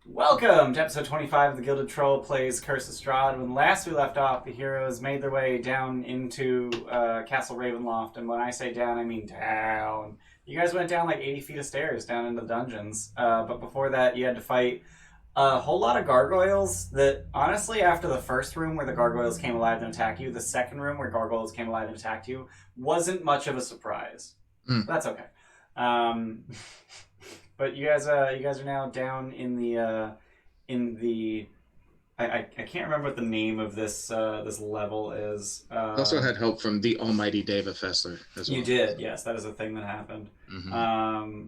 Welcome to episode 25 of the Gilded Troll Plays Curse of Strahd. When last we left off, the heroes made their way down into Castle Ravenloft, and when I say down, I mean down. You guys went down like 80 feet of stairs down into the dungeons, but before that, you had to fight a whole lot of gargoyles that, honestly, after the first room where the gargoyles came alive and attacked you, the second room where gargoyles came alive and attacked you wasn't much of a surprise. Mm. That's okay. Um, but you guys are now down in the I can't remember what the name of this level is. Also had help from the almighty David Fessler as well. You did, yes, that is a thing that happened. Mm-hmm.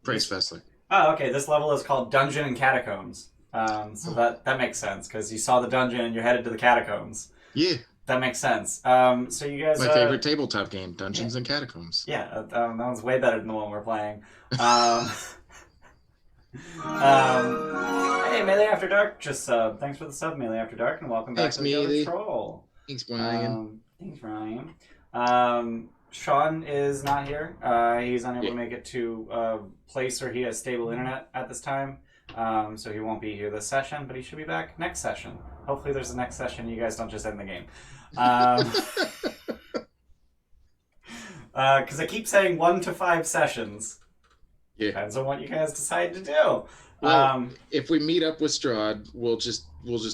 Praise Fessler. Oh, okay. This level is called Dungeon and Catacombs. So that makes sense because you saw the dungeon and you're headed to the catacombs. Yeah. That makes sense. So you guys, my favorite tabletop game, Dungeons and Catacombs. Yeah, that one's way better than the one we're playing. Hey, Melee After Dark, just thanks for the sub, Melee After Dark, and welcome back to the Gilded Troll. Thanks, Brian. Thanks, Ryan. Sean is not here. He's unable to make it to a place where he has stable internet at this time, so he won't be here this session, but he should be back next session. Hopefully there's a next session, you guys don't just end the game. Because I keep saying 1 to 5 sessions. Yeah. Depends on what you guys decide to do. Well, if we meet up with Strahd, we'll just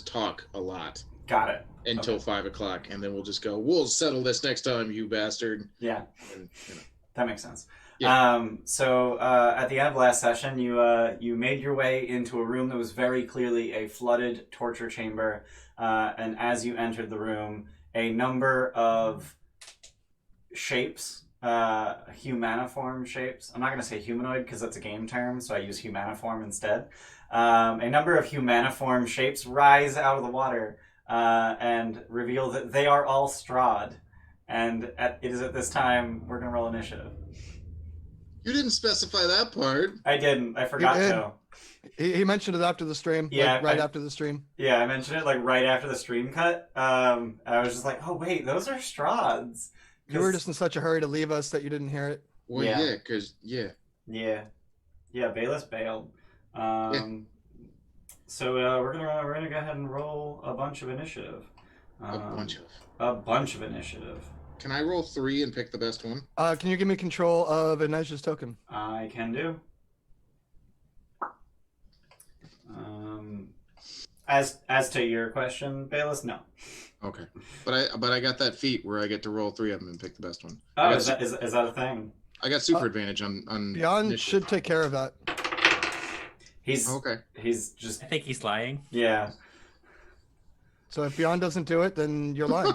talk a lot. Got it. Until 5 o'clock, and then we'll just go, we'll settle this next time, you bastard. Yeah. And, That makes sense. Yeah. So at the end of last session, you made your way into a room that was very clearly a flooded torture chamber, and as you entered the room, a number of shapes, humaniform shapes. I'm not going to say humanoid because that's a game term, so I use humaniform instead. A number of humaniform shapes rise out of the water and reveal that they are all Strahd. And it is at this time we're going to roll initiative. You didn't specify that part. I didn't. I forgot to. He mentioned it after the stream. Yeah, like after the stream. Yeah, I mentioned it like right after the stream cut. I was just like, oh wait, those are Strahds. You were just in such a hurry to leave us that you didn't hear it. Well, yeah, because, yeah. Yeah, Bayless bailed. So we're gonna go ahead and roll a bunch of initiative. A bunch of initiative. Can I roll 3 and pick the best one? Can you give me control of Inej's token? I can do. As to your question, Bayless, no. Okay, but I got that feat where I get to roll 3 of them and pick the best one. Oh, is that a thing? I got super advantage on Beyond initiative. should take care of that. He's okay. He's just. I think he's lying. Yeah. So if Beyond doesn't do it, then you're lying.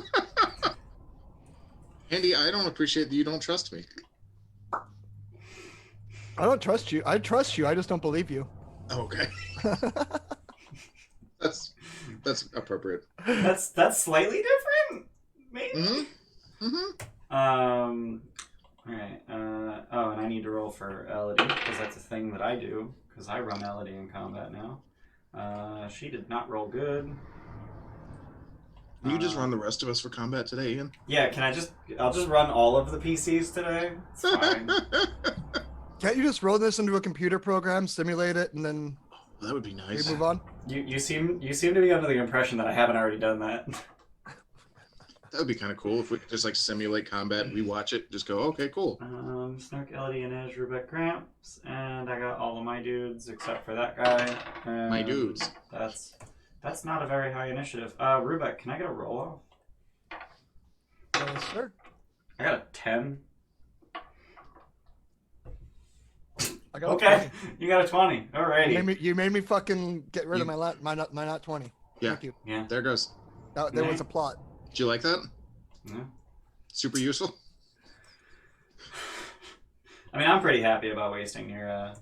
Andy, I don't appreciate that you don't trust me. I don't trust you. I trust you. I just don't believe you. Okay. That's appropriate. That's slightly different, maybe. Mm-hmm. All right. Oh, and I need to roll for Elodie because that's a thing that I do because I run Elodie in combat now. She did not roll good. Can you just run the rest of us for combat today, Ian? Yeah. I'll just run all of the PCs today. It's fine. Can't you just roll this into a computer program, simulate it, and then That would be nice. we move on? You seem to be under the impression that I haven't already done that. That would be kind of cool if we could just like simulate combat. We watch it, just go, okay, cool. Snark, Elodie, and Edge, Rebecca Gramps, and I got all of my dudes except for that guy. My dudes. That's not a very high initiative. Rubek, can I get a roll off? Sure. I got a 10. I got Okay, you got a 20. Alrighty. You made me fucking get rid of my not 20. Yeah. Thank you. Yeah. There goes. There was a plot. Did you like that? Yeah. Super useful. I mean, I'm pretty happy about wasting your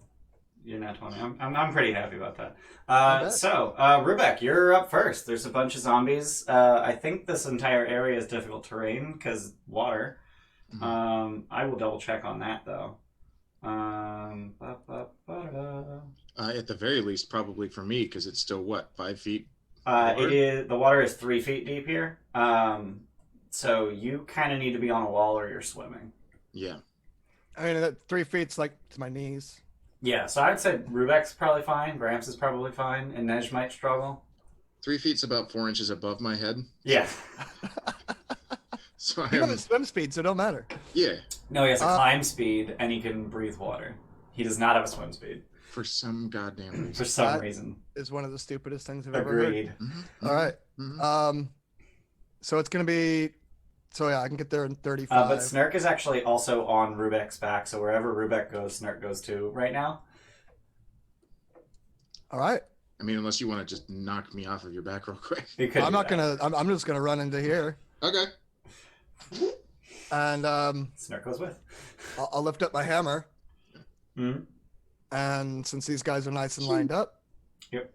nat 20. I'm pretty happy about that. Rubek, you're up first. There's a bunch of zombies. I think this entire area is difficult terrain because water. Mm-hmm. I will double check on that though. At the very least, probably for me, because it's still what, 5 feet? It is. The water is 3 feet deep here. So you kind of need to be on a wall or you're swimming. Yeah. I mean, that 3 feet's like to my knees. Yeah, so I'd say Rubek's probably fine, Gramps is probably fine, and Nej might struggle. 3 feet's about 4 inches above my head. Yeah. So You have a I'm, swim speed, so it don't matter. yeah, No, he has a climb speed, and he can breathe water. He does not have a swim speed. for some goddamn reason. For some That- reason. Is one of the stupidest things I've ever heard. Agreed. Mhm, All right. mhm. So it's gonna be. So yeah, I can get there in 35. But Snurk is actually also on Rubek's back, so wherever Rubek goes, Snurk goes too right now. All right. I mean, unless you want to just knock me off of your back real quick. He could I'm do not that. gonna. I'm just gonna run into here, Okay. and Snurk goes with. I'll lift up my hammer, Hmm. and since these guys are nice and lined up, Yep.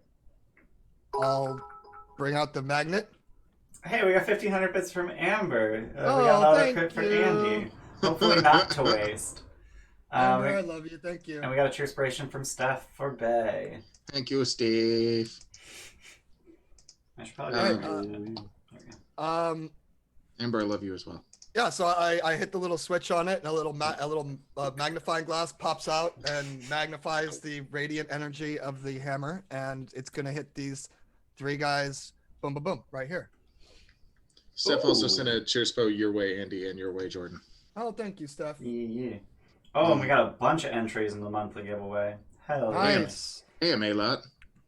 I'll bring out the magnet. Hey, we got 1,500 bits from Amber. We Oh, got another thank crit for you. Andy. Hopefully not to waste. Amber, I love you. Thank you. And we got a true inspiration from Steph for Bay. Thank you, Steve. I should probably Hey, go. There we go. Amber, I love you as well. Yeah, so I hit the little switch on it, and a little magnifying glass pops out and magnifies the radiant energy of the hammer, and it's gonna hit these 3 guys. Boom, boom, boom, right here. Steph also Ooh. sent a cheer spo your way, Andy, and your way, Jordan. Oh, thank you, Steph. Yeah. Oh, and we got a bunch of entries in the monthly giveaway. Hell yeah. Nice. Hey, Lot.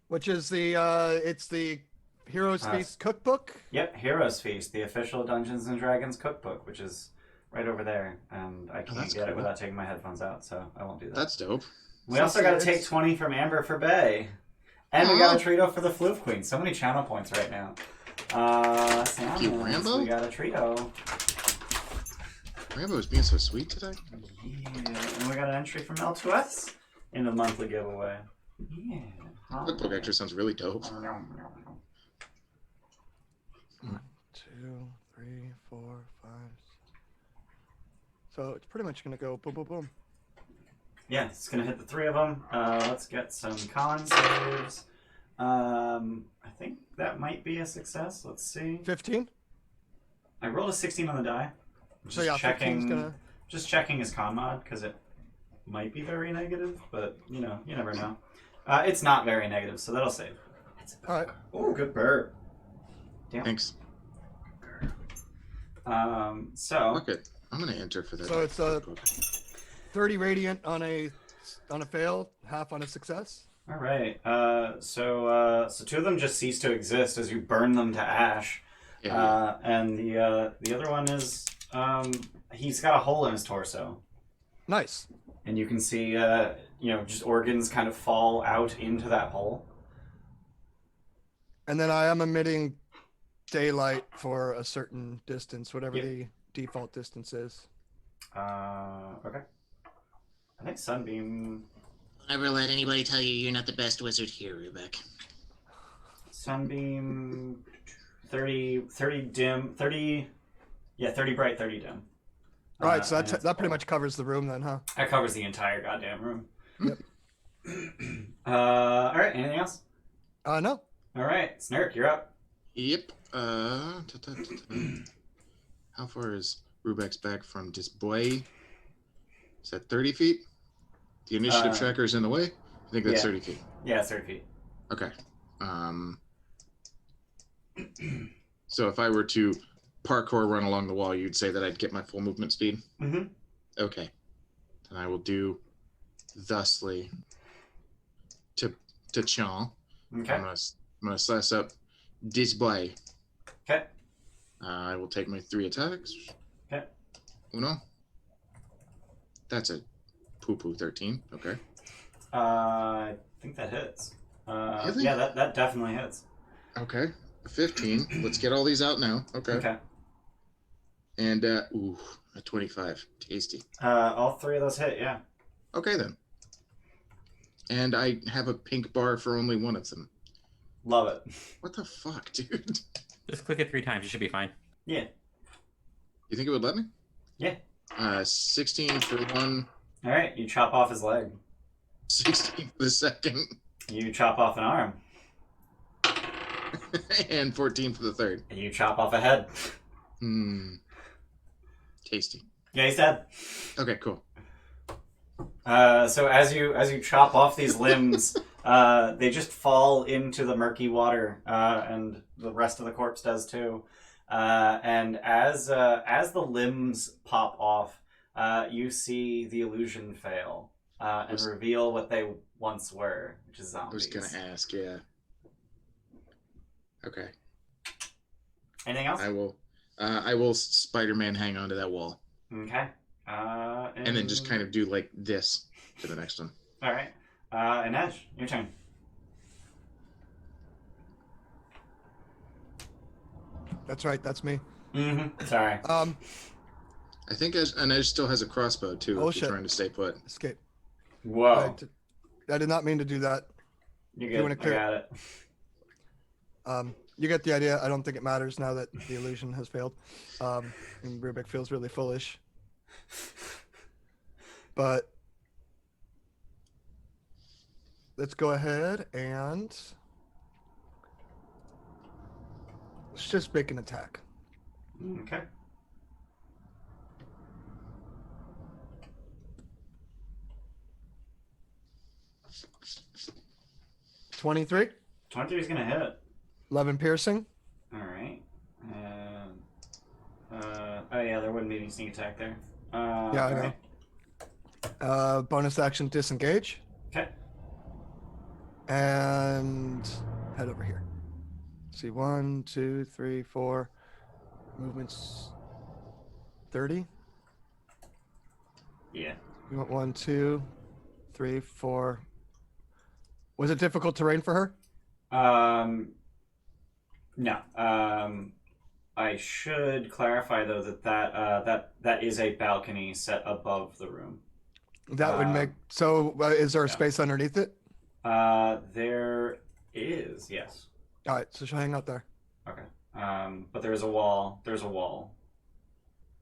Which is the it's the Heroes Feast cookbook. Yep, Heroes Feast, the official Dungeons and Dragons cookbook, which is right over there, and I can't that's get it cool. without taking my headphones out, so I won't do that. That's dope. We also got to it's- take 20 from Amber for Bay. And we got a Trito for the Floof Queen. So many channel points right now. Thank you, Samus, Rambo. we got a Trito. Rambo is being so sweet today. Yeah, and we got an entry from L2S in the monthly giveaway. Yeah. Cookbook actually sounds really dope. 1, 2, 3, 4, 5. So it's pretty much gonna go boom, boom, boom. Yeah, it's gonna hit the 3 of them. Let's get some con saves. I think that might be a success. Let's see. 15. I rolled a 16 on the die. So yeah, 15's gonna. Just checking his con mod because it might be very negative, but you know, you never know. It's not very negative, so that'll save. All right. Oh, good burp. Damn. Thanks. So Fuck it. I'm gonna enter for that. So it's a cookbook. 30 radiant on a fail, half on a success. all right. So 2 of them just cease to exist as you burn them to ash. Yeah, And the other one is he's got a hole in his torso, Nice. and you can see just organs kind of fall out into that hole. And then I am emitting daylight for a certain distance, whatever Yep. the default distance is. Okay. I think Sunbeam. Never let anybody tell you you're not the best wizard here, Rubek. Sunbeam 30 dim 30 30 bright 30 dim. All right, so and it's that pretty much covers the room then, huh? that covers the entire goddamn room. Yep. All right, anything else? No. All right, Snurk, you're up. Yep. How far is Rubek's back from Disboy? Is that 30 feet? The initiative tracker is in the way? I think that's yeah. 30 feet. Yeah, it's 30 feet. Okay. So if I were to parkour run along the wall, you'd say that I'd get my full movement speed? Mm-hmm. Okay. Then I will do thusly to Chan. Okay. I'm gonna slice up Disboy. Okay. I will take my 3 attacks. Okay. Uno. That's a poo-poo 13. Okay. I think that hits. Really? Yeah, that definitely hits. Okay. A 15. Let's get all these out now. Okay. Okay. And a 25. Tasty. All 3 of those hit. Yeah. Okay then. And I have a pink bar for only one of them. Love it. What the fuck, dude? Just click it 3 times. You should be fine. Yeah. You think it would let me? Yeah. 16 for one, All right. You chop off his leg. 16 for the second, You chop off an arm. and 14 for the third. And you chop off a head. Tasty. Yeah, he's dead. Okay, cool. So as you chop off these limbs, they just fall into the murky water, and the rest of the corpse does too. And as the limbs pop off, you see the illusion fail and reveal what they once were, which is zombies. I was gonna ask, yeah. Okay. Anything else? I will Spider-Man hang onto that wall. Okay. And then just kind of do like this to the next one. All right. And Edge, your turn. That's right. That's me. Mm-hmm. Sorry. I think Edge still has a crossbow too. Oh, if you're shit. trying to stay put. Escape. Whoa. I did not mean to do that. You're You good. wanna clear- I got it. You get the idea. I don't think it matters now that the illusion has failed. And Rubik feels really foolish. But let's go ahead and let's just make an attack. Okay. $23, 23 is gonna hit. 11 piercing. All right. Oh yeah, there wouldn't be any sneak attack there. Yeah, I know. Right. Bonus action disengage Okay. and head over here. See, 1, 2, 3, 4 movements. 30. Yeah. We want 1, 2, 3, 4. Was it difficult terrain for her? No. I should clarify though that is a balcony set above the room. That would make so. Is there a yeah. space underneath it? There is, yes. All right, so she'll hang out there. Okay. But there's a wall. There's a wall,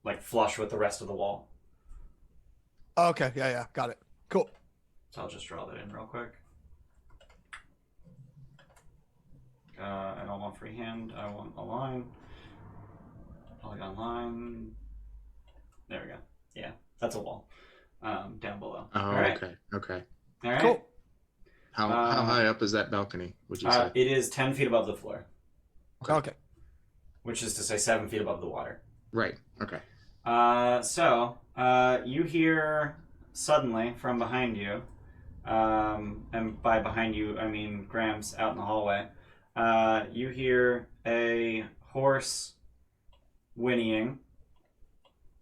like flush with the rest of the wall. Oh, okay, yeah, got it. Cool. So I'll just draw that in real quick. I don't want freehand. I want a line. Polygon line. There we go. Yeah, that's a wall. Down below. Oh, All right. Okay. All right. Cool. How high up is that balcony? Would you say? It is 10 feet above the floor, Okay. which is to say 7 feet above the water. Right. Okay. So you hear suddenly from behind you, and by behind you I mean Gramps out in the hallway. You hear a horse whinnying,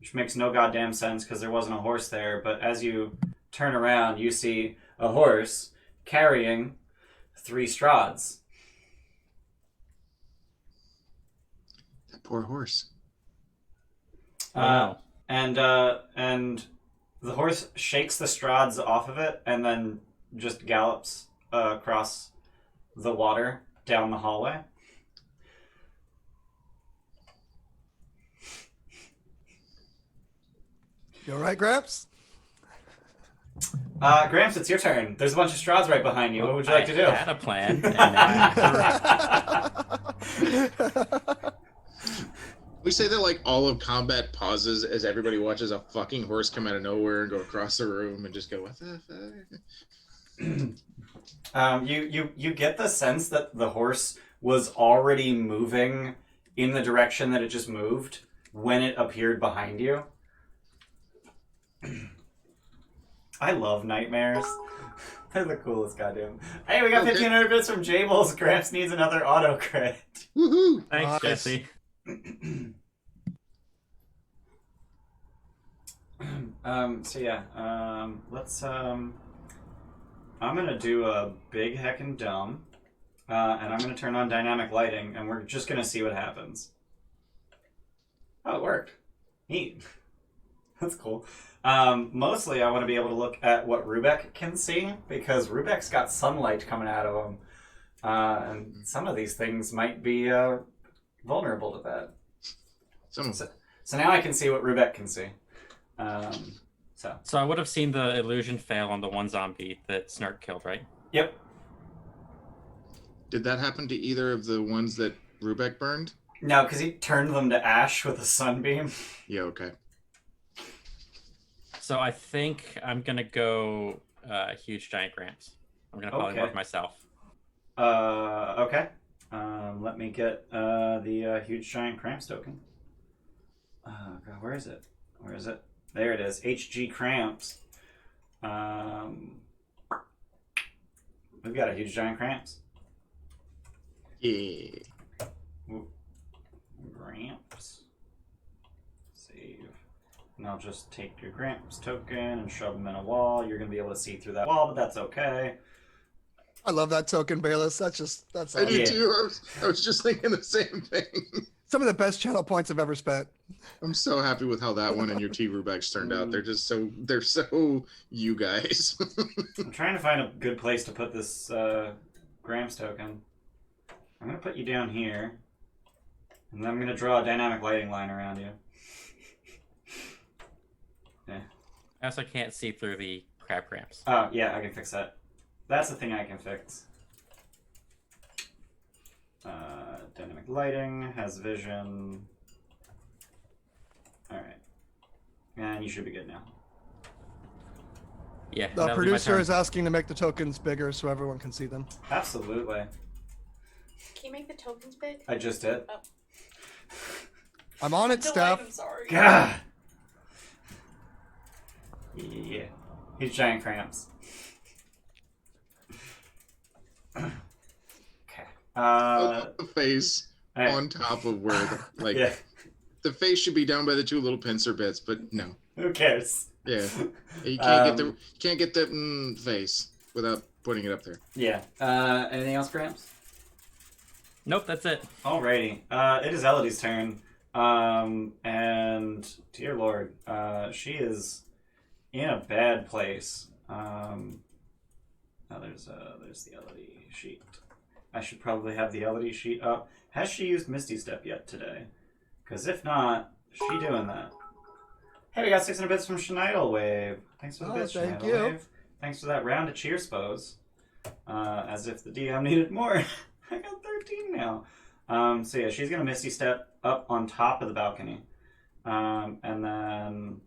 which makes no goddamn sense because there wasn't a horse there. But as you turn around, you see a horse carrying 3 Strahds. That poor horse. Wow. And the horse shakes the Strahds off of it and then just gallops across the water down the hallway. You all right, Gramps? Gramps, it's your turn. There's a bunch of Strahds right behind you. What would you like to do? I had a plan. And now We say that like all of combat pauses as everybody watches a fucking horse come out of nowhere and go across the room and just go, what the fuck? You get the sense that the horse was already moving in the direction that it just moved when it appeared behind you. I love nightmares. They're the coolest goddamn. Hey, we got 1,500 bits from Jables. Gramps needs another auto crit. Woohoo! thanks, Nice. Jesse. Let's I'm gonna do a big heckin' dumb, and I'm gonna turn on dynamic lighting, and we're just gonna see what happens. Oh, it worked. Neat. That's cool. Mostly I want to be able to look at what Rubek can see, because Rubek's got sunlight coming out of him. And some of these things might be vulnerable to that. So now I can see what Rubek can see. So I would have seen the illusion fail on the one zombie that Snark killed, right? Yep. Did that happen to either of the ones that Rubek burned? No, because he turned them to ash with a sunbeam. Yeah, okay. So I think I'm gonna go huge giant cramps. I'm gonna polymorph myself. Okay. Let me get the huge giant cramps token. God, where is it? Where is it? There it is. HG cramps. We've got a huge giant cramps. Yeah. Gramps. Save. And I'll just take your Gramps token and shove them in a wall. You're going to be able to see through that wall, but that's okay. I love that token, Bayless. That's I awesome. do too. I was just thinking the same thing. Some of the best channel points I've ever spent. I'm so happy with how that one and your T Rubex turned out. They're so you guys. I'm trying to find a good place to put this Gramps token. I'm going to put you down here. And then I'm going to draw a dynamic lighting line around you. Yeah. I also can't see through the crab cramps. Oh, yeah, I can fix that. That's the thing I can fix. Dynamic lighting, has vision. Alright. And you should be good now. Yeah. The producer is asking to make the tokens bigger so everyone can see them. Absolutely. Can you make the tokens big? I just did. Oh. I'm on it, Steph. I'm sorry. God! Yeah. He's giant cramps. Okay. The face on top of where yeah. the face should be down by the two little pincer bits, but no. Who cares? Yeah. You can't get the face without putting it up there. Yeah. Anything else, Gramps? Nope, that's it. Alrighty. It is Elodie's turn. And dear Lord, she is in a bad place. There's the Elodie sheet. I should probably have the Elodie sheet up. Has she used Misty Step yet today? Because if not, she doing that. Hey, we got 600 bits from Schneider Wave. Thanks for the bits, thank Schneider you. Wave. Thanks for that round of cheers, pose. As if the DM needed more. I got 13 now. So yeah, she's gonna Misty Step up on top of the balcony. And then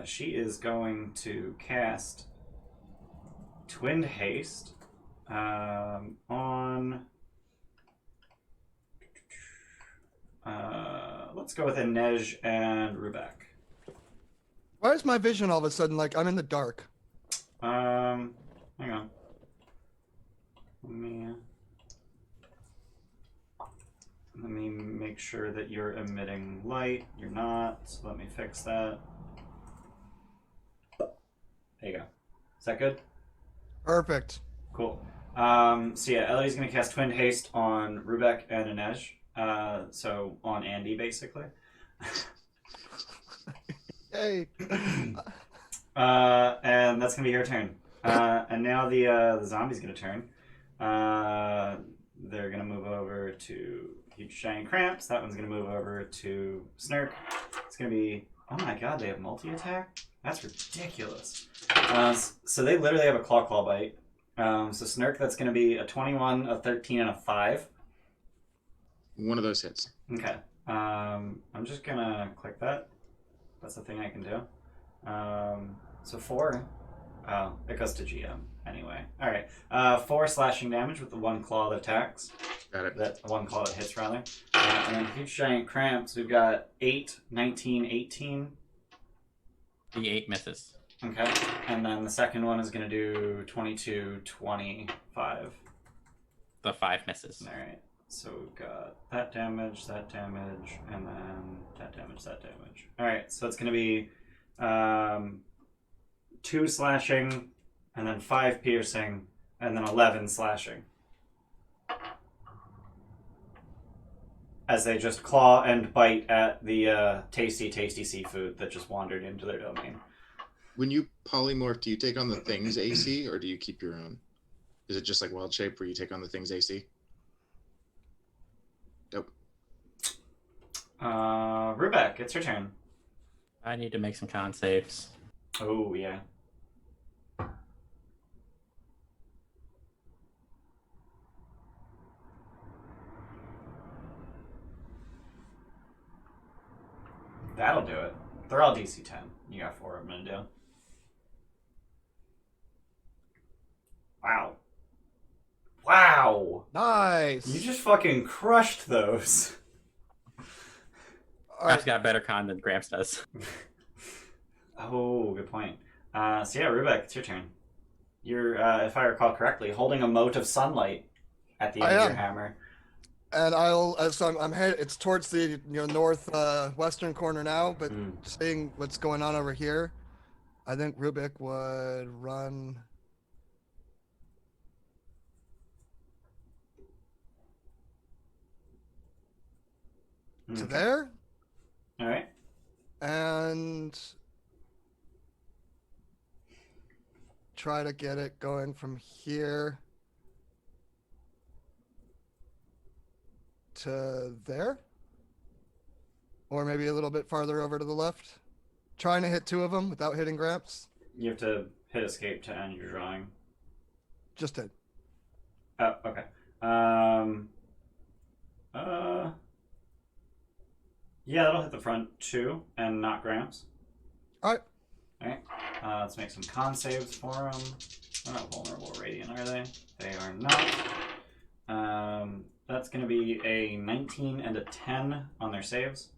she is going to cast Twinned Haste on... let's go with Inej and Rubek. Why is my vision all of a sudden like I'm in the dark? Hang on. Let me make sure that you're emitting light. You're not, so let me fix that. There you go. Is that good? Perfect. Cool. So yeah, Ellie's gonna cast Twin Haste on Rubek and Inej. So on Andy, basically. Yay. And that's gonna be her turn. And now the zombie's gonna turn. They're gonna move over to Huge Giant Cramps. That one's gonna move over to Snurk. It's gonna be, oh my god, they have multi-attack? That's ridiculous. So they literally have a claw bite. So Snurk, that's gonna be a 21, a 13, and a 5. One of those hits. Okay. I'm just gonna click that. That's the thing I can do. So 4. Oh, it goes to GM anyway. Alright. 4 slashing damage with the 1 claw that attacks. Got it. That 1 claw that hits, rather. And then Huge Giant Cramps, we've got 8, 19, 18. The 8 misses. Okay. And then the second one is going to do 22, 25. The 5 misses. Alright. So we've got that damage, and then that damage. Alright, so it's going to be 2 slashing, and then 5 piercing, and then 11 slashing. As they just claw and bite at the tasty seafood that just wandered into their domain. When you polymorph, do you take on the thing's AC, or do you keep your own? Is it just like Wild Shape, where you take on the thing's AC? Nope. Rubek, it's your turn. I need to make some con saves. Oh, yeah. That'll do it. They're all DC 10. You got 4 of them to do. Wow. Wow! Nice. You just fucking crushed those. All Gramps right. got better con than Gramps does. Oh, good point. So yeah, Rubek, it's your turn. You're, if I recall correctly, holding a mote of sunlight at the end of your hammer. And I'm headed. It's towards the north western corner now, but seeing what's going on over here, I think Rubik would run. To there. All right. And try to get it going from here to there. Or maybe a little bit farther over to the left. Trying to hit 2 of them without hitting Gramps. You have to hit escape to end your drawing. Just hit. Oh, okay. Yeah, that'll hit the front 2 and not Gramps. Alright. Alright. Let's make some con saves for them. They're not vulnerable radiant, are they? They are not. That's going to be a 19 and a 10 on their saves.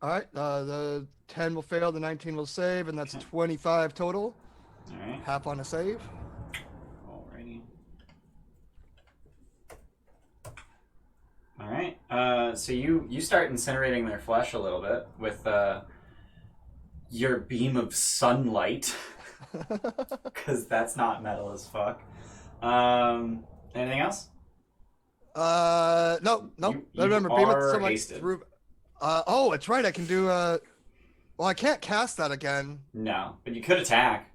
Alright, the 10 will fail, the 19 will save, and that's 25 total. Alright. Half on a save. Alrighty. Alright. So you start incinerating their flesh a little bit with your beam of sunlight. Because that's not metal as fuck. Anything else? No. You Remember, beam are of sunlight hasted. through. Oh, it's right. I can do. Well, I can't cast that again. No, but you could attack.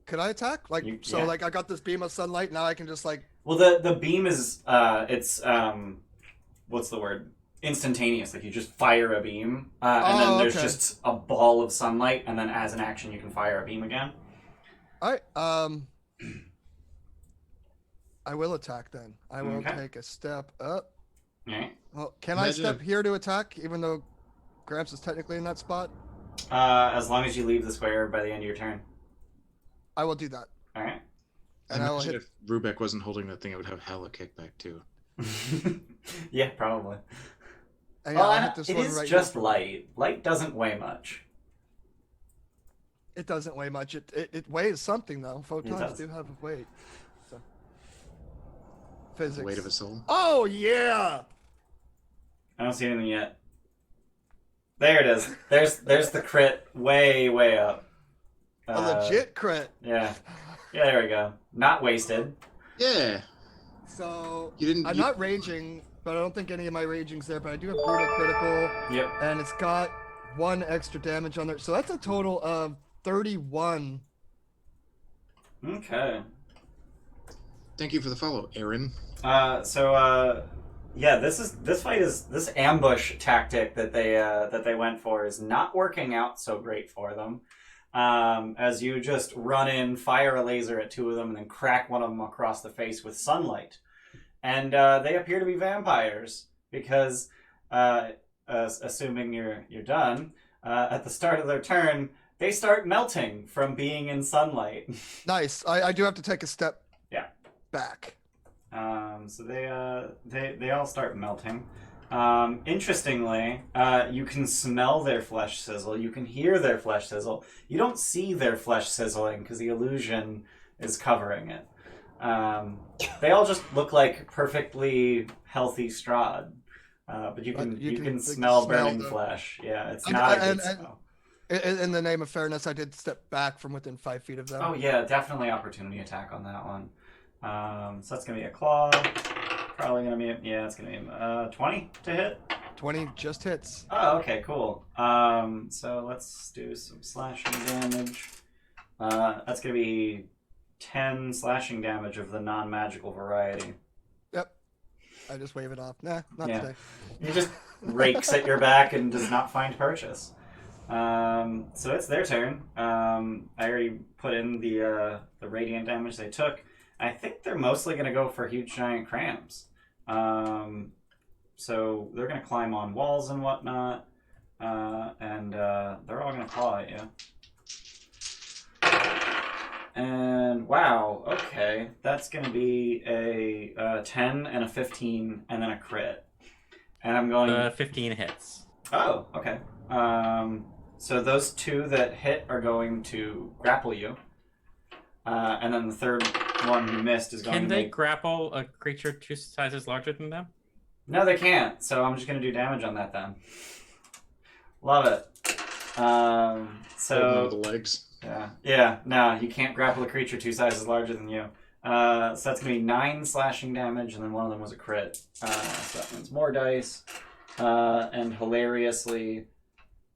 Could I attack? Yeah. Like I got this beam of sunlight. Now I can just like. Well, the beam is it's what's the word? Instantaneous. Like you just fire a beam, and then there's just a ball of sunlight, and then as an action you can fire a beam again. All right. I will attack then. I will take a step up. All right. Well, can I step here to attack, even though Gramps is technically in that spot? As long as you leave the square by the end of your turn. I will do that. All right. And I will hit. If Rubek wasn't holding that thing, it would have hella kickback too. Yeah, probably. And Well, I'll hit this it one is right just here. light. Light doesn't weigh much. It doesn't weigh much. It weighs something though. It Photons does. do have a weight. So. Physics. The weight of a soul. Oh yeah. I don't see anything yet. There it is. There's the crit way up. A legit crit. Yeah. Yeah, there we go. Not wasted. Yeah. So You didn't. I'm not raging, but I don't think any of my raging's there. But I do have brutal critical, Yep. and it's got 1 extra damage on there. So that's a total of 31. Okay. Thank you for the follow, Aaron. Yeah, this ambush tactic that they went for is not working out so great for them. As you just run in, fire a laser at 2 of them, and then crack one of them across the face with sunlight. And they appear to be vampires because, assuming you're done, at the start of their turn, they start melting from being in sunlight. Nice. I do have to take a step. Yeah. Back. So they all start melting. Interestingly, you can smell their flesh sizzle. You can hear their flesh sizzle. You don't see their flesh sizzling because the illusion is covering it. They all just look like perfectly healthy Strahd. But you can smell burning flesh. Yeah, it's not a good smell. In the name of fairness, I did step back from within 5 feet of them. Oh yeah, definitely opportunity attack on that one. So that's gonna be a claw. Probably gonna be it's gonna be 20 to hit. 20 just hits. Oh, okay, cool. So let's do some slashing damage. That's gonna be 10 slashing damage of the non-magical variety. Yep. I just wave it off. Nah, not Yeah. today. He just rakes at your back and does not find purchase. So it's their turn. I already put in the radiant damage they took. I think they're mostly going to go for huge giant crams. So they're going to climb on walls and whatnot. and they're all gonna claw at you. And wow, okay, that's gonna be a 10 and a 15, and then a crit. And I'm going. 15 hits. Oh, okay. So those two that hit are going to grapple you, and then the third one who missed is going Can to they make... grapple a creature 2 sizes larger than them? No, they can't. So I'm just going to do damage on that then. Love it. Holding So the legs. yeah. No, you can't grapple a creature 2 sizes larger than you. So that's going to be 9 slashing damage, and then one of them was a crit. So that means more dice. And hilariously,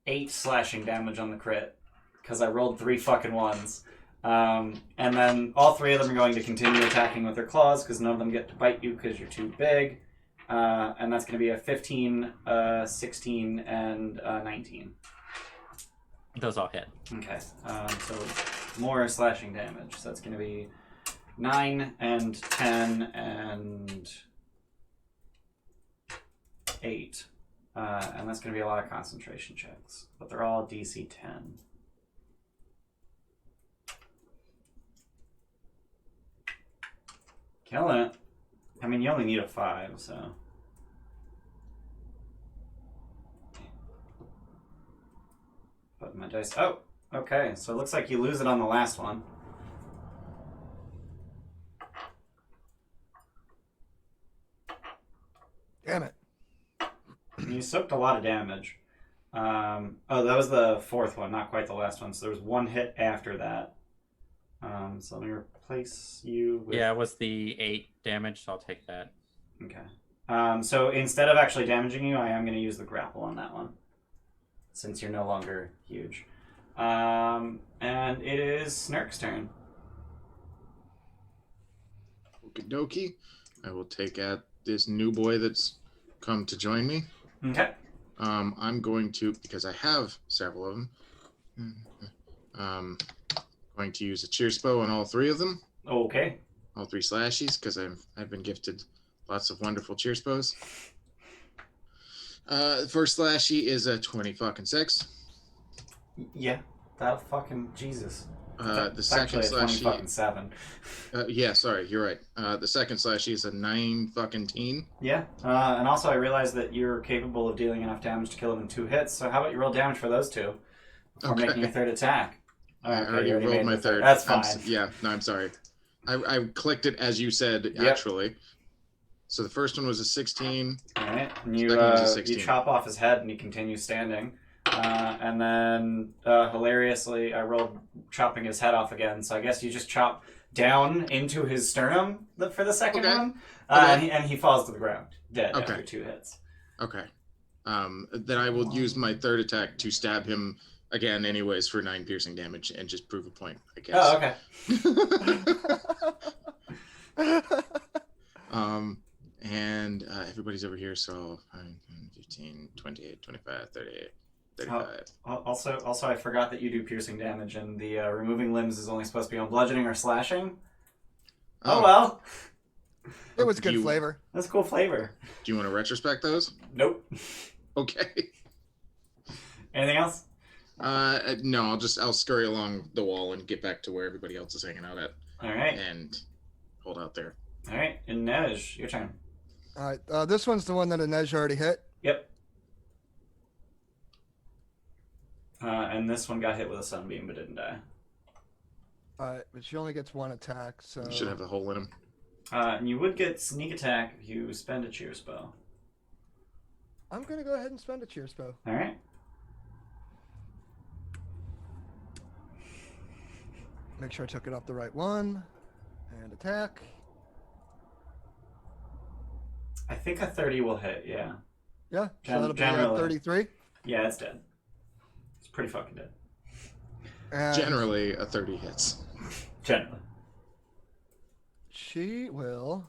8 slashing damage on the crit, because I rolled 3 fucking ones. And then all 3 of them are going to continue attacking with their claws, because none of them get to bite you because you're too big. And that's going to be a 15, 16, and 19. Those all hit. Okay, so more slashing damage. So that's going to be 9 and 10 and 8. And that's going to be a lot of concentration checks. But they're all DC 10. Killing it. I mean, you only need a 5, so... Put my dice... Oh! Okay, so it looks like you lose it on the last one. Damn it. You soaked a lot of damage. Oh, that was the 4th one, not quite the last one. So there was 1 hit after that. So let me replace you with... Yeah, it was the 8 damage, so I'll take that. Okay. So instead of actually damaging you, I am going to use the grapple on that one, since you're no longer huge. And it is Snurk's turn. Okie dokie. I will take out this new boy that's come to join me. Okay. I'm going to, because I have several of them, going to use a cheer spell on all 3 of them. Okay. All 3 slashies, because I've been gifted lots of wonderful cheer spells. First slashie is a 26. Yeah. That fucking Jesus. The second actually a slashie. 7. Yeah, sorry, you're right. The second slashie is a 9. Yeah. And also I realized that you're capable of dealing enough damage to kill him in 2 hits. So how about you roll damage for those 2 before making your 3rd attack? I already rolled my 3rd. That's fine. I'm sorry. I clicked it as you said, actually. So the first one was a 16. All right. And Second was a 16. you chop off his head and he continues standing. And then, hilariously, I rolled chopping his head off again. So I guess you just chop down into his sternum for the second one. And he falls to the ground, dead after 2 hits. Okay. Then I will use my 3rd attack to stab him again anyways for 9 piercing damage and just prove a point, I guess. Oh, okay. And everybody's over here, so 15, 28, 25, 38, 35. Also, I forgot that you do piercing damage, and the removing limbs is only supposed to be on bludgeoning or slashing. Oh well. It was good flavor. That's cool flavor. Do you want to retrospect those? Nope. Okay. Anything else? No, I'll scurry along the wall and get back to where everybody else is hanging out at. All right. And hold out there. All right, Inej, your turn. All right. This one's the one that Inej already hit. Yep. And this one got hit with a sunbeam but didn't die. All right, but she only gets 1 attack, so... You should have a hole in him. And you would get sneak attack if you spend a cheer spell. I'm going to go ahead and spend a cheer spell. All right. Make sure I took it off the right one. And attack. I think a 30 will hit, yeah. Yeah, so that'll be generally. 33. Yeah, it's dead. It's pretty fucking dead. And Generally, a 30 hits. Generally. she will...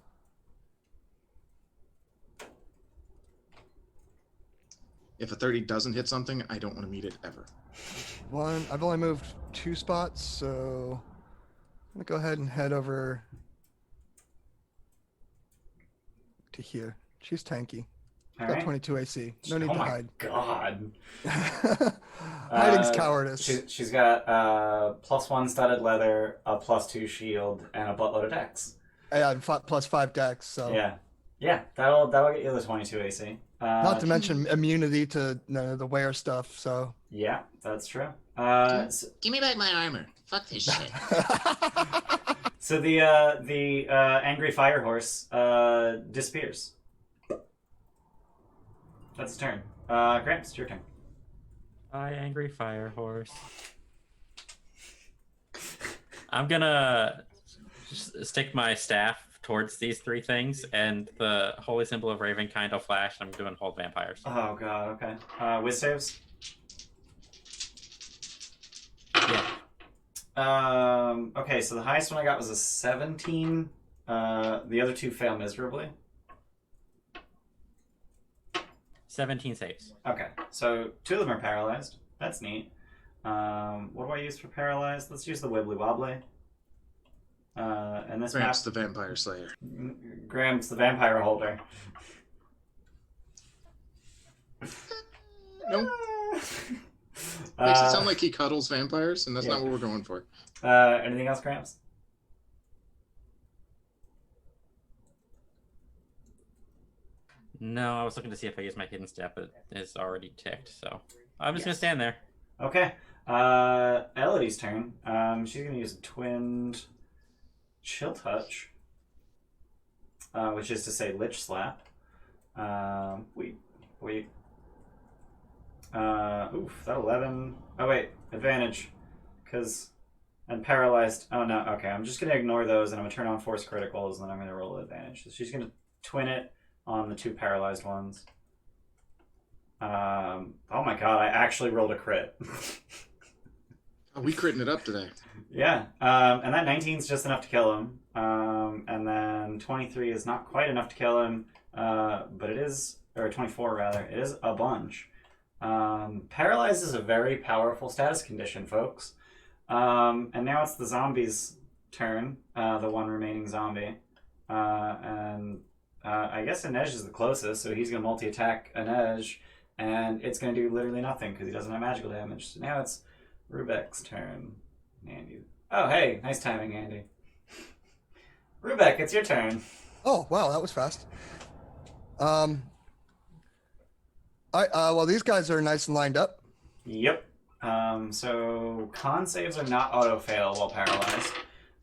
If a 30 doesn't hit something, I don't want to meet it ever. I've only moved 2 spots, so I'm going to go ahead and head over to here. She's tanky. All Got right. 22 AC. No need Oh to my hide. god. Hiding's cowardice. She's got +1 studded leather, a +2 shield, and a buttload of dex. Yeah, and +5 dex. So Yeah, that'll get you the 22 AC. not to mention immunity to the wear stuff. So Yeah, that's true. Give me back my armor. Fuck this shit. So the angry fire horse disappears. That's his turn. Gramps, it's your turn. Hi, angry fire horse. I'm gonna just stick my staff towards these three things, and the holy symbol of Ravenkind will flash. And I'm doing hold vampires. Oh god, okay. Whiz saves? Yeah. Okay, so the highest one I got was a 17. The other two fail miserably. 17 saves. Okay, so 2 of them are paralyzed. That's neat. What do I use for paralyzed? Let's use the Wibbly Wobbly. And this Gramps the Vampire Slayer. Gramps the Vampire Holder. Nope. Makes it sound like he cuddles vampires, and that's not what we're going for. Anything else, Gramps? No, I was looking to see if I use my hidden step, but it's already ticked, so I'm just gonna stand there. Okay. Elodie's turn. She's gonna use a twinned chill touch, which is to say lich slap. Oof, that 11. Oh wait, advantage, and paralyzed. Oh no, okay. I'm just gonna ignore those, and I'm gonna turn on force criticals, and then I'm gonna roll advantage. So she's gonna twin it on the 2 paralyzed ones. Oh my god, I actually rolled a crit. Oh, we critting it up today. Yeah, and that 19 is just enough to kill him. And then 23 is not quite enough to kill him, but it is, or 24 rather, it is a bunch. Paralyzed is a very powerful status condition, folks. And now it's the zombie's turn, the one remaining zombie. I guess Inej is the closest, so he's going to multi-attack Inej, and it's going to do literally nothing because he doesn't have magical damage. So now it's Rubek's turn. Andy. Oh, hey, nice timing, Andy. Rubek, it's your turn. Oh, wow, that was fast. Well, these guys are nice and lined up. Yep. So con saves are not auto-fail while paralyzed,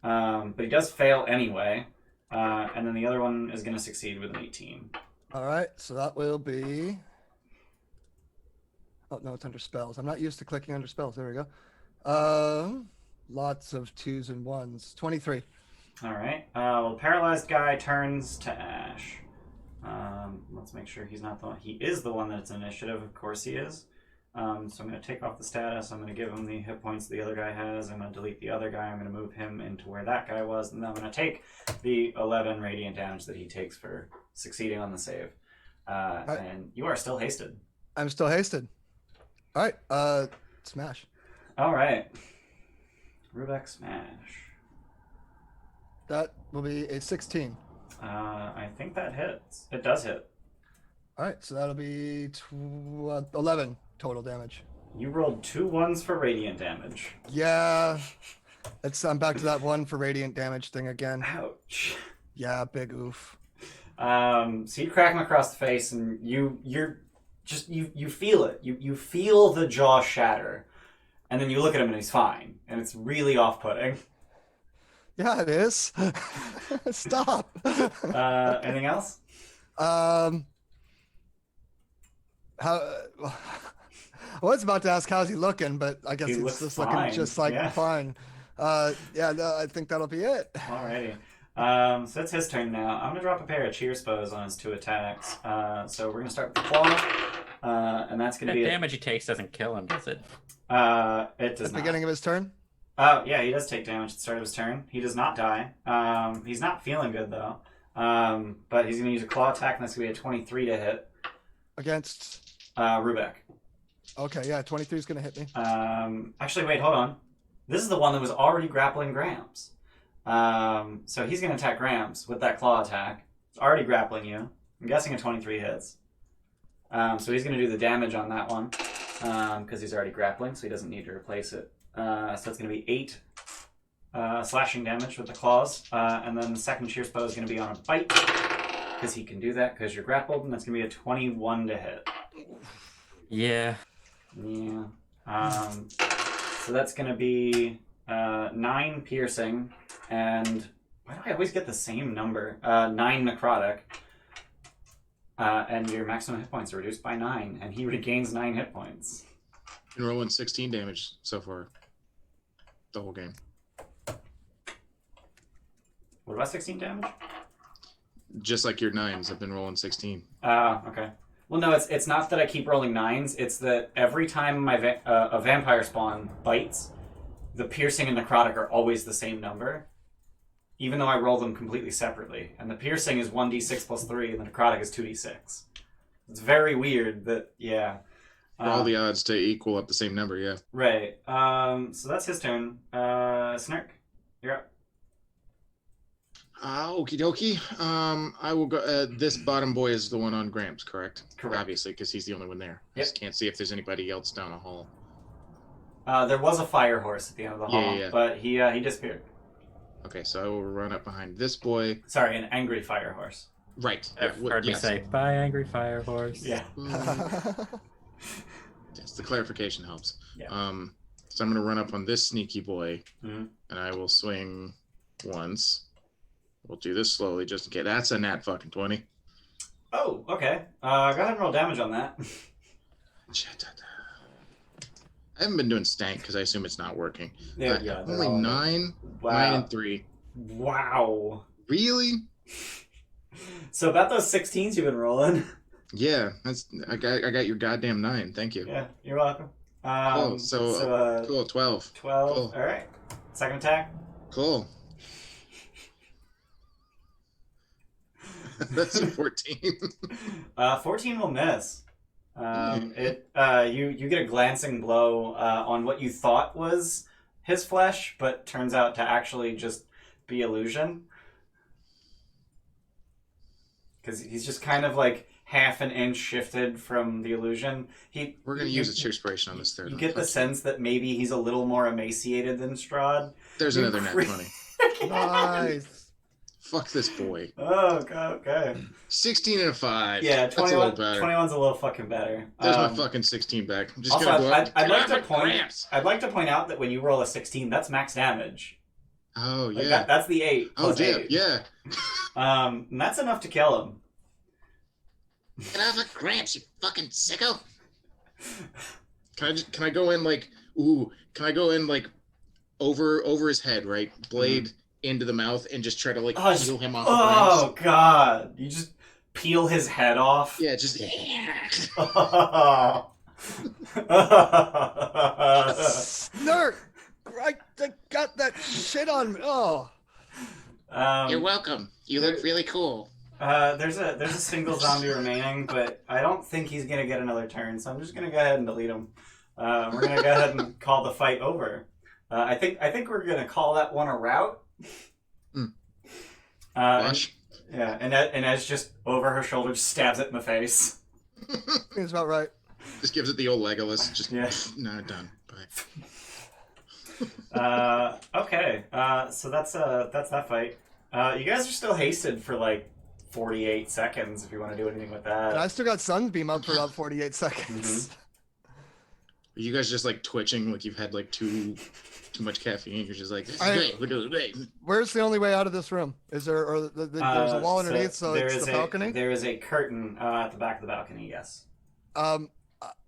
but he does fail anyway. And then the other one is going to succeed with an 18. All right, so that will be... Oh, no, it's under spells. I'm not used to clicking under spells. There we go. Lots of 2s and 1s. 23. All right. Well, the paralyzed guy turns to Ash. Let's make sure he's not the one. He is the one that's initiative. Of course he is. So I'm going to take off the status. I'm going to give him the hit points the other guy has. I'm going to delete the other guy. I'm going to move him into where that guy was. And then I'm going to take the 11 radiant damage that he takes for succeeding on the save. And you are still hasted. I'm still hasted. All right. Smash. All right. Rubek smash. That will be a 16. I think that hits. It does hit. All right, so that'll be 11 total damage. You rolled 2 1s for radiant damage. Yeah, I'm back to that 1 for radiant damage thing again. Ouch. Yeah, big oof. So you crack him across the face, and you feel it. You feel the jaw shatter, and then you look at him, and he's fine, and it's really off-putting. Yeah, it is. Stop. Anything else? How? I was about to ask how's he looking, but I guess He he's looks just fine, looking just like yeah. fine. Yeah, no, I think that'll be it. Alrighty. So it's his turn now. I'm gonna drop a pair of cheer spells on his 2 attacks. So we're gonna start with the claw, and that's gonna The be damage he takes doesn't kill him, does it? It does At the not. beginning of his turn. Oh, yeah, he does take damage at the start of his turn. He does not die. He's not feeling good, though. But he's going to use a claw attack, and that's going to be a 23 to hit. Against. Rubek. Okay, yeah, 23 is gonna hit me. Actually, wait, hold on. This is the one that was already grappling Gramps. So he's going to attack Gramps with that claw attack. It's already grappling you. I'm guessing a 23 hits. So he's going to do the damage on that one because he's already grappling, so he doesn't need to replace it. So it's going to be 8 slashing damage with the claws. And then the second shears bow is going to be on a bite because he can do that because you're grappled, and that's going to be a 21 to hit. Yeah. Yeah. So that's going to be 9 piercing, and why do I always get the same number? 9 necrotic. And your maximum hit points are reduced by 9, and he regains 9 hit points. Been rolling 16 damage so far. The whole game. What about 16 damage? Just like your 9s, I've been rolling 16. Okay. Well, no, it's not that I keep rolling 9s. It's that every time my a vampire spawn bites, the piercing and necrotic are always the same number, even though I roll them completely separately. And the piercing is 1d6 plus 3, and the necrotic is 2d6. It's very weird that, yeah. For all the odds to equal up the same number, yeah. Right. So that's his turn. Snark, you're up. Okie dokie. I will go. This bottom boy is the one on Gramps, correct? Correct. Obviously, because he's the only one there. I Yep. just can't see if there's anybody else down a hall. There was a fire horse at the end of the hall, Yeah. but he disappeared. Okay, so I will run up behind this boy. Sorry, an angry fire horse. Right. I've heard me say, bye, angry fire horse. Yeah. Yes, the clarification helps. Yeah. So I'm going to run up on this sneaky boy, Mhm. and I will swing once. We'll do this slowly just in case. That's a nat fucking 20. Oh, okay. Go ahead and roll damage on that. I haven't been doing stank because I assume it's not working. Yeah, they're Only all- 9, Wow. 9 and 3. Wow. Really? So about those 16s you've been rolling. Yeah, I got your goddamn 9. Thank you. Yeah, you're welcome. Cool. So, cool. 12. 12. Cool. All right. Second attack. Cool. That's a 14. 14 will miss. You get a glancing blow on what you thought was his flesh, but turns out to actually just be illusion. Because he's just kind of like half an inch shifted from the illusion. We're going to use a cheer inspiration on this third You one. get the Fuck sense that maybe he's a little more emaciated than Strahd. There's you another nat cre- 20. Nice. Fuck this boy. Oh, okay. 16 and a 5. Yeah, That's a little 21, better. 21's a little fucking better. There's my fucking 16 back. I'm just Also, going to go up. I'd like Get to off my point. cramps. I'd like to point out that when you roll a 16, that's max damage. Oh, Like yeah. that's the 8. Oh, plus damn. 8. Yeah. And that's enough to kill him. Get off my cramps, you fucking sicko. Can I go in like, can I go in like over his head, right? Blade into the mouth and just try to like peel him off the Oh, branch? God. You just peel his head off? Yeah, just Snark! I got that shit on me. Oh. You're welcome. You look really cool. There's a single zombie remaining, but I don't think he's gonna get another turn, so I'm just gonna go ahead and delete him. We're gonna go ahead and call the fight over. I think we're gonna call that one a rout. Watch. Yeah, and Inez just over her shoulder just stabs it in the face. Seems about right. Just gives it the old Legolas. Just Yeah. no, done. Bye. Okay. So that's that fight. You guys are still hasted for like 48 seconds if you want to do anything with that. And I still got Sunbeam up for about 48 seconds. Are you guys just like twitching like you've had like too much caffeine? You're just like, this is I- great. We're doing great. Where's the only way out of this room? Is there, or there's a wall underneath, so there it's is the balcony? There is a curtain at the back of the balcony. Yes.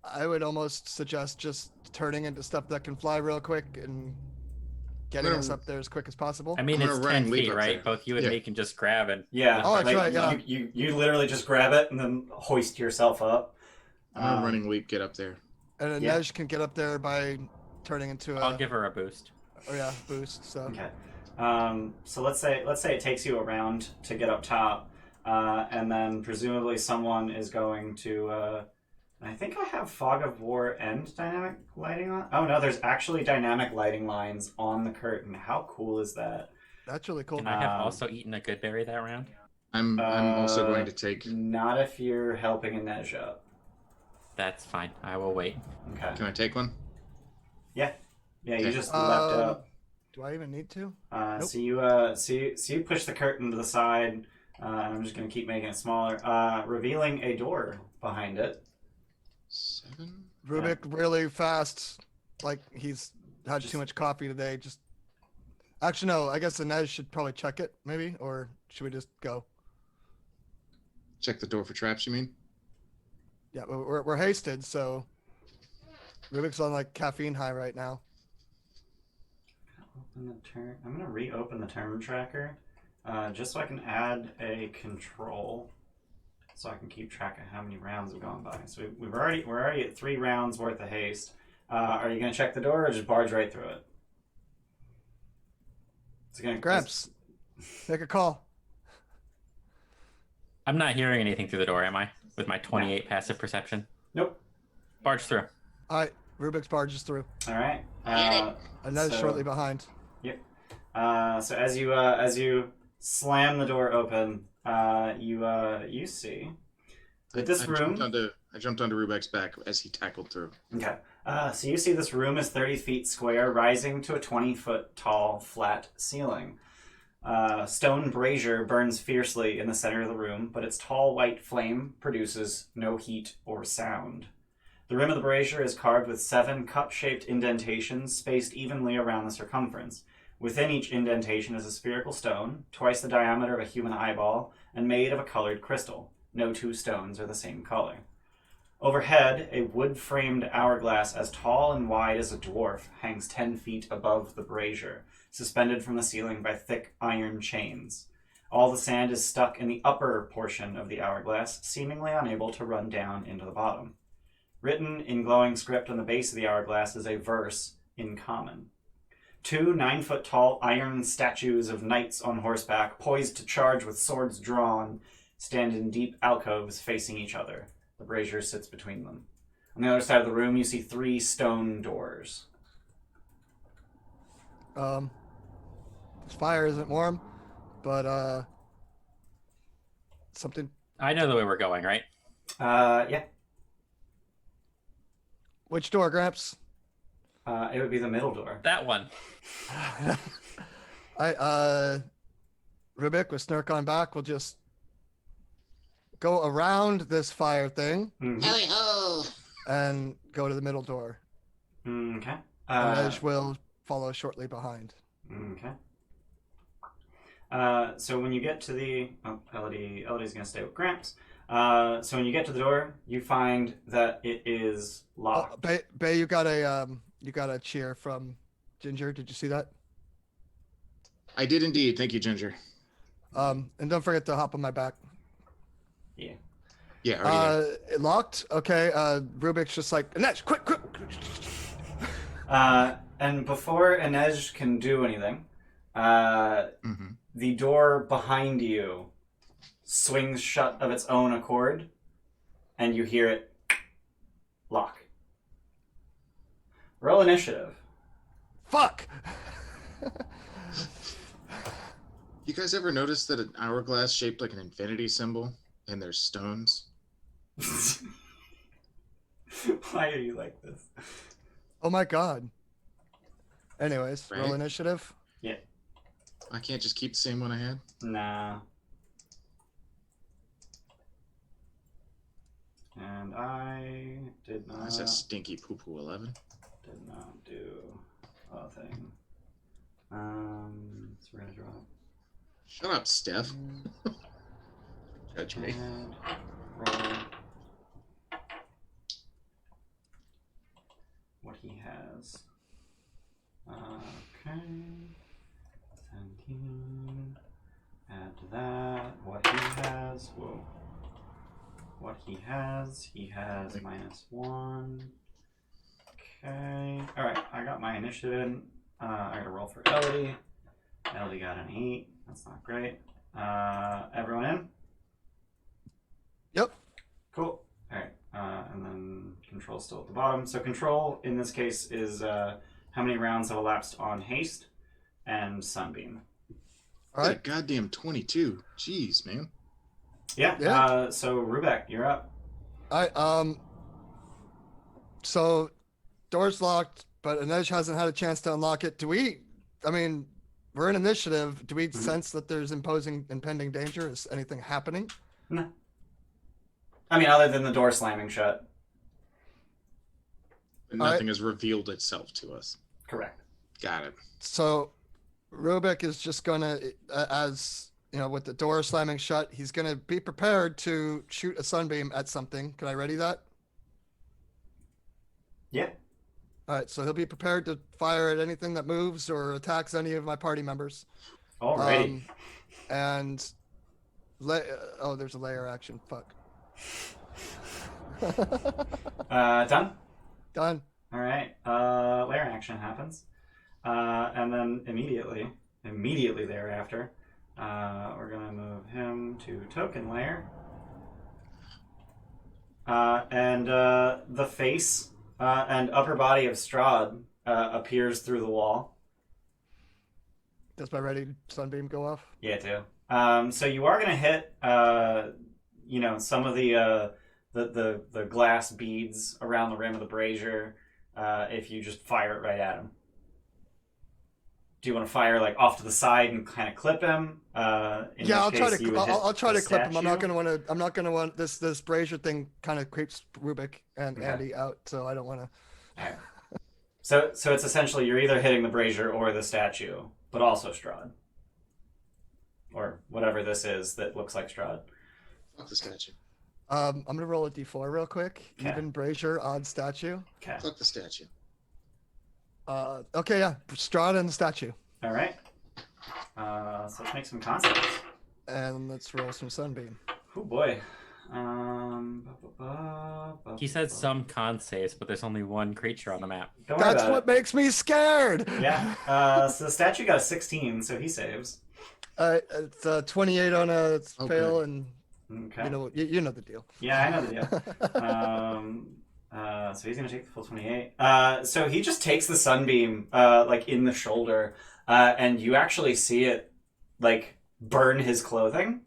I would almost suggest just turning into stuff that can fly real quick and getting gonna- us up there as quick as possible. I mean, I'm it's gonna run 10 and leap feet, up right? there. Both you and Yeah. me can just grab it. Yeah. Oh, that's right, yeah. You literally just grab it and then hoist yourself up. I'm gonna running leap get up there. And then Yeah. Neige can get up there by turning into I'll a give her a boost. boost. So Okay. So let's say it takes you a round to get up top, and then presumably someone is going to. I think I have Fog of War and dynamic lighting on. Oh no, there's actually dynamic lighting lines on the curtain. How cool is that? that's really cool. Can I have Um, also eaten a good berry that round? I'm also going to take. Not if you're helping Inej up. That's fine. I will wait. Okay. Can I take one? Yeah, you Okay. just leapt up. Do I even need to? Nope. So you push the curtain to the side, and I'm just gonna keep making it smaller, revealing a door behind it. 7. Rubik really fast, like he's had Just- too much coffee today. Just actually, no. I guess Inez should probably check it, maybe, or should we just go? Check the door for traps, you mean? Yeah, we're hasted, so Rubik's on like caffeine high right now. Open the turn. I'm gonna reopen the turn tracker, just so I can add a control, so I can keep track of how many rounds have gone by. So we're already at 3 rounds worth of haste. Are you gonna check the door or just barge right through it? It's gonna Gramps, make a call. I'm not hearing anything through the door, am I? With my 28 passive perception. Nope. Barge through. All right, Rubik's barges through. All right. Inez So- shortly behind. So as you slam the door open, you see that this room. I jumped onto Rubek's back as he tackled through. Okay. So you see this room is 30 feet square, rising to a 20-foot tall, flat ceiling. Stone brazier burns fiercely in the center of the room, but its tall white flame produces no heat or sound. The rim of the brazier is carved with 7 cup-shaped indentations spaced evenly around the circumference. Within each indentation is a spherical stone, twice the diameter of a human eyeball, and made of a colored crystal. No 2 stones are the same color. Overhead, a wood-framed hourglass as tall and wide as a dwarf hangs 10 feet above the brazier, suspended from the ceiling by thick iron chains. All the sand is stuck in the upper portion of the hourglass, seemingly unable to run down into the bottom. Written in glowing script on the base of the hourglass is a verse in common. 2 9-foot-tall iron statues of knights on horseback, poised to charge with swords drawn, stand in deep alcoves facing each other. The brazier sits between them. On the other side of the room, you see 3 stone doors. This fire isn't warm, but something. I know the way we're going, right? Yeah. Which door, Gramps? It would be the middle door. That one. Rubik with Snurk on back will just go around this fire thing Mhm. Howdy ho! and go to the middle door. Okay. Inez will follow shortly behind. Okay. So when you get to the... Oh, Elodie's going to stay with Gramps. So when you get to the door, you find that it is locked. Bay, you got a cheer from Ginger. Did you see that? I did indeed. Thank you, Ginger. And don't forget to hop on my back. Yeah. Yeah, already there. It locked. Okay. Rubik's just like Inez, quick. And before Inej can do anything, the door behind you swings shut of its own accord, and you hear it lock. Roll initiative. Fuck. You guys ever notice that an hourglass shaped like an infinity symbol and there's stones? Why are you like this? Oh my god. Anyways, Right? roll initiative. Yeah. I can't just keep the same one I had? Nah. And I did not. That's a stinky poo-poo 11. Did not do a thing. So we're gonna draw. Shut up, Steph. Judge me. And roll what he has. Okay. 17. Add to that. What he has. Whoa. What he has -1. Okay. Alright, I got my initiative in. I gotta roll for Elodie. Elodie got an 8. That's not great. Everyone in? Yep. Cool. Alright. And then control still at the bottom. So control in this case is how many rounds have elapsed on haste and sunbeam. All right. Goddamn 22. Jeez, man. Yeah. Yeah. So Rubek, you're up. I So, door's locked, but Inej hasn't had a chance to unlock it. I mean, we're in initiative. Do we sense that there's impending danger? Is anything happening? No. I mean, other than the door slamming shut. Nothing has revealed itself to us. Correct. Got it. So, Rubik is just gonna, with the door slamming shut, he's gonna be prepared to shoot a sunbeam at something. Can I ready that? Yeah. All right, so he'll be prepared to fire at anything that moves or attacks any of my party members. Alrighty. And there's a layer action. Fuck. Done? Done. All right. Lair action happens. And then immediately thereafter, we're going to move him to token layer. And the face and upper body of Strahd appears through the wall. Does my ready sunbeam go off? Yeah, too. So you are going to hit, some of the glass beads around the rim of the brazier if you just fire it right at him. Do you want to fire like off to the side and kind of clip him? Yeah, I'll try to clip him. I'm not gonna want this brazier thing kind of creeps Rubik and Okay. Andy out, so I don't want to. Okay. So it's essentially you're either hitting the brazier or the statue, but also Strahd. Or whatever this is that looks like Strahd. Fuck the statue. I'm gonna roll a d4 real quick. Okay. Even brazier, odd statue. Okay. Fuck the statue. Okay, yeah, Strahd and the statue. All right. So let's make some concepts. And let's roll some sunbeam. Oh boy. He said some con saves, but there's only one creature on the map. Don't worry That's about what makes me scared. it. Yeah. So the statue got a 16, so he saves. It's 28 on a fail, Okay. and Okay. you know the deal. Yeah, I know the deal. So he's gonna take the full 28. So he just takes the sunbeam, like in the shoulder, and you actually see it, like burn his clothing,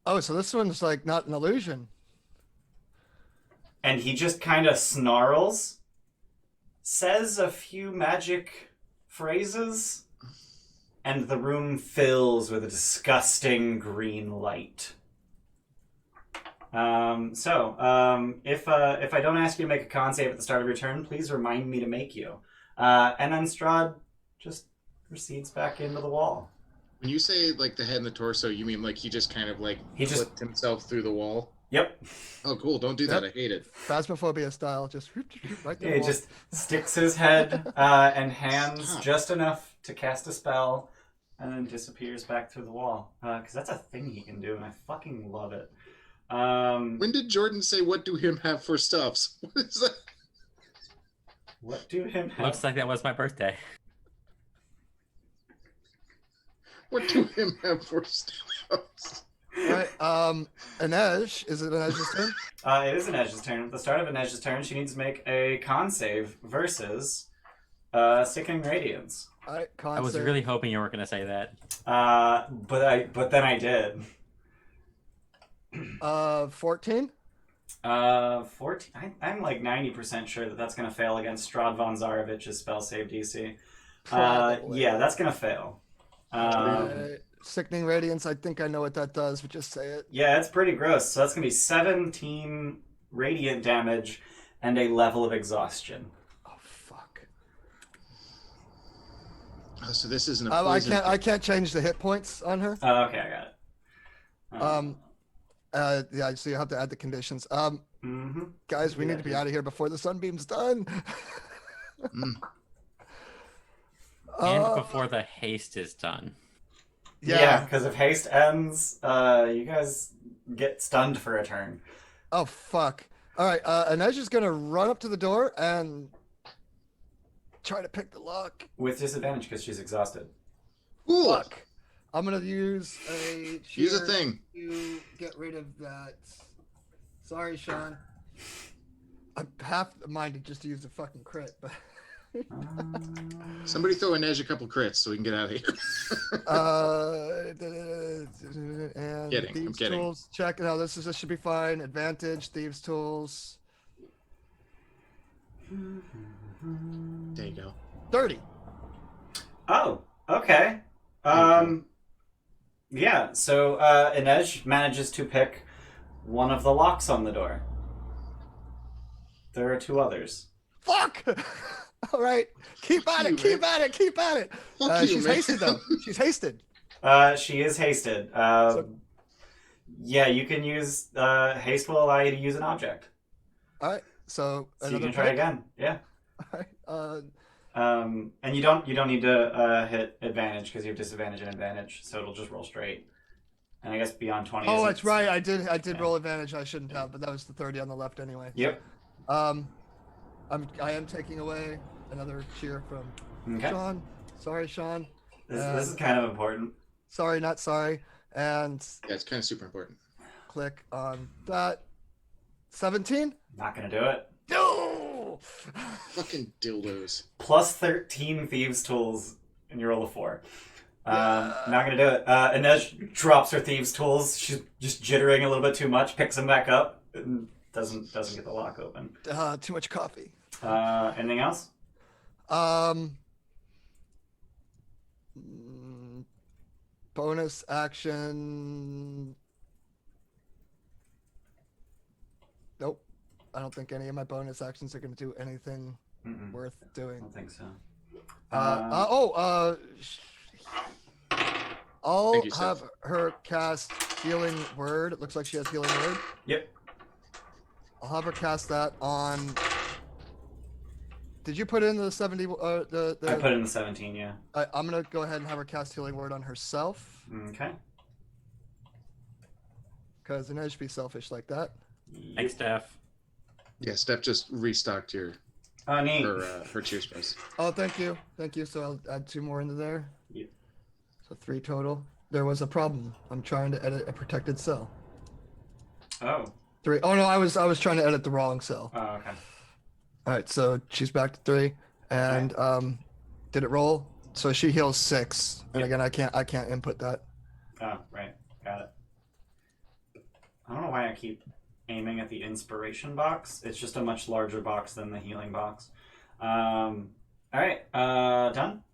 Oh, so this one's like not an illusion. and he just kind of snarls, says a few magic phrases, and the room fills with a disgusting green light. If I don't ask you to make a con save at the start of your turn, please remind me to make you. And then Strahd just recedes back into the wall. When you say like the head and the torso, you mean like he just kind of like He just- flipped himself through the wall? Yep. Oh, cool. Don't do that. I hate it. Phasmophobia style, just right there. Yeah, he just sticks his head and hands just enough to cast a spell, and then disappears back through the wall. Because that's a thing he can do, and I fucking love it. When did Jordan say, "What do him have for stuffs"? What is that? What do him have? Looks like that was my birthday. What do him have for stuffs? All right, Inej, is it Inej's turn? It is Inej's turn. At the start of Inej's turn, she needs to make a con save versus Sickening Radiance. All right, I was save. really hoping you weren't going to say that. But then I did. 14. 14. I'm like 90% sure that that's going to fail against Strahd von Zarovich's spell save DC. Probably. Yeah, that's going to fail. Sickening Radiance, I think I know what that does, but just say it. Yeah, it's pretty gross. So that's going to be 17 radiant damage and a level of exhaustion. Oh, fuck. Oh, so this isn't a I poison. can't change the hit points on her. Okay, I got it. Yeah, so you have to add the conditions. Mm-hmm. Guys, we Yeah, need to be out of here before the sunbeam's done. And before the haste is done. Yeah, because if haste ends, you guys get stunned for a turn. Oh, fuck. All right, Inej is going to run up to the door and try to pick the lock. With disadvantage because she's exhausted. Cool. Fuck. I'm going to use a Use a cheer thing. to get rid of that. Sorry, Sean. I'm half minded just to use the fucking crit, but... Somebody throw Inej a couple crits so we can get out of here. And Kidding, Thieves I'm kidding. Tools check. No, this should be fine. Advantage, Thieves Tools. There you go. 30. Oh, okay. Yeah, so Inej manages to pick one of the locks on the door. There are 2 others. Fuck! All right. Keep at it. Keep at it. Keep at it. She's hasted, though. She's hasted. She is hasted. So- Yeah, you can use haste will allow you to use an object. All right. So So another you can try pick. again. Yeah. All right. And you don't need to hit advantage because you have disadvantage and advantage, so it'll just roll straight. And I guess beyond 20. Oh, isn't- that's right. I did Yeah. roll advantage. I shouldn't have, but that was the 30 on the left anyway. Yep. I am taking away another cheer from Okay. Sean. Sorry, Sean. This is kind of important. Sorry, not sorry. And Yeah, it's kind of super important. click on that. 17. Not gonna do it. No. Fucking dildos. Plus 13 thieves tools, and you roll a 4. Not gonna do it. Inej drops her thieves tools. She's just jittering a little bit too much. Picks them back up. And doesn't get the lock open. Too much coffee. Anything else? Bonus action. Nope. I don't think any of my bonus actions are going to do anything Mm-mm. worth I doing. don't think so. I'll Thank you, Seth. have her cast Healing Word. It looks like she has Healing Word. Yep. I'll have her cast that on. Did you put in the 70? The I put in the 17, yeah. I'm gonna go ahead and have her cast Healing Word on herself Okay. because it should be selfish like that. Thanks, Steph. Yeah, Steph just restocked your Oh, neat. her cheers price. Oh, thank you. So I'll add 2 more into there. Yep. So 3 total. There was a problem. I'm trying to edit a protected cell. Oh. 3. Oh no, I was trying to edit the wrong cell. Oh, okay. All right, so she's back to 3, and did it roll? So she heals 6, and again, I can't input that. Oh, right. Got it. I don't know why I keep aiming at the inspiration box. It's just a much larger box than the healing box. All right. Done?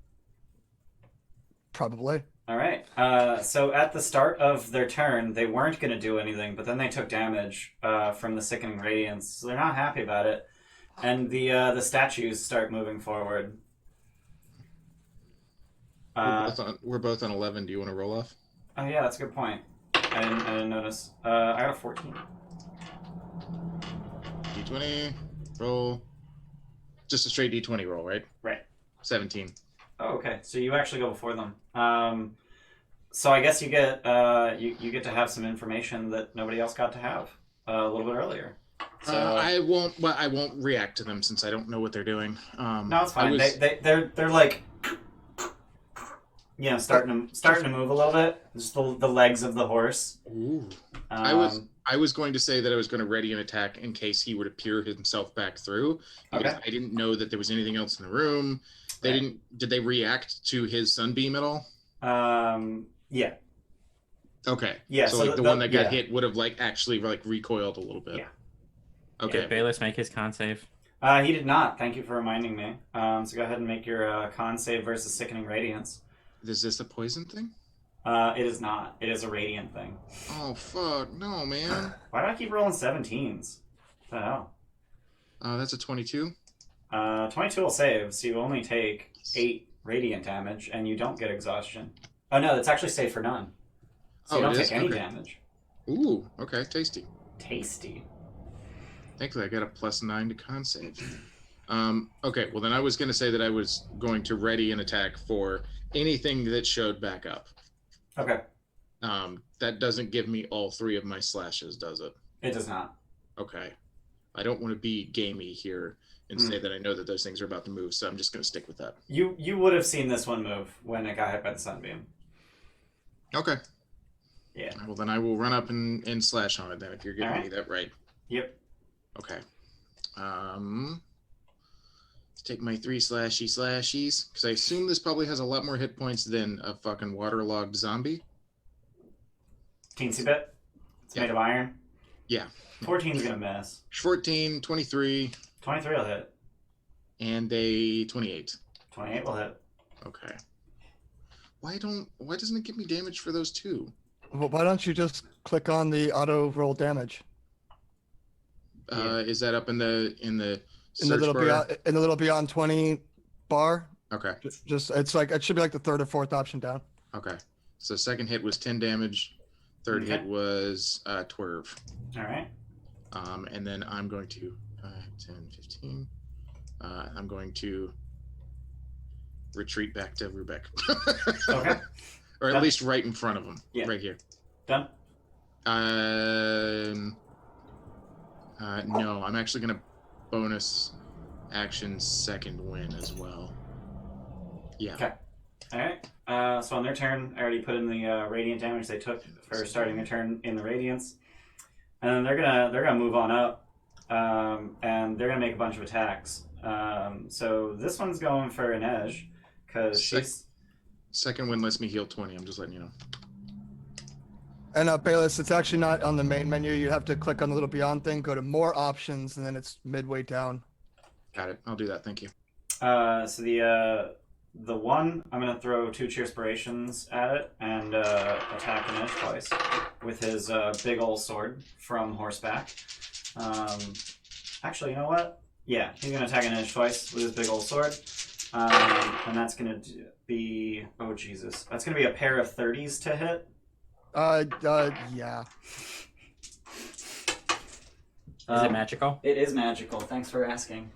Probably. All right. So at the start of their turn, they weren't going to do anything, but then they took damage from the sickening radiance, so they're not happy about it. And the statues start moving forward. We're both on 11. Do you want to roll off? Oh yeah, that's a good point. I didn't notice. I got a 14. D20 roll. Just a straight D20 roll, right? Right. 17. Oh, okay. So you actually go before them. So I guess you get you get to have some information that nobody else got to have a little bit earlier. So I won't react to them since I don't know what they're doing. no, it's fine. They're like, you know, starting to move a little bit. Just the legs of the horse. Ooh. Um, I was going to say that I was going to ready an attack in case he would appear himself back through. Because Okay. I didn't know that there was anything else in the room. They Right. didn't. Did they react to his sunbeam at all? Yeah. Okay. Yeah, So, so like the the- one that got yeah. hit would have like actually like recoiled a little bit. Yeah. Okay. Did Bayless make his con save? He did not. Thank you for reminding me. So go ahead and make your con save versus sickening radiance. Is this a poison thing? It is not. It is a radiant thing. Oh fuck no, man. Why do I keep rolling 17s? What the hell? That's a 22. 22 will save, so you only take 8 radiant damage, and you don't get exhaustion. Oh no, that's actually saved for none. So you Oh, don't it is? take any Okay. damage. Ooh. Okay. Tasty. Tasty. Thankfully, I got a +9 to con save. Okay, well then I was going to say that I was going to ready an attack for anything that showed back up. Okay. That doesn't give me all 3 of my slashes, does it? It does not. Okay. I don't want to be gamey here and say that I know that those things are about to move, so I'm just going to stick with that. You would have seen this one move when it got hit by the sunbeam. Okay. Yeah. Well, then I will run up and slash on it then, if you're giving me that right. Yep. Okay. Let's take my 3 slashies, because I assume this probably has a lot more hit points than a fucking waterlogged zombie. Teensy bit. It's Yeah. made of iron. Yeah. 14's gonna miss. 14, 23. 23 will hit. And a 28. 28 will hit. Okay. Why doesn't it give me damage for those two? Well, why don't you just click on the auto roll damage Is that up in the in the search little bar? beyond 20 bar? Okay. Just it should be like the third or fourth option down. Okay. So second hit was 10 damage. Third Okay. hit was 12. All right. And then I'm going to 5, 10, 15. I'm going to retreat back to Rubek. Okay. Or at Done. least right in front of him. Yeah. Right here. Done. No, I'm actually going to bonus action second win as well. Yeah. Okay. All right. So on their turn, I already put in the radiant damage they took for starting their turn in the radiance, and then they're gonna move on up, and they're gonna make a bunch of attacks. So this one's going for an edge because she's Second win lets me heal 20. I'm just letting you know. And Bayless, it's actually not on the main menu. You have to click on the little beyond thing, go to more options, and then it's midway down. Got it. I'll do that. Thank you. So the one, I'm going to throw 2 Cheerspirations at it and attack an edge twice with his big old sword from horseback. Actually, you know what? Yeah, he's going to attack an edge twice with his big old sword. And that's going to be... Oh, Jesus. That's going to be a pair of 30s to hit. Yeah. Is it magical? It is magical. Thanks for asking.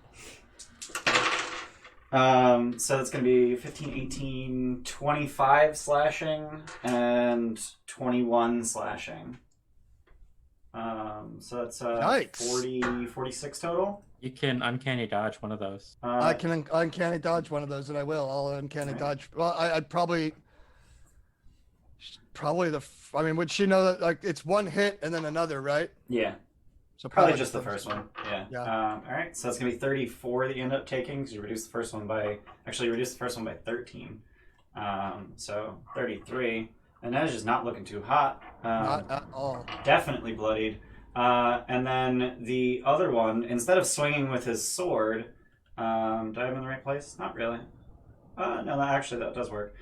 So it's going to be 15, 18, 25 slashing, and 21 slashing. So that's Yikes. 40, 46 total. You can uncanny dodge one of those. I can uncanny dodge one of those, and I will. I'll uncanny dodge. Well, I'd probably I mean, would she know that like it's one hit and then another, right? Yeah, So probably just the first one. Yeah. Yeah. All right, so it's going to be 34 that you end up taking because you reduce the first one by... Actually, you reduce the first one by 13. So 33. And Edge is not looking too hot. Not at all. Definitely bloodied. And then the other one, instead of swinging with his sword, do I have him in the right place? Not really. No, that does work.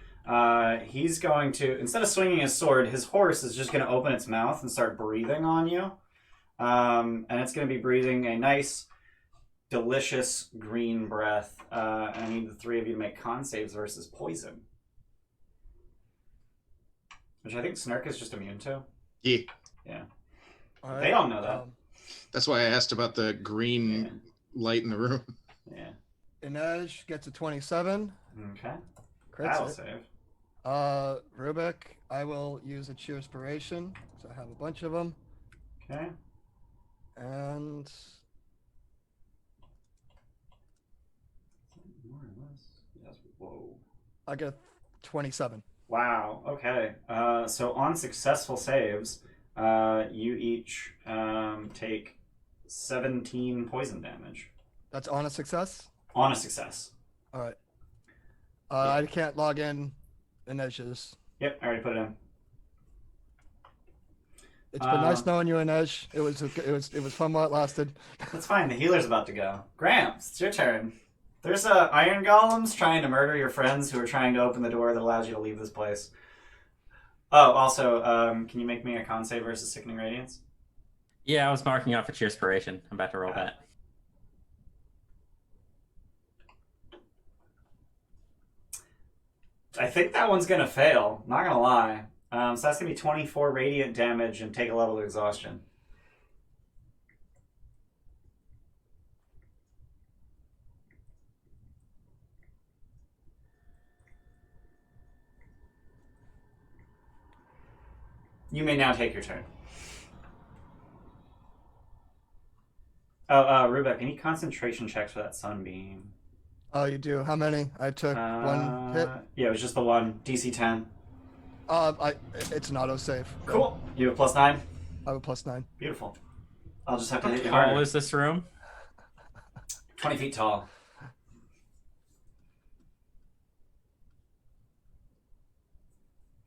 He's going to, instead of swinging his sword, his horse is just going to open its mouth and start breathing on you. And it's going to be breathing a nice, delicious green breath. And I need the 3 of you to make con saves versus poison. Which I think Snark is just immune to. Yeah. Yeah. All right. They don't know that. That's why I asked about the green light in the room. Yeah. Inej gets a 27. Okay. Crits That'll it. save. Rubik, I will use a Cheerspiration, so I have a bunch of them. Okay. And More or less. Yes. Whoa. I get a 27. Wow. Okay. So on successful saves, you each take 17 poison damage. That's on a success? On a success. All right. I can't log in Inej's. Yep, I already put it in. It's been nice knowing you, Inej. It was fun while it lasted. That's fine. The healer's about to go. Gramps, it's your turn. There's iron golems trying to murder your friends who are trying to open the door that allows you to leave this place. Oh, also, can you make me a con save versus sickening radiance? Yeah, I was marking off a Cheerspiration. I'm about to roll that. I think that one's gonna fail. Not gonna lie. So that's gonna be 24 radiant damage and take a level of exhaustion. You may now take your turn. Oh, Rubek, any concentration checks for that sunbeam? Oh, you do? How many? I took one hit. Yeah, it was just the one. DC 10. It's an autosave. Cool. You have a +9? I have a +9. Beautiful. I'll just have to hit you How tall harder. is this room? 20 feet tall.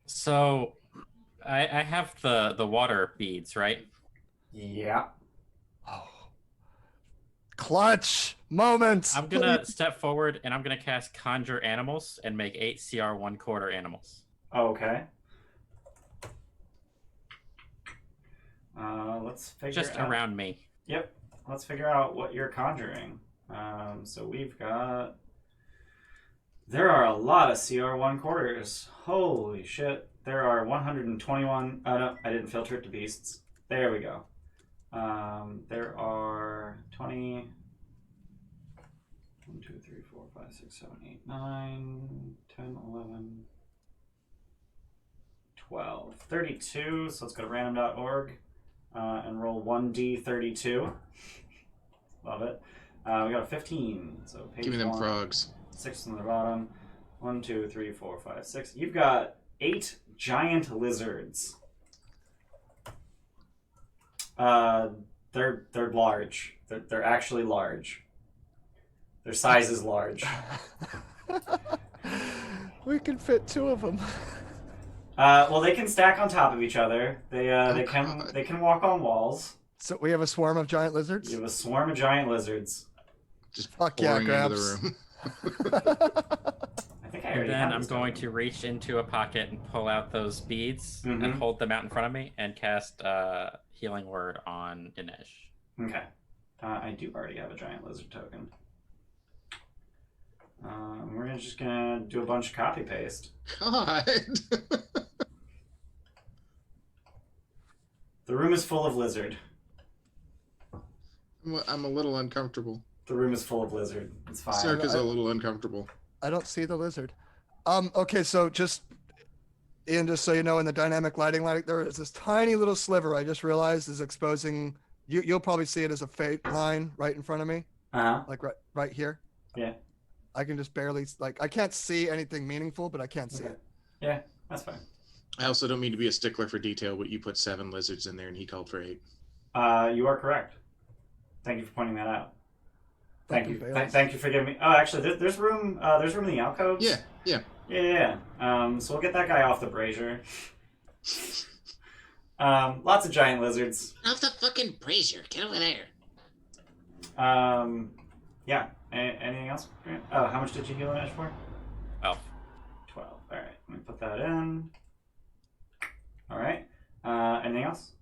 So, I have the water beads, right? Yeah. Oh. Clutch! Moments. I'm gonna step forward and I'm gonna cast Conjure Animals and make 8 CR 1/4 animals. Okay. Let's figure Just out. around me. Yep. Let's figure out what you're conjuring. So we've got. There are a lot of CR 1/4s. Holy shit. There are 121. Oh no, I didn't filter it to beasts. There we go. There are 20. 1, 2, 3, 4, 5, 6, 7, 8, 9, 10, 11, 12. 32. So let's go to random.org and roll 1d32. Love it. We got a 15. So page Give me them 1. frogs. 6 on the bottom. 1, 2, 3, 4, 5, 6. You've got 8 giant lizards. They're large. They're actually large. Their size is large. We can fit 2 of them. Well, they can stack on top of each other. They God. can walk on walls. So we have a swarm of giant lizards. You have a swarm of giant lizards. Just Fuck yeah, pouring into Gramps. the room. I think I And already then have I'm this going going. to reach into a pocket and pull out those beads Mhm. and hold them out in front of me and cast Healing Word on Dinesh. Okay. I do already have a giant lizard token. We're just gonna do a bunch of copy paste. God. The room is full of lizard. I'm a little uncomfortable. The room is full of lizard. It's fine. Circa's a little uncomfortable. I don't see the lizard. Okay, so just Ian, just so you know, in the dynamic lighting, there is this tiny little sliver I just realized is exposing. You'll probably see it as a fate line right in front of me, Uh-huh. like right here. Yeah. I can just barely I can't see anything meaningful, but I can't see Okay. it. Yeah, that's fine. I also don't mean to be a stickler for detail, but you put 7 lizards in there and he called for 8. You are correct. Thank you for pointing that out. Thank you. Fucking Thank you for giving me. Oh, actually, there's room. There's room in the alcoves. Yeah. Yeah. So we'll get that guy off the brazier. Lots of giant lizards. Off the fucking brazier. Get over there. Yeah. Anything else? Oh, how much did you heal an edge for? 12. 12. All right. Let me put that in. All right. Anything else?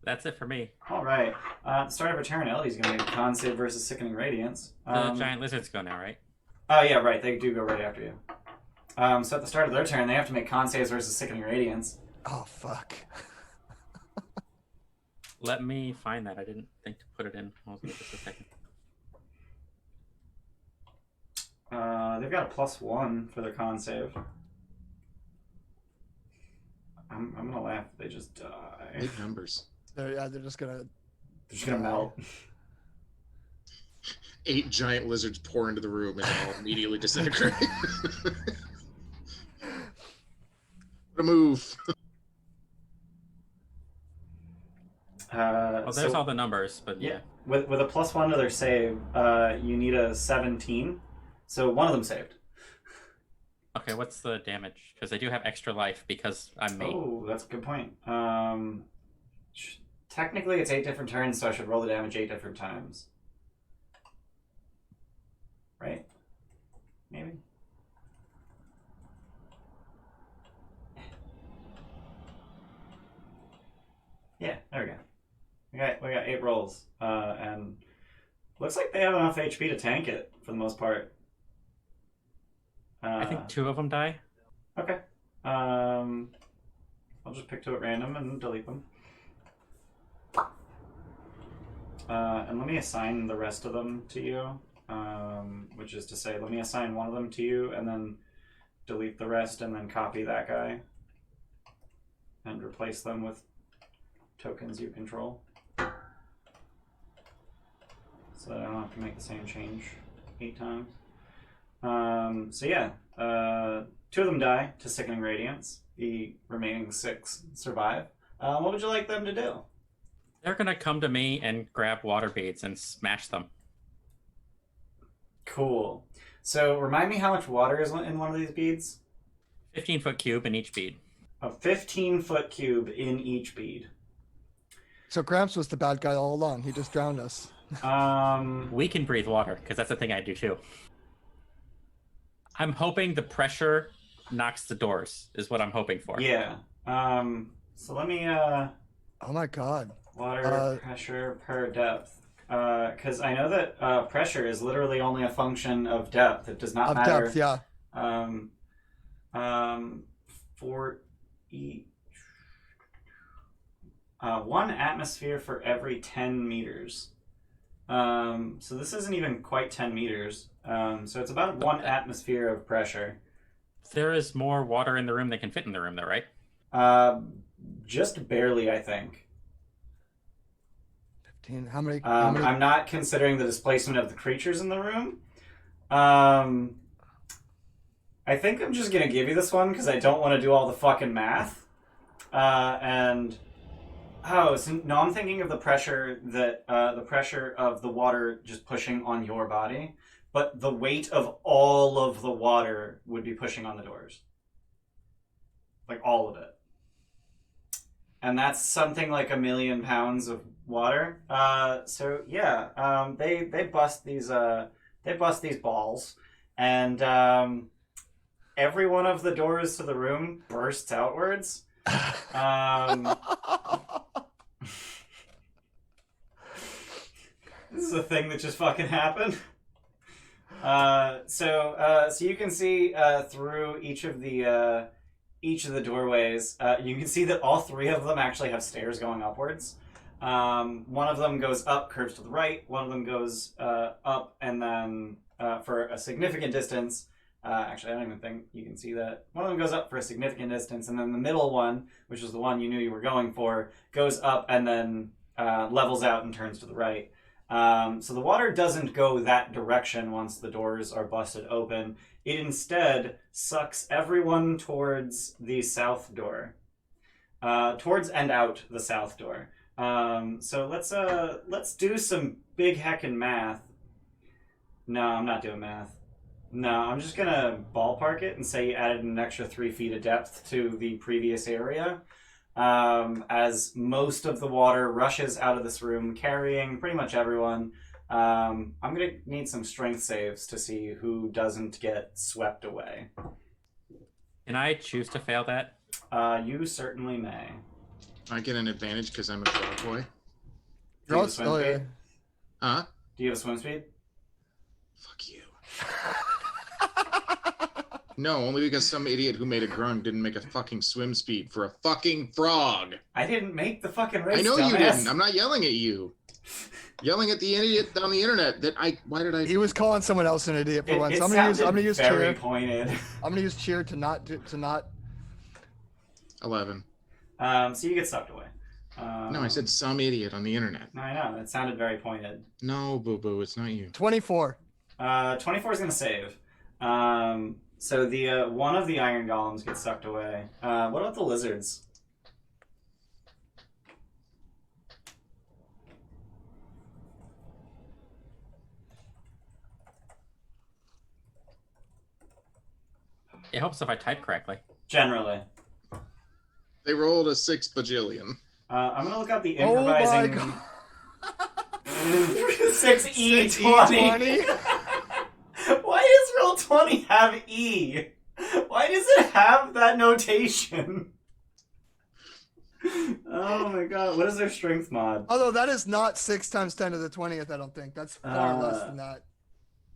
That's it for me. All right. At the start of a turn, Elodie's going to make a con save versus Sickening Radiance. The giant lizards go now, right? Oh, yeah, right. They do go right after you. So at the start of their turn, they have to make con saves versus Sickening Radiance. Oh fuck. Let me find that. I didn't think to put it in. Hold on just a second. They've got a +1 for their con save. I'm going to laugh if they just die. Big numbers. They're just gonna. They're just going to melt. 8 giant lizards pour into the room and all immediately disintegrate. What a move. Well, there's all the numbers, but yeah. With a +1 to their save, you need a 17. So one of them saved. Okay, what's the damage? Because they do have extra life because I'm me. Oh, that's a good point. Technically, it's 8 different turns, so I should roll the damage 8 different times. Right? Maybe? Yeah, there we go. We got 8 rolls, and looks like they have enough HP to tank it for the most part. I think 2 of them die. Okay. I'll just pick 2 at random and delete them. And let me assign the rest of them to you. Which is to say, let me assign one of them to you and then delete the rest and then copy that guy. And replace them with tokens you control. So that I don't have to make the same change 8 times. So yeah, 2 of them die to Sickening Radiance. The remaining 6 survive. What would you like them to do? They're gonna come to me and grab water beads and smash them. Cool. So remind me how much water is in one of these beads? 15-foot cube in each bead. A 15-foot cube in each bead. So Gramps was the bad guy all along. He just drowned us. We can breathe water, because that's the thing I do too. I'm hoping the pressure knocks the doors, is what I'm hoping for. Yeah. So let me, Oh my god. water pressure per depth. Because I know that pressure is literally only a function of depth. It does not Of matter. depth, yeah. For each 1 atmosphere for every 10 meters. So this isn't even quite 10 meters. So it's about 1 atmosphere of pressure. There is more water in the room than can fit in the room, though, right? Just barely, I think. 15. How many? I'm not considering the displacement of the creatures in the room. I think I'm just gonna give you this one because I don't want to do all the fucking math. I'm thinking of the pressure that the pressure of the water just pushing on your body, but the weight of all of the water would be pushing on the doors, like all of it, and that's something like 1,000,000 pounds of water. So yeah, they bust these balls, and every one of the doors to the room bursts outwards. This is a thing that just fucking happened. So you can see through each of the doorways. You can see that all 3 of them actually have stairs going upwards. One of them goes up, curves to the right. One of them goes up, and then for a significant distance. Actually, I don't even think you can see that. One of them goes up for a significant distance, and then the middle one, which is the one you knew you were going for, goes up and then levels out and turns to the right. So the water doesn't go that direction once the doors are busted open. It instead sucks everyone towards the south door. Towards and out the south door. So let's do some big heckin' math. No, I'm not doing math. No, I'm just gonna ballpark it and say you added an extra 3 feet of depth to the previous area. As most of the water rushes out of this room, carrying pretty much everyone. I'm gonna need some strength saves to see who doesn't get swept away. Can I choose to fail that? You certainly may. I get an advantage because I'm a frog boy. Do you have a swim speed? Huh? Do you have a swim speed? Fuck you. No, only because some idiot who made a grung didn't make a fucking swim speed for a fucking frog. I didn't make the fucking race. I know dumbass. you didn't. I'm not yelling at you. Yelling at the idiot on the internet that why did I? He was calling someone else an idiot for once. It I'm gonna use very cheer. pointed. I'm gonna use cheer to not. 11. So you get sucked away. No, I said some idiot on the internet. I know. It sounded very pointed. No, boo boo, it's not you. 24. 24 is gonna save. So the one of the iron golems gets sucked away. What about the lizards? It helps if I type correctly. Generally. They rolled a 6 bajillion. I'm gonna look up the Oh my improvising. god. 6E20. Why does Roll20 have E? Why does it have that notation? Oh my god, what is their strength mod? Although that is not 6 times 10 to the 20th, I don't think. That's far less than that.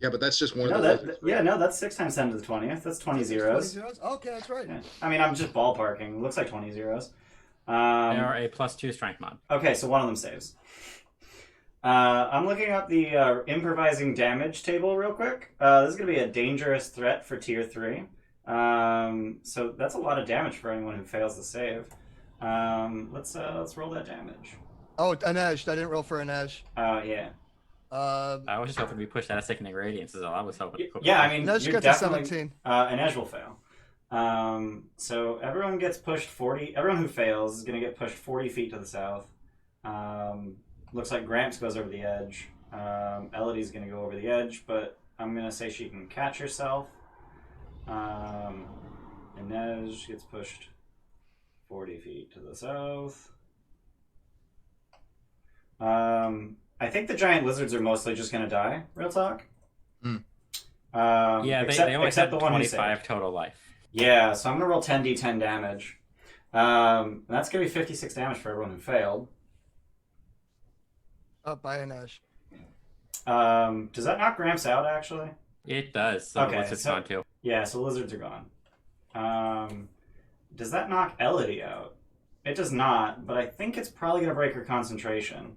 Yeah, but that's just one No, of the lizards, right? that's 6 times 10 to the 20th. That's 20 zeros. 20 zeros? Okay, that's right. Yeah. I mean, I'm just ballparking. It looks like 20 zeros. They are a +2 strength mod. Okay, so one of them saves. I'm looking up the improvising damage table real quick. This is going to be a dangerous threat for tier 3. So that's a lot of damage for anyone who fails the save. Let's roll that damage. Oh, an edge. I didn't roll for an edge. Yeah. I was just hoping we pushed out a sickening radiance. Is all I was hoping. Yeah, I mean, Edge you're gets a definitely 17. An edge will fail. So everyone gets pushed 40. Everyone who fails is going to get pushed 40 feet to the south. Looks like Gramps goes over the edge. Elodie's going to go over the edge, but I'm going to say she can catch herself. Inej gets pushed 40 feet to the south. I think the giant lizards are mostly just gonna die. Real talk. Hmm. Yeah, they only except had the one who 25 saved. total life. Yeah, so I'm gonna roll 10d10 damage. That's gonna be 56 damage for everyone who failed. Up by an edge. Does that knock Gramps out actually? It does. So Okay, what's it so- gone to? Yeah, so lizards are gone. Does that knock Elodie out? It does not, but I think it's probably gonna break her concentration.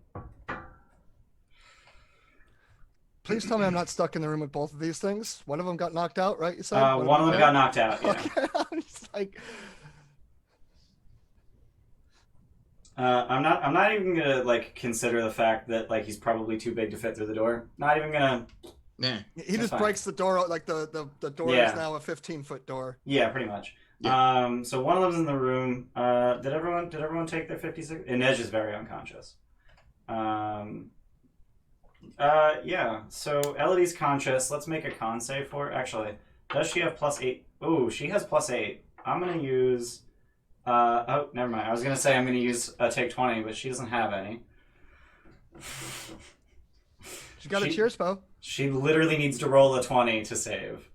Please tell me I'm not stuck in the room with both of these things. One of them got knocked out, right? You said One of them got knocked out. Yeah. Okay, I'm just like, I'm not even gonna like consider the fact that like he's probably too big to fit through the door. Not even gonna. Nah. he just fine. breaks the door out. Like the door Yeah. is now a 15-foot door. Yeah, pretty much. Yeah. So one of them's in the room. Did everyone take their 56? Inej is very unconscious. Yeah. So Elodie's conscious. Let's make a con save for her. Actually, does she have +8? Oh, she has +8. I'm gonna use. Oh, never mind. I was gonna say I'm gonna use a take 20, but she doesn't have any. She's got a She- cheer spell. She literally needs to roll a 20 to save.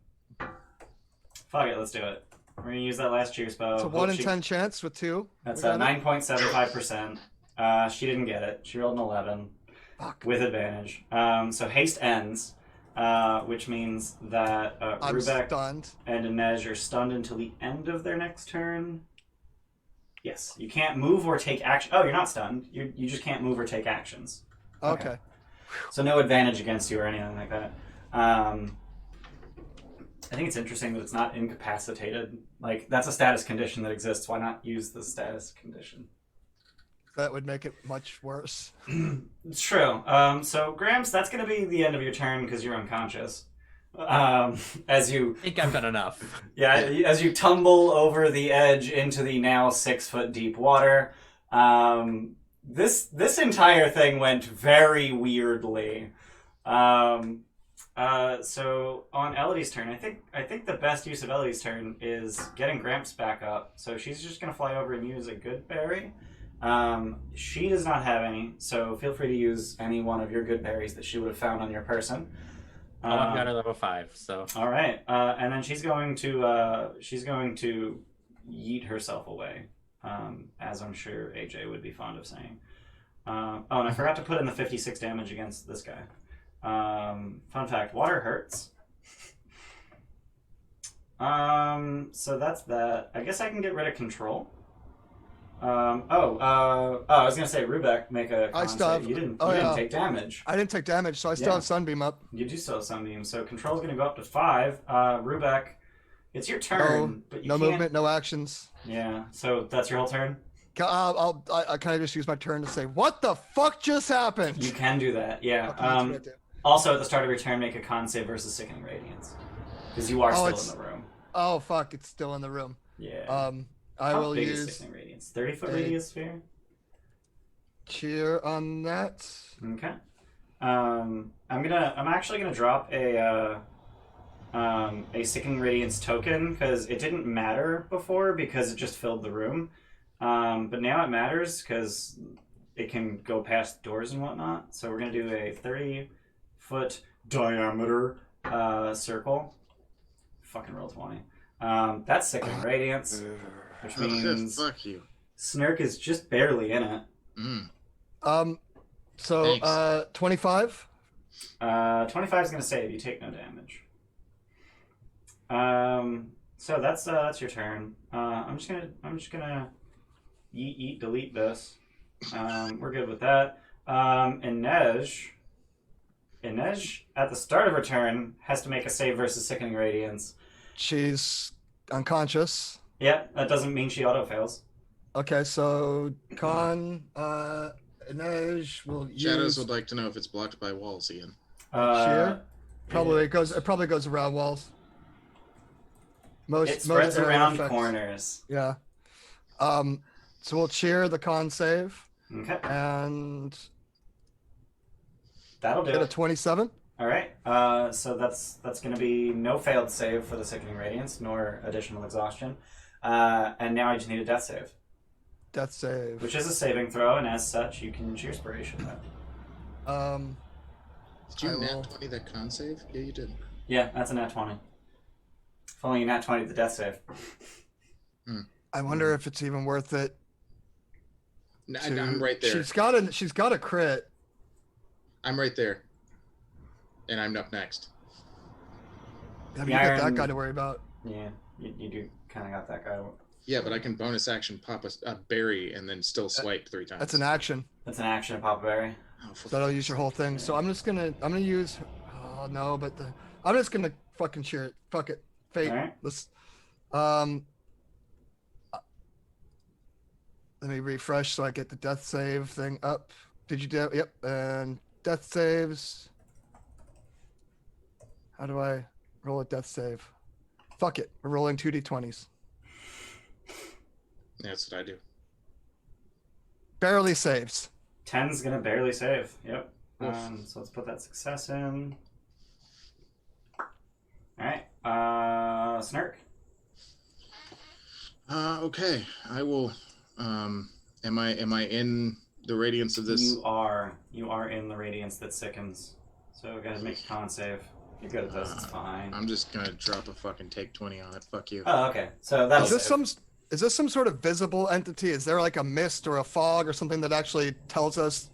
Fuck it, let's do it. We're gonna use that last cheer spell. It's a Hope 1 in she- 10 chance with 2. That's We got it. 9.75%. She didn't get it. She rolled an 11 Fuck. with advantage. So haste ends, which means that I'm Rubek stunned. and Inej are stunned until the end of their next turn. Yes, you can't move or take action. Oh, you're not stunned. You just can't move or take actions. Okay. So no advantage against you or anything like that. I think it's interesting that it's not incapacitated. Like, that's a status condition that exists. Why not use the status condition? That would make it much worse. It's true. So, Gramps, that's going to be the end of your turn because you're unconscious. As you... I think I've done enough. Yeah, as you tumble over the edge into the now 6-foot deep water, this entire thing went very weirdly. So on Elodie's turn, I think the best use of Elodie's turn is getting Gramps back up. So she's just gonna fly over and use a good berry. She does not have any, so feel free to use any one of your good berries that she would have found on your person. I've got a level 5, so All right, and then she's going to yeet herself away, as I'm sure AJ would be fond of saying. Oh, and I forgot to put in the 56 damage against this guy. Fun fact: water hurts. So that's that. I guess I can get rid of control. I was gonna say, Rubek, make a con still save. have- You didn't oh, yeah. take damage. I didn't take damage, so I still Yeah. have Sunbeam up. You do still have Sunbeam, so control's gonna go up to 5. Rubek, it's your turn, but you No can't... movement, no actions. Yeah, so that's your whole turn? I kind of just use my turn to say, what the fuck just happened? You can do that, yeah. Okay, that's what I do. Also, at the start of your turn, make a con save versus Sickening Radiance. Because you are it's- still in the room. Oh fuck, it's still in the room. Yeah. I How will big is use Sickening Radiance? 30-foot a- radius sphere? cheer on that. Okay. I'm actually gonna drop a Sickening Radiance token, because it didn't matter before, because it just filled the room. But now it matters, because it can go past doors and whatnot. So we're gonna do a 30-foot diameter circle. Fucking roll 20. That's Sickening Radiance, which means Fuck you. Snurk is just barely in it. So Thanks. 25. 25 is gonna save. You take no damage. So that's your turn. I'm just gonna yeet delete this. We're good with that. Inej at the start of her turn has to make a save versus Sickening Radiance. She's unconscious. Yeah, that doesn't mean she auto fails. Okay, so Khan, Inej will use Shadows would like to know if it's blocked by walls again. cheer. Probably goes around walls. It spreads area around effects. corners. Yeah. So we'll cheer the con save Okay, and that'll do get a it. 27. All right. So that's going to be no failed save for the Sickening Radiance, nor additional exhaustion. And now I just need a death save, Death save. which is a saving throw, and as such, you can cheer Inspiration. Did you I will- nat 20 that con save? Yeah, you did. Yeah, that's a nat 20. If only you nat 20 the death save. I wonder if it's even worth it. I'm right there. She's got a crit. I'm right there. And I'm up next. Have The you got that iron- guy to worry about? Yeah, you do kind of got that guy. Yeah, but I can bonus action pop a berry and then still swipe 3 times. That's an action. That's an action to pop a berry. Oh, for So that'll use your whole thing. So I'm gonna use. Oh no, but I'm just gonna fucking cheer it. Fuck it. Fate. Alright. Let's. Let me refresh so I get the death save thing up. Did you do? Yep. And death saves. How do I roll a death save? Fuck it. We're rolling 2d20s. That's what I do. Barely saves. 10's gonna barely save. Yep. Oof. So let's put that success in. Alright. Snark. Okay. I will. Am I in the radiance of this? You are in the radiance that sickens. So go ahead and make a con save. You're good at this, it's fine. I'm just gonna drop a fucking take 20 on it. Fuck you. Oh, okay. So that'll Is this some sort of visible entity? Is there like a mist or a fog or something that actually tells us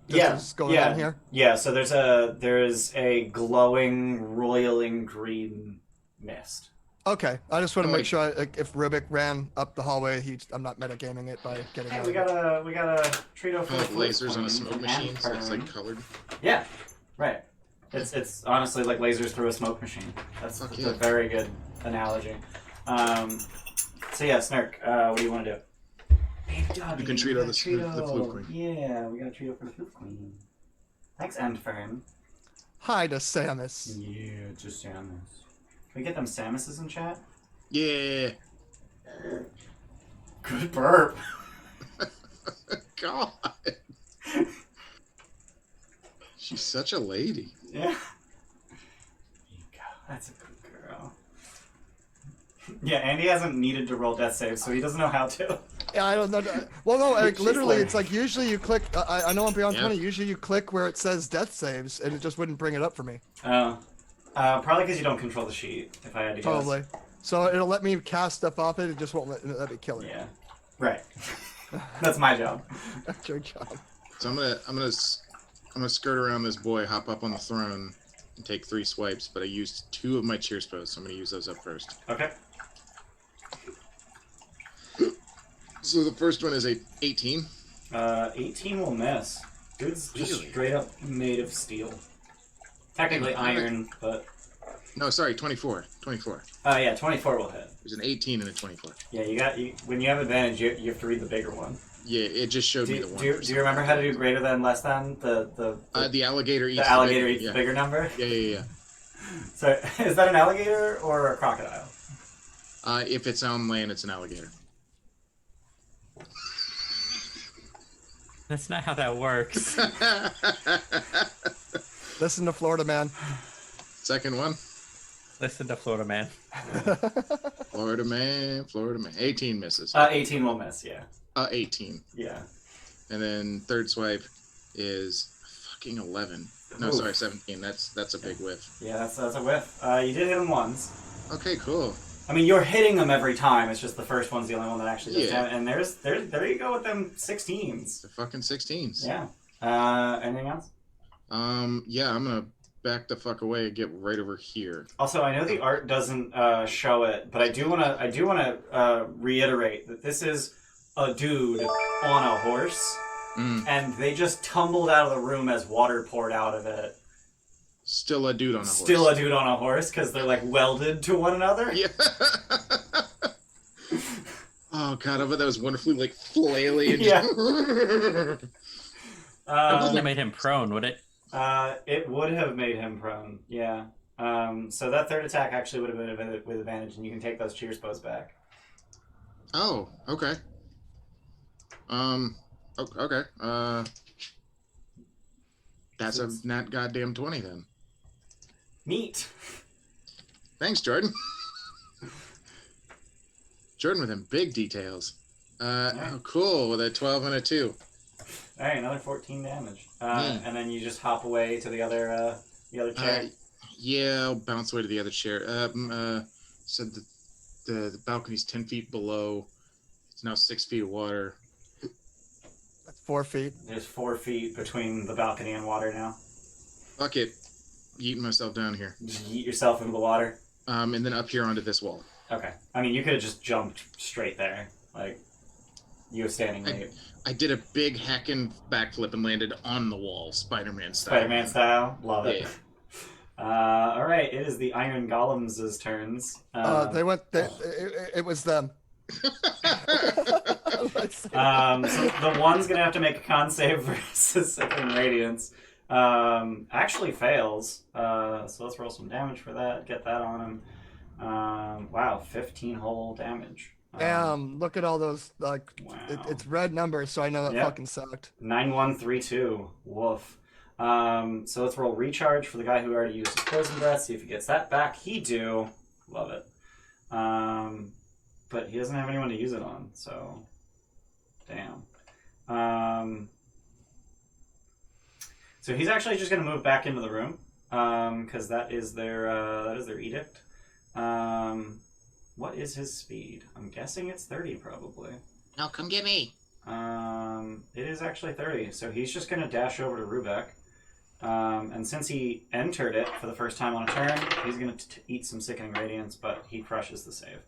this is going on here? Yeah, so there's a glowing, roiling green mist. Okay, I just want to Oh, make sure if Rubik ran up the hallway, I'm not metagaming it by getting Hey, out. we got a Trito for Like the lasers on a smoke machine, so it's like colored. Yeah, right. It's honestly like lasers through a smoke machine. That's Fuck a yeah. very good analogy. So yeah, Snark, what do you want to do? Baby doggy, You can treat we got the Trito. flute queen. Yeah, we got a Trito for the flute queen. Thanks, Endfern. Hi to Samus. Yeah, just Samus. Can we get them Samuses in chat? Yeah. Good burp. God. She's such a lady. Yeah. There you go. That's a good girl. Yeah, Andy hasn't needed to roll death saves, so he doesn't know how to. Yeah, I don't know. Well, no, like, She's literally, like- it's like usually you click. I know on Beyond Yeah. 20, usually you click where it says death saves, and it just wouldn't bring it up for me. Probably because you don't control the sheet, if I had to guess. Probably. So it'll let me cast stuff off it. It just won't let me kill it. Yeah. Right. That's my job. That's your job. So I'm gonna skirt around this boy, hop up on the throne, and take 3 swipes. But I used 2 of my cheer spells, so I'm gonna use those up first. Okay. So the first one is a 18. 18 will miss. Dude's just Really? straight up made of steel. Technically iron, but... No, sorry, 24. 24. yeah, 24 will hit. There's an 18 and a 24. Yeah, when you have advantage, you have to read the bigger one. Yeah, it just showed me the one. Do you remember how to do greater than, less than? The alligator eats the alligator eats yeah. the bigger number? Yeah. So, is that an alligator or a crocodile? If it's on land, it's an alligator. That's not how that works. Listen to Florida Man. Second one. Listen to Florida Man. Florida man. 18 misses. 18 will miss, yeah. 18. Yeah. And then third swipe is fucking 11. No, Oof. sorry, 17. That's a big whiff. Yeah, that's a whiff. You did hit him once. Okay, cool. I mean, you're hitting them every time. It's just the first one's the only one that actually does Yeah. damage. And there you go with them 16s. The fucking 16s. Yeah. Anything else? Yeah, I'm gonna back the fuck away and get right over here. Also, I know the art doesn't show it, but I do wanna reiterate that this is a dude on a horse, and they just tumbled out of the room as water poured out of it. Still a dude on a horse. Still a dude on a horse because they're like welded to one another. Yeah. Oh god, I bet that was wonderfully like flailing. And Yeah. It wouldn't have made him prone, would it? It would have made him prone. Yeah. So that third attack actually would have been with advantage, and you can take those cheer spells back. Oh, okay. Okay. That's a nat goddamn 20 then. Neat. Thanks, Jordan. Jordan with them big details. Oh, cool. With a 12 and a 2. All right, another 14 damage. And then you just hop away to the other chair. Yeah, I'll bounce away to the other chair. So the balcony's 10 feet below. It's now 6 feet of water. That's 4 feet. There's 4 feet between the balcony and water now. Fuck it. Yeeting myself down here. Just yeet yourself into the water. And then up here onto this wall. Okay. I mean, you could have just jumped straight there. Like, you were standing right. I did a big hacking backflip and landed on the wall, Spider-Man style. Spider-Man style. Love it. Yeah. All right. It is the Iron Golems' turns. It was them. So the one's going to have to make a con save versus Sickening Radiance. Actually fails. So let's roll some damage for that. Get that on him. Wow, 15 whole damage. Damn, look at all those, like, Wow. it's red numbers, so I know that fucking sucked. 9132. Woof. So let's roll recharge for the guy who already used his poison breath. See if he gets that back. He do. Love it. But he doesn't have anyone to use it on, so damn. So he's actually just going to move back into the room, because that is their edict. What is his speed? I'm guessing it's 30, probably. No, come get me. It is actually 30, so he's just going to dash over to Rubeck. And since he entered it for the first time on a turn, he's going to eat some Sickening Radiance, but he crushes the save.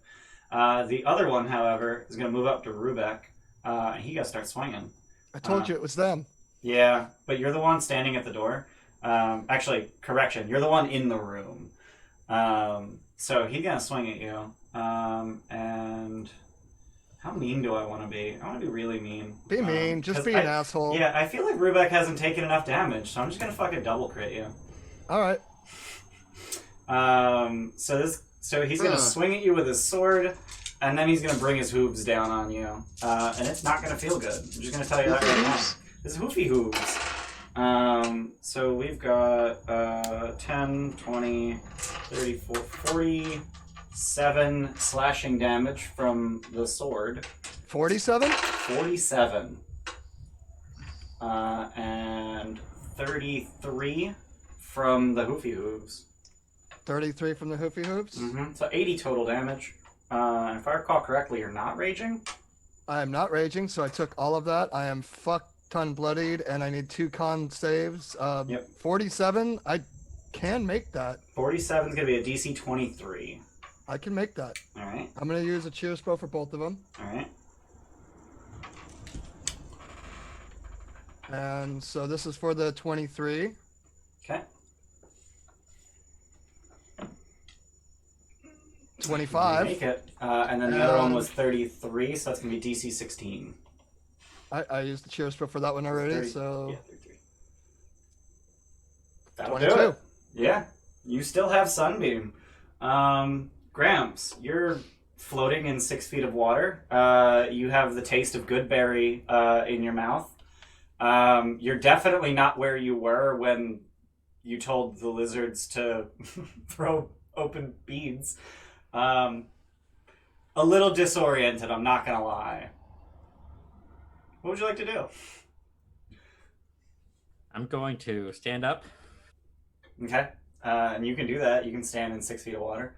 The other one, however, is going to move up to Rubeck, and he got to start swinging. I told you it was them. Yeah, but you're the one standing at the door. Actually, correction, you're the one in the room. So he's going to swing at you. And how mean do I want to be? I want to be really mean. Be mean. Just be an asshole. Yeah, I feel like Rubeck hasn't taken enough damage, so I'm just going to fucking double crit you. All right. So he's going to swing at you with his sword, and then he's going to bring his hooves down on you. And it's not going to feel good. I'm just going to tell you that right now. His hoofy hooves. So we've got 10, 20, 34, 47 slashing damage from the sword. 47? 47. And 33 from the hoofy hooves. 33 from the hoofy hooves? Mm-hmm. So 80 total damage. And if I recall correctly, you're not raging? I am not raging, so I took all of that. I am ton bloodied, and I need 2 con saves. Yep. 47, I can make that. 47 is going to be a DC 23. I can make that. All right. I'm going to use a cheer spell for both of them. All right. And so this is for the 23. Okay. 25. Make it. And then the other one was 33, so that's going to be DC 16. I used the cheer spell for that one already, 30, so... Yeah, 33. That'll 22. do it. Yeah. You still have Sunbeam. Gramps, you're floating in 6 feet of water. You have the taste of good berry in your mouth. You're definitely not where you were when you told the lizards to throw open beads. A little disoriented, I'm not gonna lie. What would you like to do? I'm going to stand up. Okay. And you can do that. You can stand in 6 feet of water.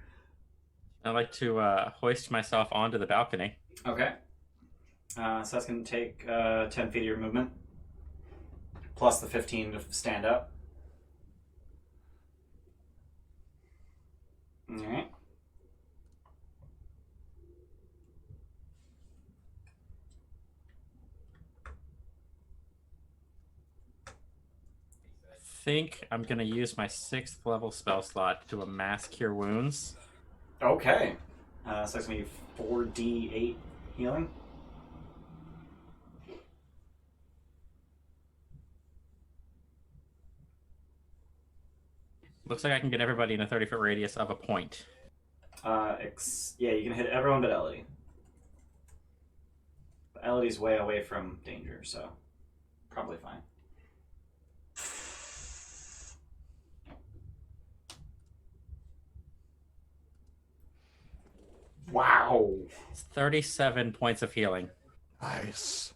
I'd like to hoist myself onto the balcony. Okay. So that's going to take 10 feet of your movement. Plus the 15 to stand up. Alright. I think I'm going to use my 6th level spell slot to mass cure wounds. Okay. So that's going to be 4d8 healing. Looks like I can get everybody in a 30-foot radius of a point. Yeah, you can hit everyone but Elodie. But Elodie's way away from danger, so probably fine. Wow. It's 37 points of healing. Nice.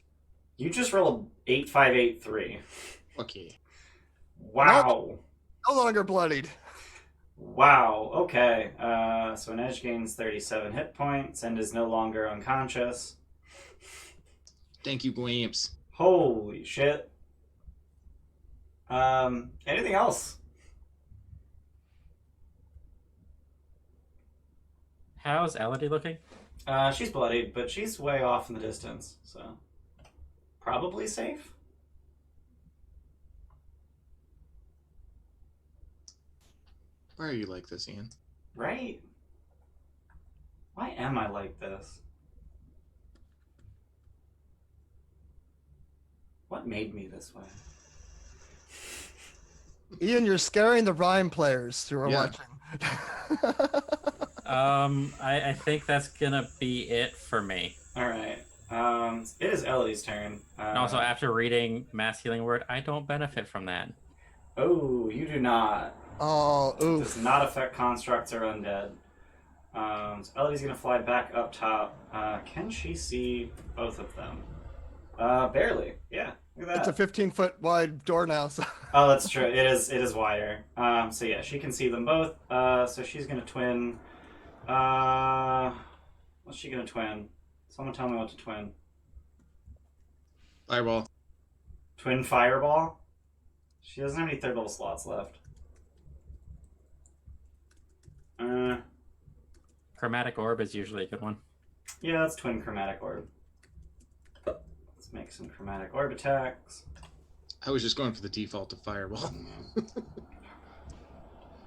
You just rolled 8583. Okay. Wow. No longer bloodied. Wow. Okay. So Inej gains 37 hit points and is no longer unconscious. Thank you, Glamps. Holy shit. Anything else? How's Elodie looking? She's bloodied, but she's way off in the distance, so probably safe. Why are you like this, Ian? Right? Why am I like this? What made me this way? Ian, you're scaring the rhyme players who are Yeah. watching. I think that's gonna be it for me. Alright. It is Ellie's turn. And also, after reading Mass Healing Word, I don't benefit from that. Oh, you do not. Oh, It does oof. not affect constructs or undead. So Ellie's gonna fly back up top. Can she see both of them? Barely. Yeah, look at It's that. a 15-foot wide door now. So. Oh, that's true. It is wider. So yeah, she can see them both. So she's gonna twin. What's she gonna twin? Someone tell me what to twin. Fireball. Twin fireball? She doesn't have any third level slots left. Chromatic Orb is usually a good one. Yeah, that's twin chromatic orb. Let's make some chromatic orb attacks. I was just going for the default of Fireball.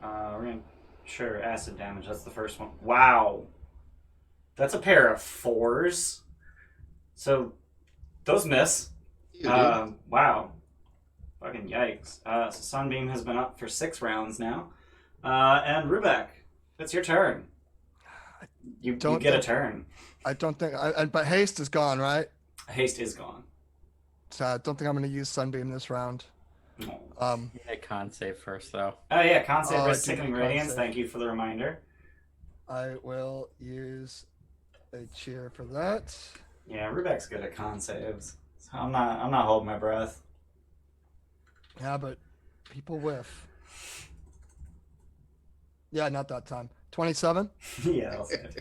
We're gonna sure acid damage. That's the first one. Wow, that's a pair of 4s. So those miss. You do. Wow, fucking yikes. So Sunbeam has been up for 6 rounds now. And Rubek, it's your turn. You get a turn. I don't think. But haste is gone, right? Haste is gone. So I don't think I'm going to use Sunbeam this round. No. You need a con save first, though. Oh yeah, con save I versus do Sickening need con Radiance. save. Thank you for the reminder. I will use a cheer for that. Yeah, Rubek's good at con saves. So I'm not holding my breath. Yeah, but people whiff. Yeah, not that time. 27. Yeah, I'll save.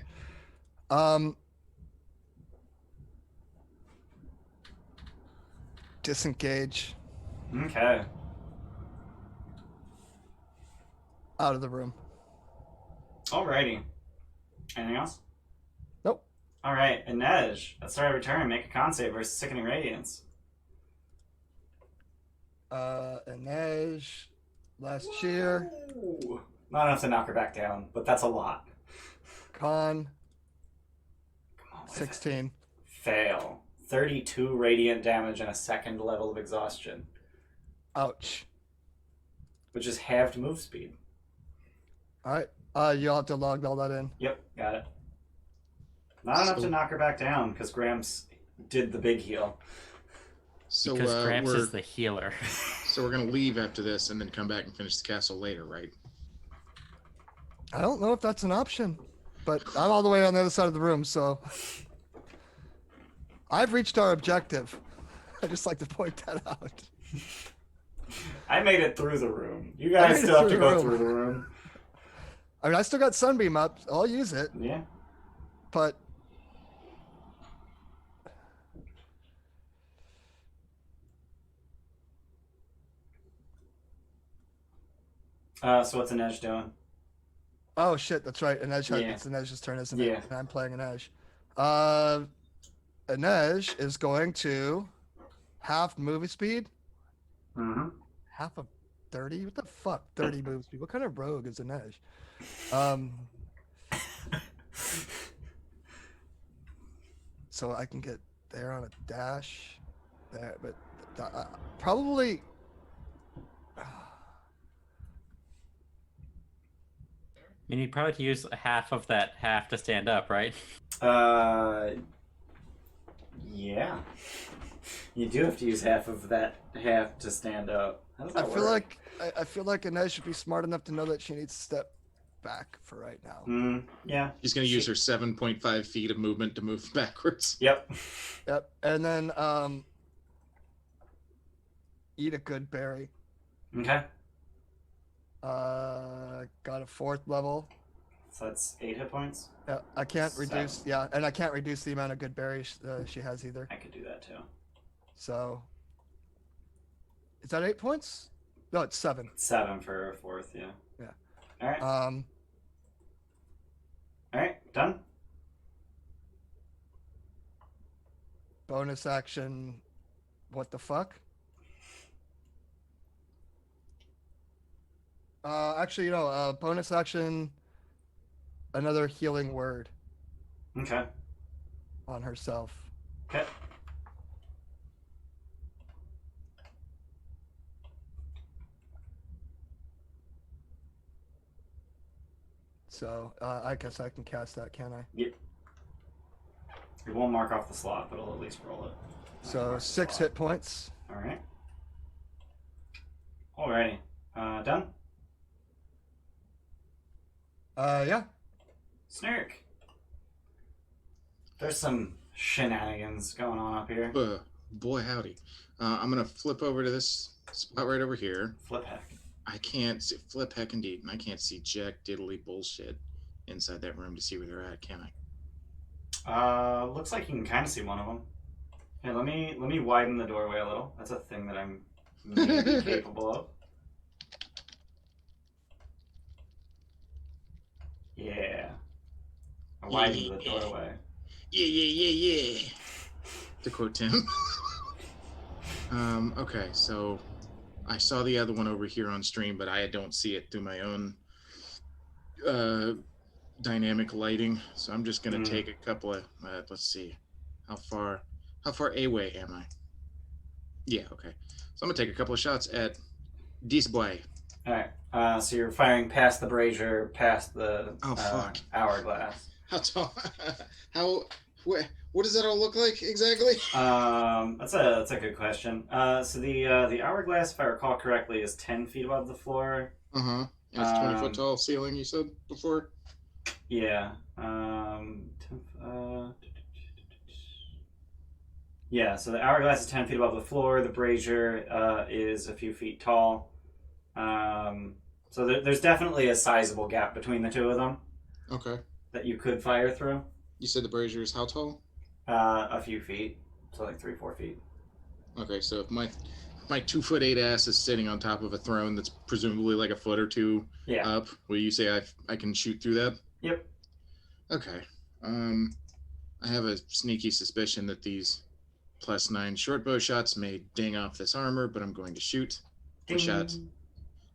Disengage Okay. out of the room. Alrighty. Anything else? Nope. Alright, Inej, at start of your turn, make a con save versus Sickening Radiance. Inej, last cheer, Ooh. Not enough to knock her back down, but that's a lot. con, Come on, with it. 16. Fail. 32 radiant damage and a 2nd level of exhaustion, Ouch. which is halved move speed. All right. You'll have to log all that in. Yep, got it. Not enough to knock her back down, because Gramps did the big heal. So Because Gramps we're is the healer. so we're gonna leave after this and then come back and finish the castle later, right? I don't know if that's an option, but I'm all the way on the other side of the room, so I've reached our objective. I just like to point that out. I made it through the room. You I guys made it still have to through the go room. through the room. I mean, I still got Sunbeam up. I'll use it, Yeah. but So what's Inej doing? oh shit, that's right. Inej, Yeah. it's Inej's turn, isn't Yeah. it? And I'm playing Inej. Inej is going to half movie speed. Mm-hmm. Half of 30? What the fuck? 30 move speed. What kind of rogue is Inej? So I can get there on a dash. There, but probably. I mean, you'd probably use half of that half to stand up, right? Yeah. You do have to use half of that half to stand up. How does I that feel work? like I feel like Inej should be smart enough to know that she needs to step back for right now. Yeah. She's gonna use her 7.5 feet of movement to move backwards. Yep. Yep. And then eat a good berry. Okay. Got a 4th level. So that's 8 hit points. I can't 7. reduce. Yeah, and I can't reduce the amount of good berries she has either. I could do that too. So, is that 8 points? No, it's 7. 7 for a 4th, yeah. Yeah. Alright. Um, Alright, done? bonus action. What the fuck? Actually, bonus action. Another healing word Okay. on herself. Okay. So, I guess I can cast that, can I? Yep. It won't mark off the slot, but I'll at least roll it. So 6 hit points. Alright. Alrighty. Done? Yeah. Snurk. There's some shenanigans going on up here. Boy, howdy. I'm going to flip over to this spot right over here. Flip heck. I can't see, flip heck indeed, and I can't see jack diddly bullshit inside that room to see where they're at, can I? Looks like you can kind of see one of them. Here, let me widen the doorway a little. That's a thing that I'm maybe capable of. Yeah. I widened the doorway. Yeah. To quote Tim. Okay, so I saw the other one over here on stream, but I don't see it through my own dynamic lighting. So I'm just gonna take a couple of let's see. How far away am I? Yeah, okay. So I'm gonna take a couple of shots at this boy. Alright. So you're firing past the brazier, past the hourglass. How tall? What does that all look like exactly? That's a good question. So the hourglass, if I recall correctly, is 10 feet above the floor. Uh-huh. It's 20-foot tall ceiling, you said before? Yeah. Yeah, so the hourglass is 10 feet above the floor. The brazier is a few feet tall. So there's definitely a sizable gap between the two of them. Okay. That you could fire through. You said the brazier is how tall? A few feet. So like 3-4 feet. Okay, so if my 2'8" ass is sitting on top of a throne that's presumably like a foot or two up, will you say I can shoot through that? Yep. Okay. I have a sneaky suspicion that these +9 short bow shots may ding off this armor, but I'm going to shoot the shot.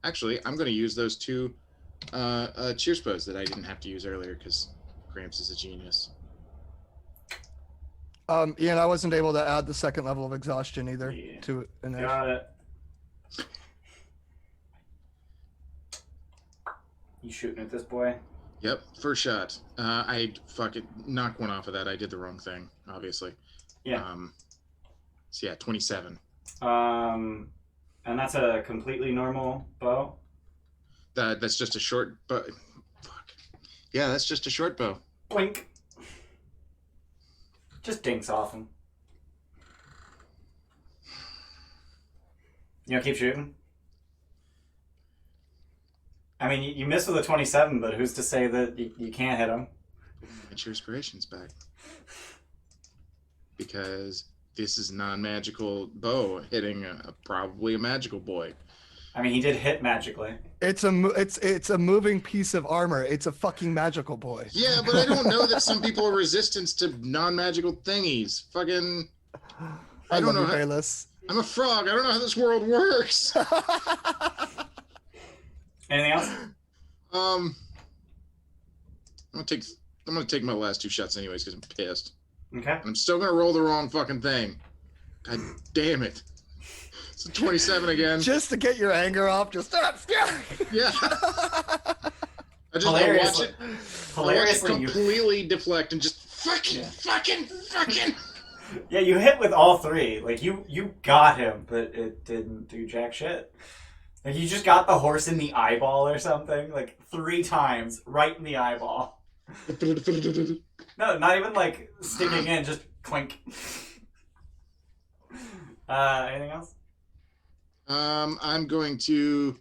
Actually, I'm going to use those 2 cheers bows that I didn't have to use earlier because Gramps is a genius. Ian, I wasn't able to add the 2nd level of exhaustion either to it. Got it. You shooting at this boy? Yep, first shot. I fucking knocked one off of that. I did the wrong thing, obviously. Yeah. So yeah, 27. And that's a completely normal bow? That's just a short bow. Fuck. Yeah, that's just a short bow. Blink. Just dinks off him. You know, keep shooting. I mean, you missed with a 27, but who's to say that you can't hit him? Get your inspirations back. Because this is non-magical bow hitting probably a magical boy. I mean, he did hit magically. It's a moving piece of armor. It's a fucking magical boy. Yeah, but I don't know that some people are resistant to non-magical thingies. Fucking... I don't know. I'm a frog. I don't know how this world works. Anything else? I'm gonna take my last 2 shots anyways because I'm pissed. Okay. And I'm still gonna roll the wrong fucking thing. God damn it. It's a 27 again. Just to get your anger off, just yeah. I just watch it. Hilariously, completely deflect and just fucking. Yeah, you hit with all 3. Like you got him, but it didn't do jack shit. Like you just got the horse in the eyeball or something, like 3 times, right in the eyeball. No, not even like sticking in, just clink. Anything else? I'm going to.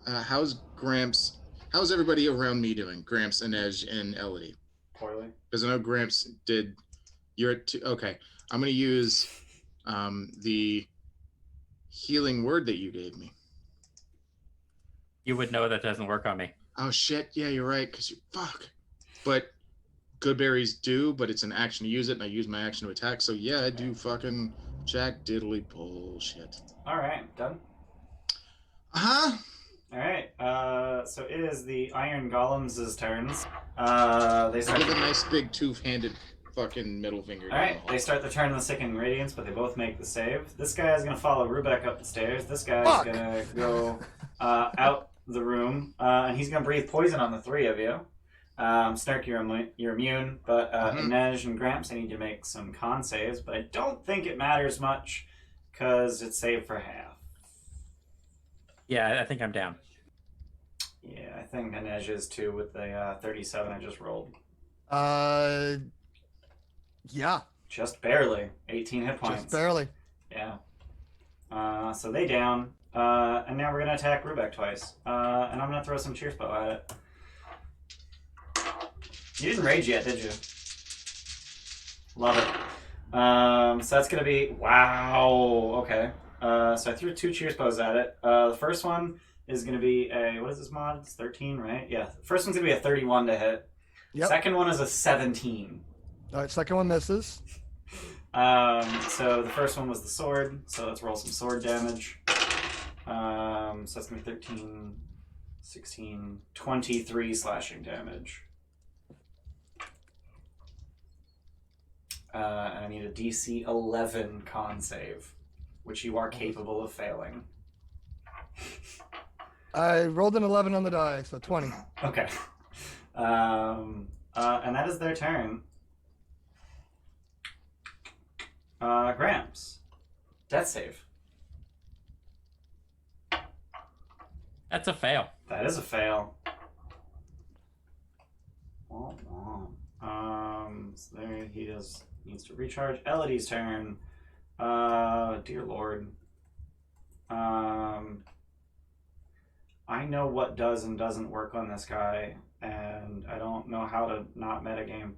How's Gramps? How's everybody around me doing? Gramps, Inej, and Elodie. Poorly. Because I know Gramps did. You're at two. Okay, I'm going to use the healing word that you gave me. You would know that doesn't work on me. Oh shit! Yeah, you're right. Cause you fuck. But good berries do, but it's an action to use it, and I use my action to attack. So yeah, I do fucking jack diddly bullshit. All right, done. Huh? All right. So it is the Iron Golems' turns. They I start. give a nice big two-handed fucking middle finger. All right. They start the turn in the Sickening Radiance, but they both make the save. This guy is gonna follow Rubeck up the stairs. This guy is gonna go out the room, and he's gonna breathe poison on the three of you. Snark, you're immune, but Inej and Gramps, I need to make some con saves, but I don't think it matters much because it's saved for half. Yeah, I think I'm down. Yeah, I think Inej is too with the 37 I just rolled. Yeah. Just barely. 18 hit points. Just barely. Yeah. So they down. And now we're going to attack Rubeck twice. And I'm going to throw some cheer spell at it. You didn't rage yet, did you? Love it. So that's going to be... Wow. Okay. So I threw 2 cheer spells at it. The first one is going to be a... What is this mod? It's 13, right? Yeah. First one's going to be a 31 to hit. Yep. Second one is a 17. All right, second one misses. So the first one was the sword. So let's roll some sword damage. So that's going to be 13, 16, 23 slashing damage. And I need a DC 11 con save, which you are capable of failing. I rolled an 11 on the die, so 20. Okay. And that is their turn. Gramps. Death save. That's a fail. That is a fail. So there he needs to recharge. Elodie's turn. Dear Lord. I know what does and doesn't work on this guy, and I don't know how to not metagame.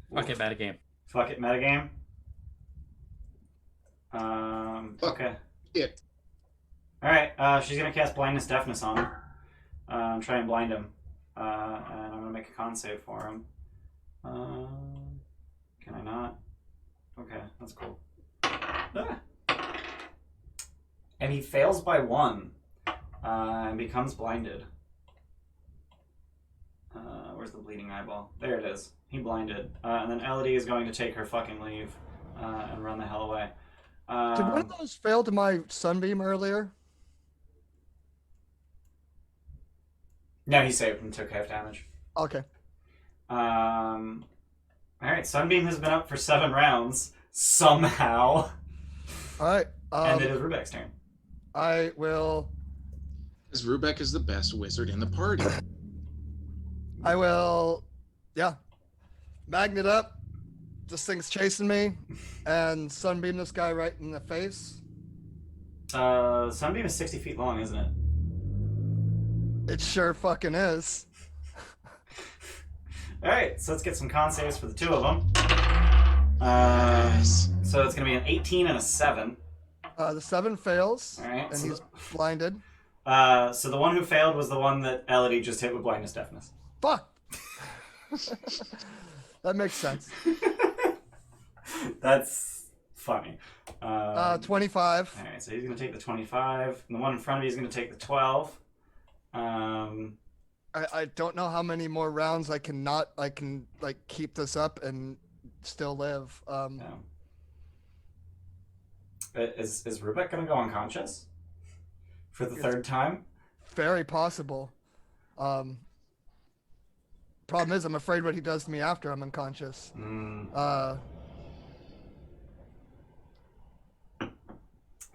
Fuck it, metagame. Fuck it, metagame. Okay. It. Alright, she's gonna cast Blindness Deafness on him. Try and blind him. And I'm gonna make a con save for him. Can I not? Okay, that's cool. Ah. And he fails by 1. And becomes blinded. Where's the bleeding eyeball? There it is. He blinded. And then Elodie is going to take her fucking leave and run the hell away. Did one of those fail to my sunbeam earlier? No, he saved and took half damage. Okay. Alright, Sunbeam has been up for 7 rounds. Somehow. Alright. And it is Rubeck's turn. I will... Because Rubeck is the best wizard in the party. I will... Yeah. Magnet up. This thing's chasing me. And sunbeam this guy right in the face. Sunbeam is 60 feet long, isn't it? It sure fucking is. Alright, so let's get some con saves for the 2 of them. Yes. So it's going to be an 18 and a 7. The 7 fails. Alright, And so he's blinded. so the one who failed was the one that Elodie just hit with Blindness Deafness. Fuck! That makes sense. That's funny. 25. Alright, so he's going to take the 25. And the one in front of you is going to take the 12. I don't know how many more rounds I can keep this up and still live. No. Is Rubeck going to go unconscious? For the 3rd time? Very possible. Problem is, I'm afraid what he does to me after I'm unconscious.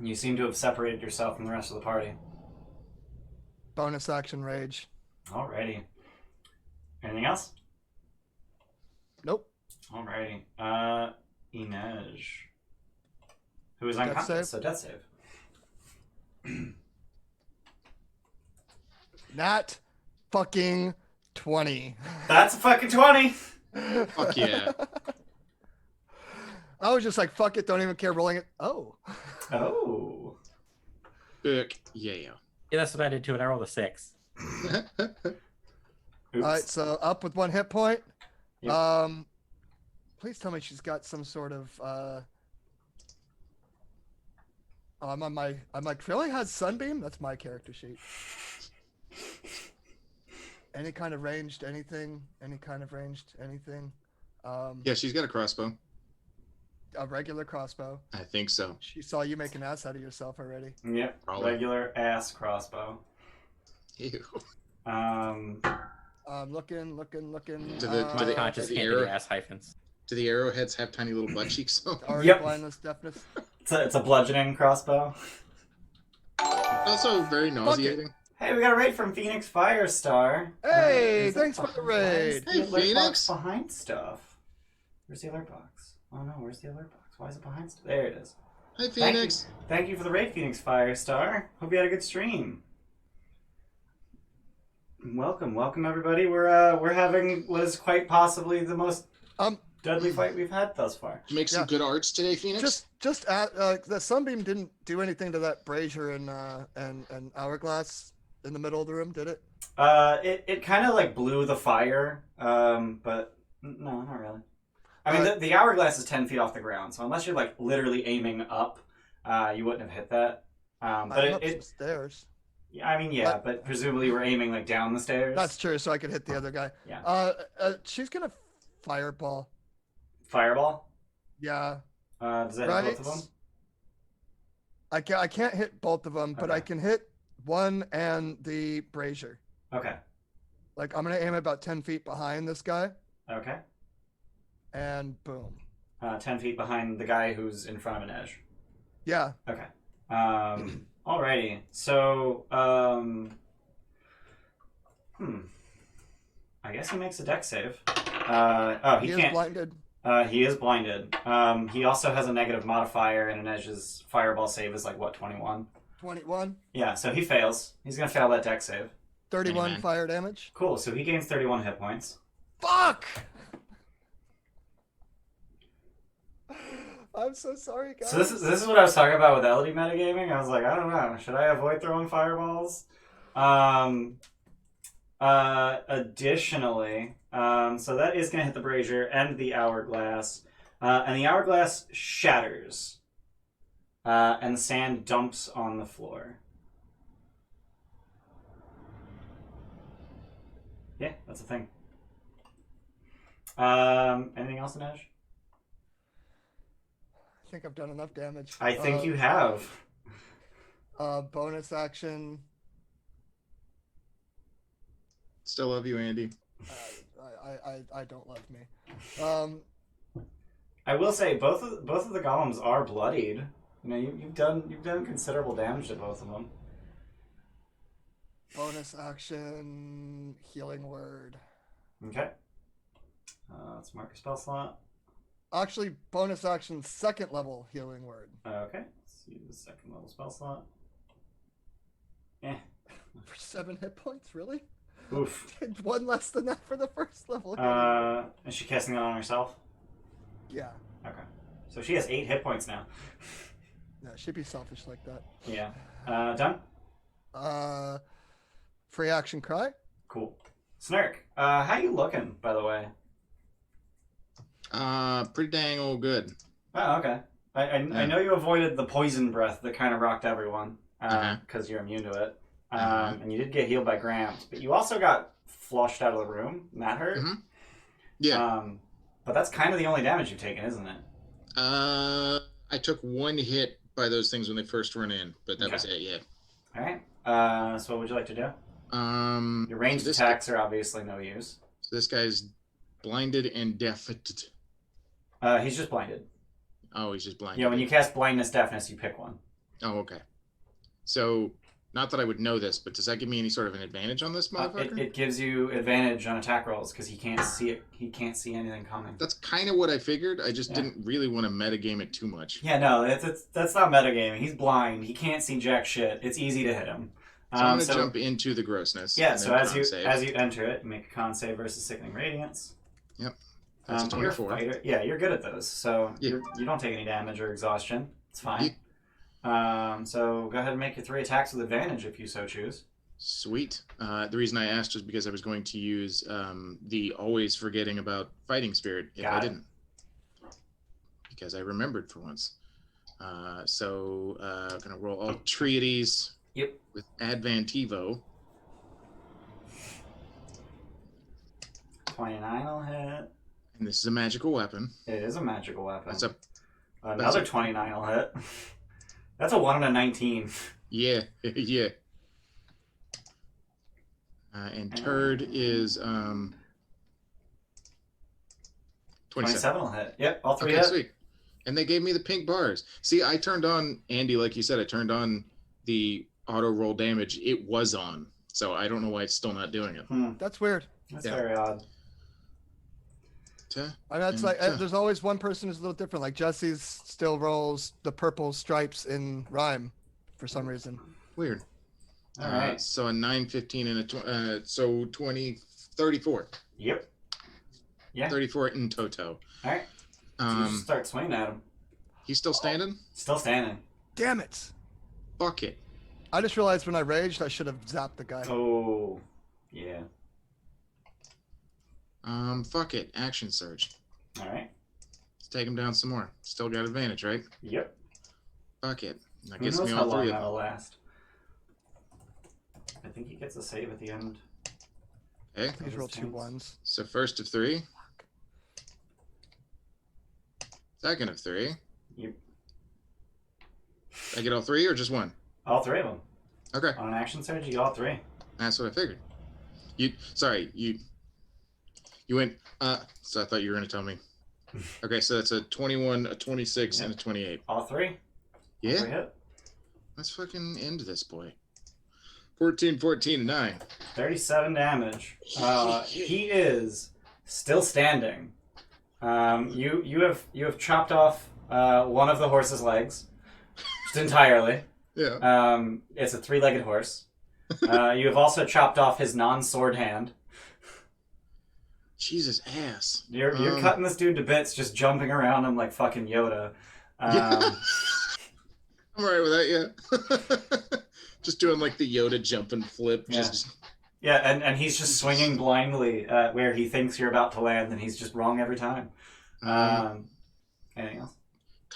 You seem to have separated yourself from the rest of the party. Bonus action rage. Alrighty. Anything else? Nope. Alrighty. Inej, who is Death unconscious. save? So death save. Nat fucking 20. That's a fucking 20. Fuck yeah. I was just like, fuck it, don't even care, rolling it. Oh. Oh. Fuck yeah. Yeah, that's what I did too, and I rolled a 6. Oops. All right, so up with 1 hit point. Yep. Please tell me she's got some sort of. Oh, I'm like, really has Sunbeam? That's my character sheet. Any kind of ranged anything? Any kind of ranged anything? Yeah, she's got a crossbow. A regular crossbow. I think so. She saw you make an ass out of yourself already. Yep. Probably. Regular ass crossbow. Ew. Looking. To the- My to the- conscious the handed arrow- ass hyphens. Do the arrowheads have tiny little butt cheeks? Already Yep. blindness, deafness. It's a bludgeoning crossbow. Also very nauseating. Hey, we got a raid from Phoenix Firestar. Hey, Is it thanks for the raid. Why is the Hey, alert box Phoenix. behind stuff? Where's the alert box? Oh no, where's the alert box? Why is it behind stuff? There it is. Hi, Phoenix. Thank you for the raid, Phoenix Firestar. Hope you had a good stream. Welcome everybody. We're having what is quite possibly the most deadly fight we've had thus far. Make some Yeah. good arts today, Phoenix. Just the Sunbeam didn't do anything to that brazier and hourglass in the middle of the room, did it? It kind of like blew the fire, but no, not really. I mean, the hourglass is 10 feet off the ground, so unless you're like literally aiming up, you wouldn't have hit that. But I'm up some it stairs. yeah, I mean, yeah, but presumably we're aiming like down the stairs. That's true, so I could hit the other guy. Yeah. She's gonna fireball. Fireball. Yeah. Does that Right. hit both of them? I can't hit both of them, but I Okay. can hit one and the brazier. Okay. Like I'm gonna aim about 10 feet behind this guy, Okay. and boom. 10 feet behind the guy who's in front of an edge. Yeah. Okay. Alrighty. So, I guess he makes a dex save. He He is can't. blinded. He is blinded. He also has a negative modifier, and an edge's fireball save is like what, 21? 21. Yeah, so he fails. He's gonna fail that dex save. 31 Amen. fire damage. Cool. So he gains 31 hit points. Fuck! I'm so sorry, guys. So this is what I was talking about with LD metagaming. I was like, I don't know, should I avoid throwing fireballs? Additionally, so that is gonna hit the brazier and the hourglass, and the hourglass shatters, and sand dumps on the floor. Yeah, that's a thing. Anything else, Inej? I think I've done enough damage. I think you have. Bonus action. Still love you, Andy. I don't love me. I will say both of the golems are bloodied. You know, you've done considerable damage to both of them. Bonus action. Healing word. Okay. Let's mark a spell slot. Actually, bonus action. Second level healing word. Okay. Let's use the second level spell slot. Eh. For 7 hit points, really? Oof. One less than that for the first level. healing word. Is she casting that on herself? Yeah. Okay. So she has 8 hit points now. No, she'd be selfish like that. Yeah. Done? Free action cry. Cool. Snurk, how you looking, by the way? Pretty dang old good. Oh, okay. I know you avoided the poison breath that kind of rocked everyone, because you're immune to it. And you did get healed by Gramps, but you also got flushed out of the room, and that hurt. Mhm. Yeah. But that's kind of the only damage you've taken, isn't it? I took 1 hit by those things when they first run in, but that Okay. was it. Yeah. All right. So what would you like to do? Your ranged this attacks are obviously no use. So this guy's blinded and deafened. He's just blinded. Oh, he's just blinded. Yeah, when you cast blindness, deafness, you pick one. Oh, okay. So Not that I would know this, but does that give me any sort of an advantage on this motherfucker? It gives you advantage on attack rolls because he can't see it. He can't see anything coming. That's kind of what I figured. I just didn't really want to metagame it too much. Yeah, no, that's not metagaming. He's blind. He can't see jack shit. It's easy to hit him. So I'm going to jump into the grossness. Yeah, and so then as you enter it, make a con save versus Sickening Radiance. Yep. That's a You're a 24. fighter. Yeah, you're good at those. So Yeah. you don't take any damage or exhaustion. It's fine. Yeah. So go ahead and make your 3 attacks with advantage if you so choose. Sweet. The reason I asked was because I was going to use the always forgetting about fighting spirit if I didn't. Because I remembered for once. I'm going to roll all 3 of these. Yep. With Advantivo. 29 will hit. And this is a magical weapon. It is a magical weapon. That's a Another 29 will hit. That's a 1 and a 19. yeah, yeah. And turd is 27. will hit. Yep, all 3 Okay, hit. sweet. And they gave me the pink bars. See, I turned on, Andy, like you said, I turned on the auto roll damage. It was on. So I don't know why it's still not doing it. That's weird. That's very odd. That's like there's always one person who's a little different. Like Jesse's still rolls the purple stripes in rhyme for some reason. Weird. All right. So a 9, 15, and a 20, 34. Yep. Yeah. 34 in toto. All right. So you just start swinging at him. He's still standing? Still standing. Damn it. Fuck it. I just realized when I raged, I should have zapped the guy. Oh, yeah. Fuck it. Action surge. All right. Let's take him down some more. Still got advantage, right? Yep. Fuck it. That Who gets knows me how all long 3 of that'll them. last? I think he gets a save at the end. Okay. Please roll 2 ones. So first of 3. Second of 3. Yep. I get all 3 or just 1? All 3 of them. Okay. On an action surge, you get all 3. That's what I figured. You went, so I thought you were going to tell me. Okay, so that's a 21, a 26, and a 28. All 3? Yeah? 3 hit. Let's fucking end this boy. 14, 14, and 9. 37 damage. He is still standing. You have chopped off one of the horse's legs, just entirely. Yeah. It's a 3-legged horse. You have also chopped off his non-sword hand. Jesus ass. You're cutting this dude to bits, just jumping around him like fucking Yoda. I'm alright with that, yeah. Just doing like the Yoda jump and flip. Yeah. Yeah, and he's just swinging blindly at where he thinks you're about to land, and he's just wrong every time. Anything else?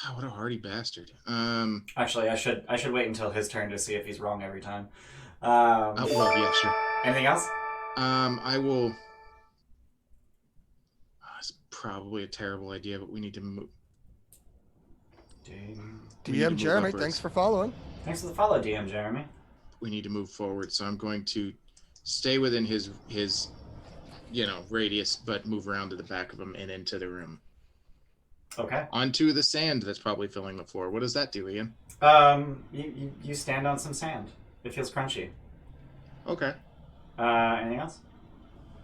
God, what a hardy bastard. Actually, I should wait until his turn to see if he's wrong every time. Well, yeah, sure. Anything else? I will. It's probably a terrible idea, but we need to move. DM Jeremy, upwards. thanks for following. Thanks for the follow, DM Jeremy. We need to move forward, so I'm going to stay within his radius, but move around to the back of him and into the room. Okay. Onto the sand that's probably filling the floor. What does that do, Ian? You stand on some sand. It feels crunchy. Okay. Anything else?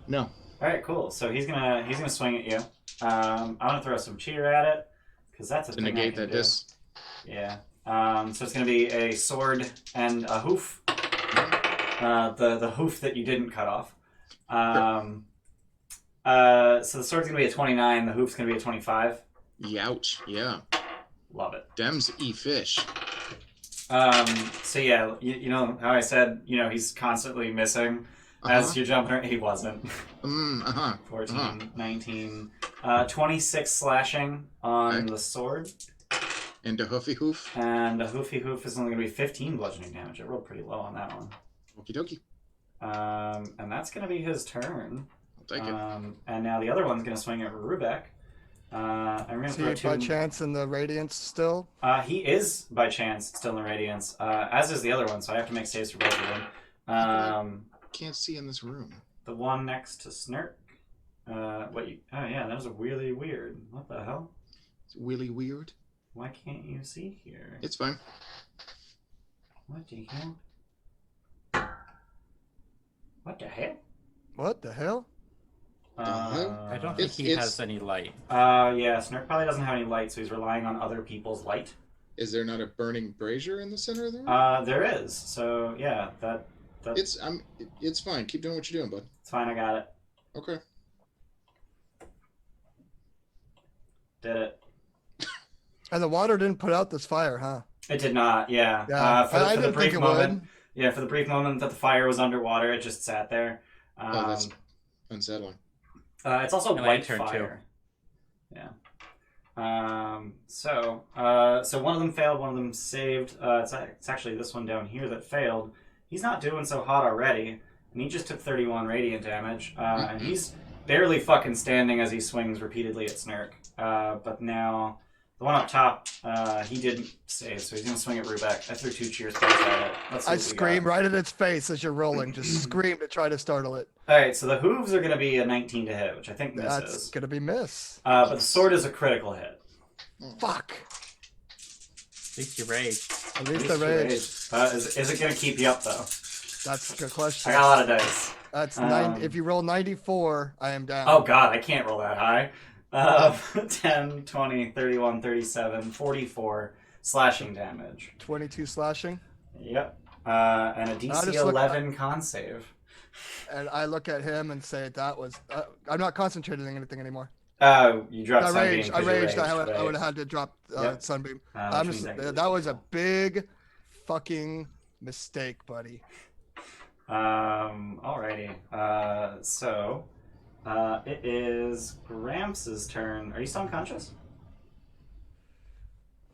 No. All right, cool. So he's gonna swing at you. I'm gonna throw some cheer at it because that's a To thing I negate can that do. dis. Yeah. So it's gonna be a sword and a hoof. The hoof that you didn't cut off. So the sword's gonna be a 29. The hoof's gonna be a 25. Youch. Yeah. Love it. Dems fish. So yeah, you know how I said, he's constantly missing as you're jumping around. He wasn't. 14, 19, 26 slashing on the sword. And a hoofy hoof. And a hoofy hoof is only going to be 15 bludgeoning damage. I rolled pretty low on that one. Okie dokie. And that's going to be his turn. I'll take it. And now the other one's going to swing at Rubek. I'm going to Is throw he 2. by chance in the radiance still? He is by chance still in the radiance, as is the other one, so I have to make saves for both of them. Can't see in this room. The one next to Snurk. Oh yeah, that was really weird. What the hell? It's really weird. Why can't you see here? It's fine. What the hell? What the hell? What the hell? I don't think he has any light. Yeah, Snurk probably doesn't have any light, so he's relying on other people's light. Is there not a burning brazier in the center of the room? There is. So yeah, that It's fine. Keep doing what you're doing, bud. it's fine. I got it. Okay. Did it? And the water didn't put out this fire, huh? It did not. Yeah. Yeah. For I the didn't brief think it moment. would. Yeah, for the brief moment that the fire was underwater, it just sat there. Oh, that's unsettling. It's also And white I turned fire. Yeah. So one of them failed, one of them saved. It's actually this one down here that failed. He's not doing so hot already, and he just took 31 radiant damage. And he's barely fucking standing as he swings repeatedly at Snurk. But now the one up top, he didn't save, so he's gonna swing at Rubek. I threw 2 cheer spells at it. Let's see I what we scream got. right at its face as you're rolling. Just scream to try to startle it. All right, so the hooves are gonna be a 19 to hit, which I think misses. That's gonna be miss. But the sword is a critical hit. Fuck. At least you rage. At least I rage. Is it going to keep you up, though? That's a good question. I got a lot of dice. That's 9. If you roll 94, I am down. Oh, God, I can't roll that high. 10, 20, 31, 37, 44 slashing damage. 22 slashing. Yep. And a DC 11 con save. And I look at him and say, that was... I'm not concentrating on anything anymore. Oh, you dropped I Sunbeam. raged. I raged. I would have had to drop Yep. Sunbeam. Which means I can That was a big fucking mistake, buddy. Alrighty. So, it is Gramps' turn. Are you still unconscious?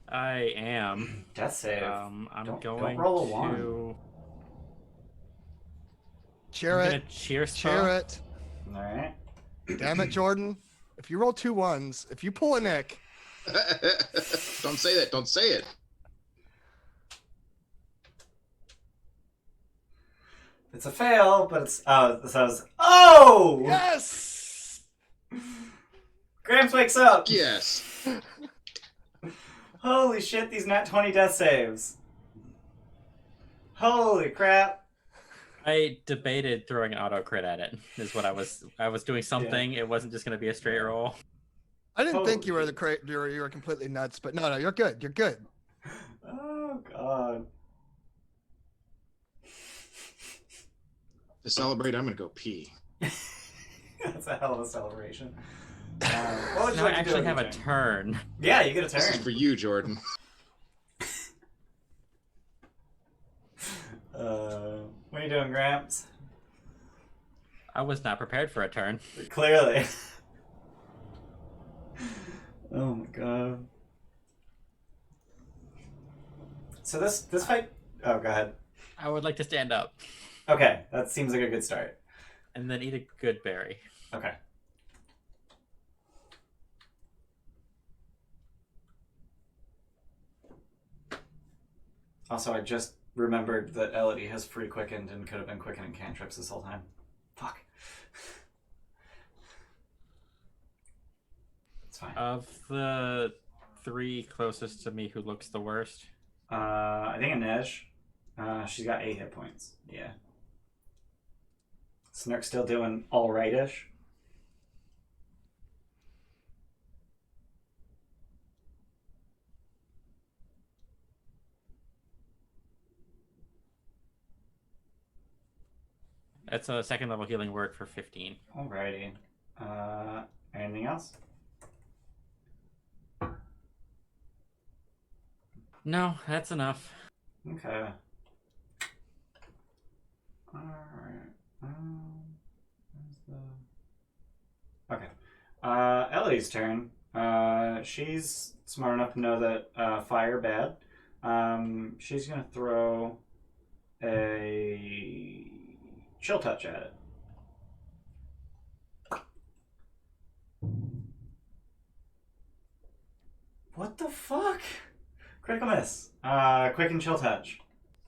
I am. Death save. I'm Don't going roll a to. one. Cheer I'm it. gonna cheer spell. Cheer it. Alright. Damn it, Jordan. If you roll 2 ones, if you pull a Nick, Don't say that. Don't say it. It's a fail, but it's oh! yes! Gramps wakes up. Yes. Holy shit! These nat 20 death saves. Holy crap! I debated throwing an auto crit at it. Is what I was doing something. It wasn't just gonna be a straight roll. I didn't think you were Holy you were completely nuts, but no, you're good. You're good. Oh god. To celebrate, I'm gonna go pee. That's a hell of a celebration. What would you Now I like to do actually with have your a turn? turn. Yeah, you get a This is turn. for you, Jordan. What are you doing, Gramps? I was not prepared for a turn. Clearly. Oh my god. So this fight. Oh, go ahead. I would like to stand up Okay, that seems like a good start. and then eat a good berry. Okay. Also, I just remembered that Elodie has free quickened and could have been quickening cantrips this whole time. Fuck. It's fine. Of the 3 closest to me, who looks the worst? I think Inej. She's got 8 hit points. Yeah. Snurk's still doing all right-ish. That's a 2nd level healing word for 15. Alrighty. Anything else? No, that's enough. Okay. Alright. Where's the... Okay. Elodie's turn. She's smart enough to know that fire bad. She's gonna throw a chill touch at it. What the fuck? Critical miss. Quick and chill touch.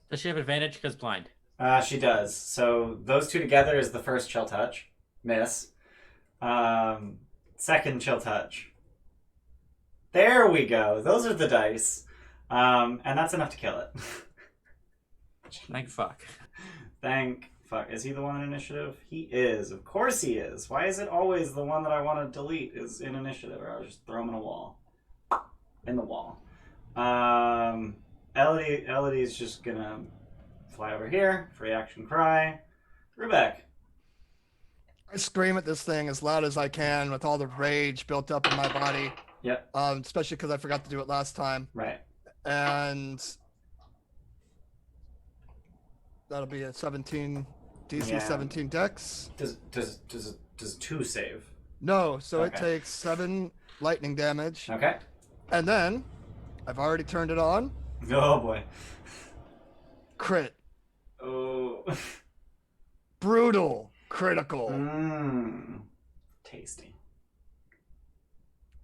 Does she have advantage because blind? She does. So those two together is the first chill touch. Miss. Second chill touch. There we go. Those are the dice. And that's enough to kill it. Thank fuck. Thank Fuck, is he the one in initiative? He is. Of course he is. Why is it always the one that I want to delete is in initiative? Or I'll just throw him in a wall. In the wall. Elodie's just gonna fly over here. Free action cry. Rubek. I scream at this thing as loud as I can with all the rage built up in my body. Yep. Especially because I forgot to do it last time. Right. And that'll be a 17 DC Yeah. 17 Dex. Does 2 save? No, so it Okay. takes 7 lightning damage. Okay. And then I've already turned it on. Oh boy. Crit. Oh. Brutal. Critical. Mmm. Tasty.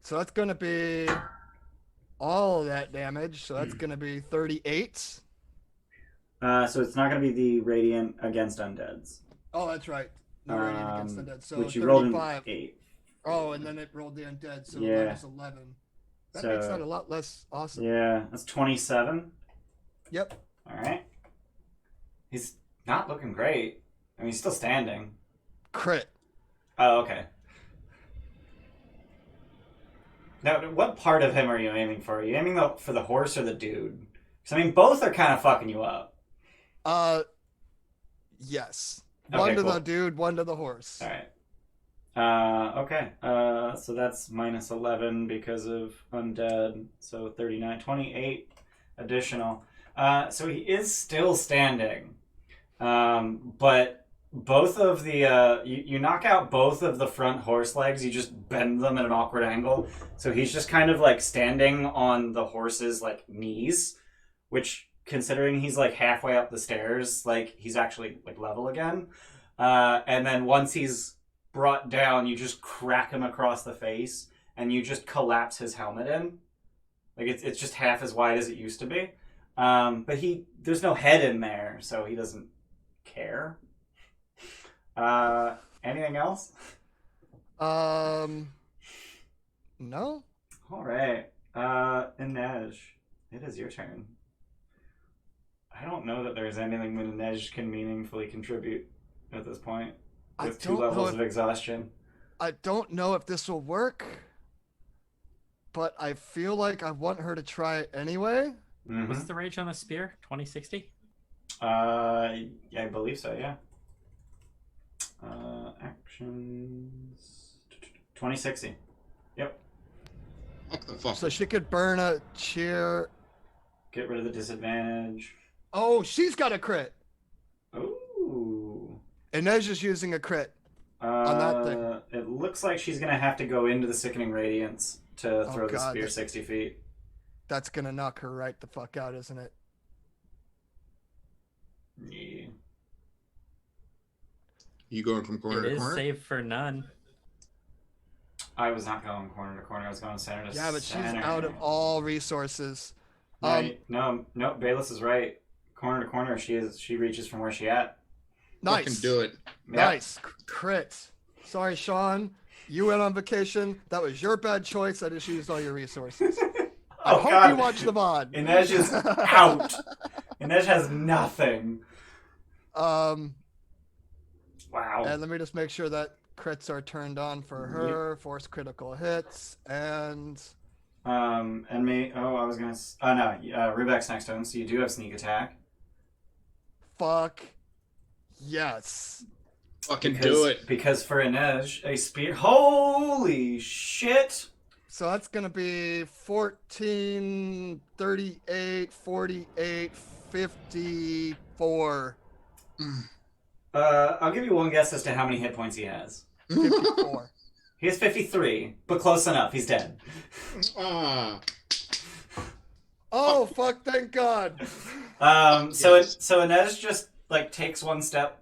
So that's going to be all of that damage. So that's going to be 38. So it's not going to be the radiant against undeads. Oh, that's right. No radiant against undead. So which you rolled in 35. 8. Oh, and then it rolled the undead. So Yeah. that is 11. That So- makes that a lot less awesome. Yeah, that's 27. Yep. All right. He's not looking great. I mean, he's still standing. Crit. Oh, okay. Now, what part of him are you aiming for? Are you aiming for the horse or the dude? Because, I mean, both are kind of fucking you up. Yes. Okay, One to cool. the dude, one to the horse. All right. Okay. So that's minus 11 because of undead. So 39, 28 additional. So he is still standing. But both of the, you knock out both of the front horse legs. You just bend them at an awkward angle. So he's just kind of like standing on the horse's like knees, which considering he's like halfway up the stairs, like he's actually like level again. And then once he's brought down, you just crack him across the face and you just collapse his helmet in. Like it's just half as wide as it used to be. But there's no head in there, so he doesn't care. Anything else? No. All right. Inej, it is your turn. I don't know that there's anything that Inej can meaningfully contribute at this point. With 2 levels of exhaustion. I don't know if this will work, but I feel like I want her to try it anyway. Mm-hmm. What's the rage on the spear? 2060? I believe so, yeah. Actions 2060. Yep. What the fuck? So she could burn a cheer. Get rid of the disadvantage. Oh, she's got a crit. Ooh. Inej is using a crit on that thing. It looks like she's gonna have to go into the Sickening Radiance to throw the God. spear 60 feet. That's gonna knock her right the fuck out, isn't it? Yeah. You going from corner It to is corner? save for none. I was not going corner to corner. I was going center to Yeah, but she's center. out of all resources. No, Bayless is right. Corner to corner, she reaches from where she at. Nice. Fucking do it. Yeah. Nice. Crit. Sorry, Sean. You went on vacation. That was your bad choice. I just used all your resources. I Oh hope God. you watch the VOD. Inej is out. Inej has nothing. Wow. And let me just make sure that crits are turned on for her. Force critical hits. And me. Oh, I was gonna. Oh no. Rubek's next to him, so you do have sneak attack. fuck yes. Fucking do it. Because for Inej, a spear. Holy shit! So that's going to be 14, 38, 48, 54. I'll give you one guess as to how many hit points he has. 54. He has 53, but close enough. He's dead. Ah. Oh, fuck, thank God. So Yes. Inej just like takes one step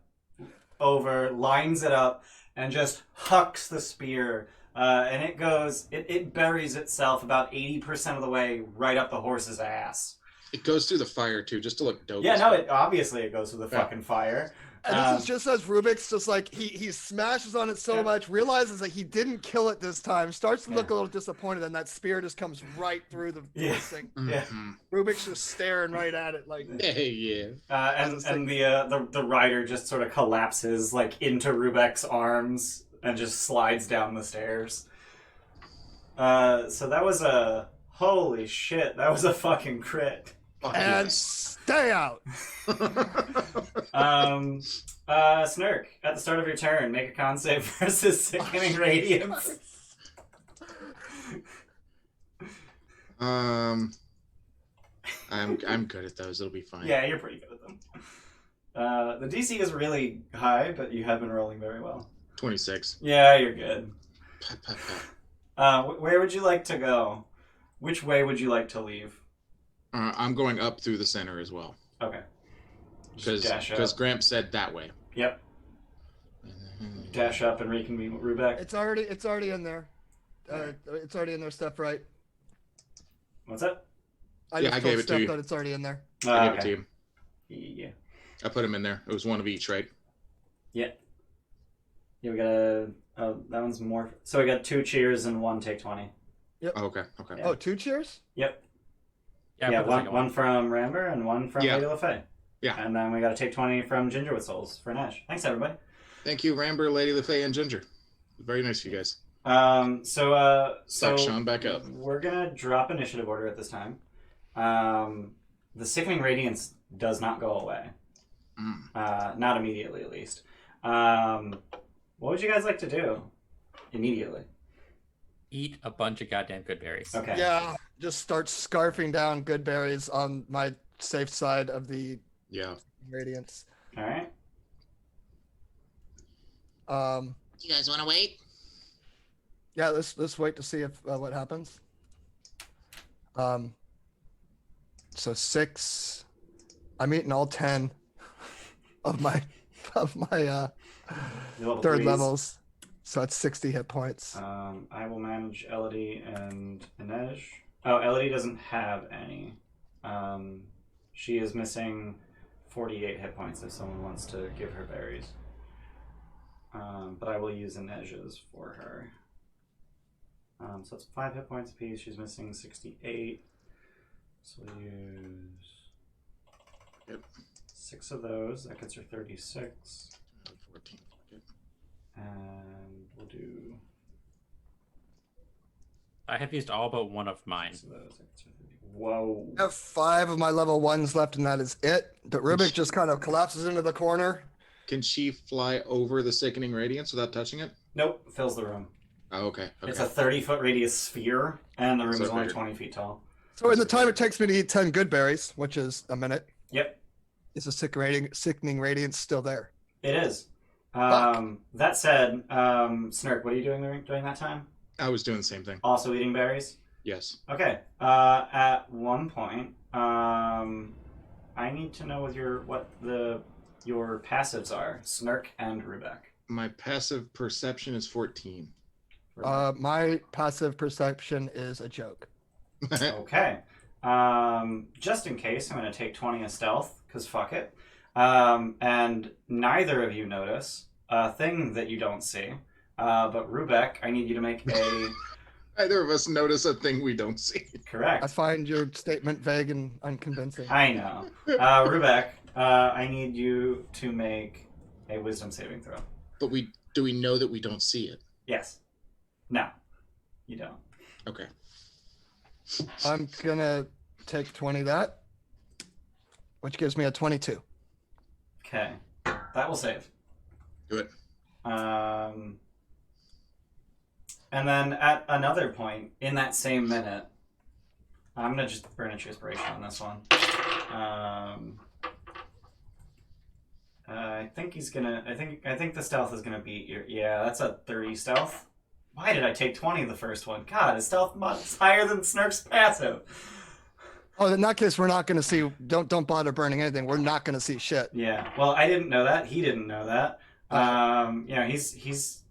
over, lines it up, and just hucks the spear. And it goes, it buries itself about 80% of the way right up the horse's ass. It goes through the fire too, just to look dope. Yeah, as no, fuck. it obviously it goes through the Yeah. fucking fire. And this is just as Rubik's just like he smashes on it so much, realizes that he didn't kill it this time, starts to look a little disappointed, and that spear just comes right through the thing. Yeah. Rubik's just staring right at it like. Yeah. And the rider just sort of collapses like into Rubek's arms and just slides down the stairs. So that was holy shit, that was a fucking crit. And stay out. Snurk, at the start of your turn, make a con save versus Sickening Radiance. I'm good at those. It'll be fine. Yeah, you're pretty good at them. The DC is really high, but you have been rolling very well. 26. Yeah, you're good. Where would you like to go? Which way would you like to leave? I'm going up through the center as well. Okay. Because Gramps said that way. Yep. Dash up and reconvene with Rubek. It's already in there. It's already in there, Steph, right? What's that? I gave it to you. That it's already in there. I gave it to you. Yeah. I put them in there. It was one of each, right? Yeah. Yeah, we got that one's more. So we got 2 cheers and 1 take 20. Yep. Oh, okay. Yeah. Oh, 2 cheers? Yep. Yeah, Yeah, one from Ramber and 1 from Lady LaFay. Yeah. And then we got to take 20 from Ginger with Souls for Nash. Thanks, everybody. Thank you, Ramber, Lady LaFay, and Ginger. Very nice of you guys. So Suck Sean back up. We're gonna drop initiative order at this time. The Sickening Radiance does not go away. Not immediately, at least. What would you guys like to do immediately? Eat a bunch of goddamn good berries. Okay. Yeah, just start scarfing down good berries on my safe side of the radiance. All right. You guys want to wait? Yeah, let's wait to see if what happens. So 6. I'm eating all 10 of my Level third 3s. levels. So it's 60 hit points. I will manage Elodie and Inej. Oh, Elodie doesn't have any. She is missing 48 hit points if someone wants to give her berries. But I will use Inej's for her. So it's 5 hit points apiece. She's missing 68. So we'll use 6 of those. That gets her 36. 14. And we'll do I have used all but 1 of mine. 6 of those. That gets her 30. Whoa. I have 5 of my level 1s left, and that is it. But Rubik just kind of collapses into the corner. Can she fly over the Sickening Radiance without touching it? Nope, fills the room. Oh, okay. It's a 30-foot radius sphere, and the room So is only bigger. 20 feet tall. So in the time it takes me to eat 10 good berries, which is a minute, Yep, is the sickening radiance still there? it is. That said, Snurk, what are you doing during that time? I was doing the same thing. Also eating berries? Yes. Okay. At one point, I need to know what your passives are, Snurk and Rubek. My passive perception is 14. My passive perception is a joke. Okay. Just in case, I'm going to take 20 as stealth, because fuck it. And neither of you notice a thing that you don't see. But Rubek, I need you to make a... Neither of us notice a thing we don't see. Correct. I find your statement vague and unconvincing. I know. Rubek, I need you to make a wisdom saving throw. But do we know that we don't see it? Yes. No. You don't. Okay. I'm gonna take 20 that, which gives me a 22. Okay. That will save. Do it. And then at another point in that same minute, I'm gonna just burn a inspiration on this one. I think he's gonna. I think the stealth is gonna beat your. Yeah, that's a 30 stealth. Why did I take 20 the first one? God, his stealth is higher than Snurk's passive. Oh, in that case, we're not gonna see. Don't bother burning anything. We're not gonna see shit. Yeah. Well, I didn't know that. He didn't know that. He's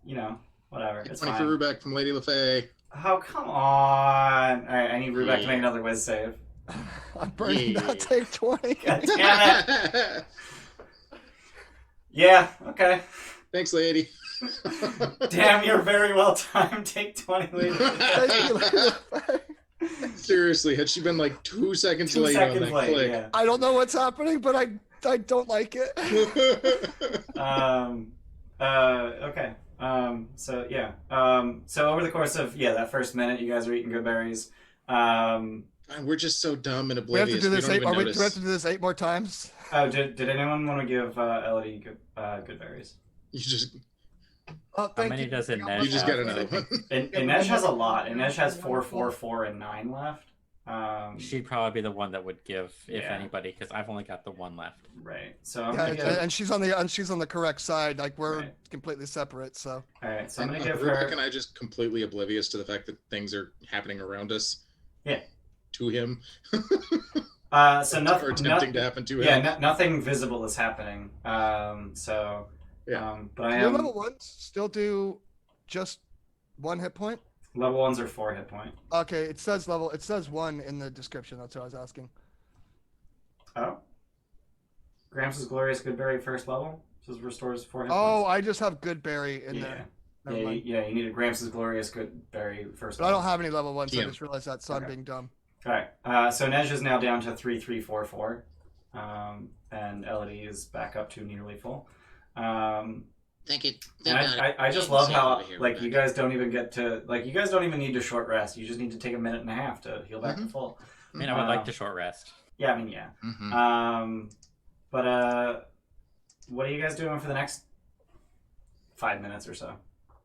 whatever. It's 20 fine. for Rubek from Lady LaFay. Oh, come on. All right, I need Rubek to make another whiz save. I'm burning that. Take 20. God damn it. Yeah. Okay. Thanks, lady. Damn, you're very well timed. Take 20 later. Thank you, Lady. Seriously, had she been like 2 seconds 2 late seconds on that late. click. Yeah. I don't know what's happening, but I don't like it. Okay. So yeah. So over the course of that first minute, you guys are eating good berries. We're just so dumb and We have oblivious. to do this don't eight. even Do we have notice. to do this 8 more times? Oh, did anyone want to give Elodie good berries? You just Oh, How thank many you. does Inej you just have? gotta know. Inej has a lot. Inej has 4, 4, 4, and 9 left. She'd probably be the one that would give, if Yeah. anybody, because I've only got the one left. Right. So I'm Yeah, gonna give. and she's on the correct side. Like we're Right. completely separate. So All right. So I'm And gonna give Rebecca her. and I just completely oblivious to the fact that things are happening around us. Yeah. To him. So Or nothing. attempting to happen to him. Yeah. Nothing visible is happening. So. Yeah. But I your am. level 1s still do just 1 hit point. Level 1s are 4 hit point. Okay, it says 1 in the description. That's what I was asking. Oh. Gramps' Glorious Goodberry first level. Says restores 4 hit Oh, points. I just have Goodberry in Yeah. there. Never Yeah, mind. yeah, you need a Gramps' Glorious Goodberry first But I level. don't have any level 1s. So I TM. just realized that, so I'm Okay. being dumb. Alright, so Nej is now down to 3, 3, 4, 4. And Elodie is back up to nearly full. Thank And God. I just Being love safe how, over here, like, you Rebecca. guys don't even get to, like, you guys don't even need to short rest. You just need to take a minute and a half to heal back to full. I mean, I would like to short rest. Yeah, I mean, yeah. Mhm. But what are you guys doing for the next 5 minutes or so?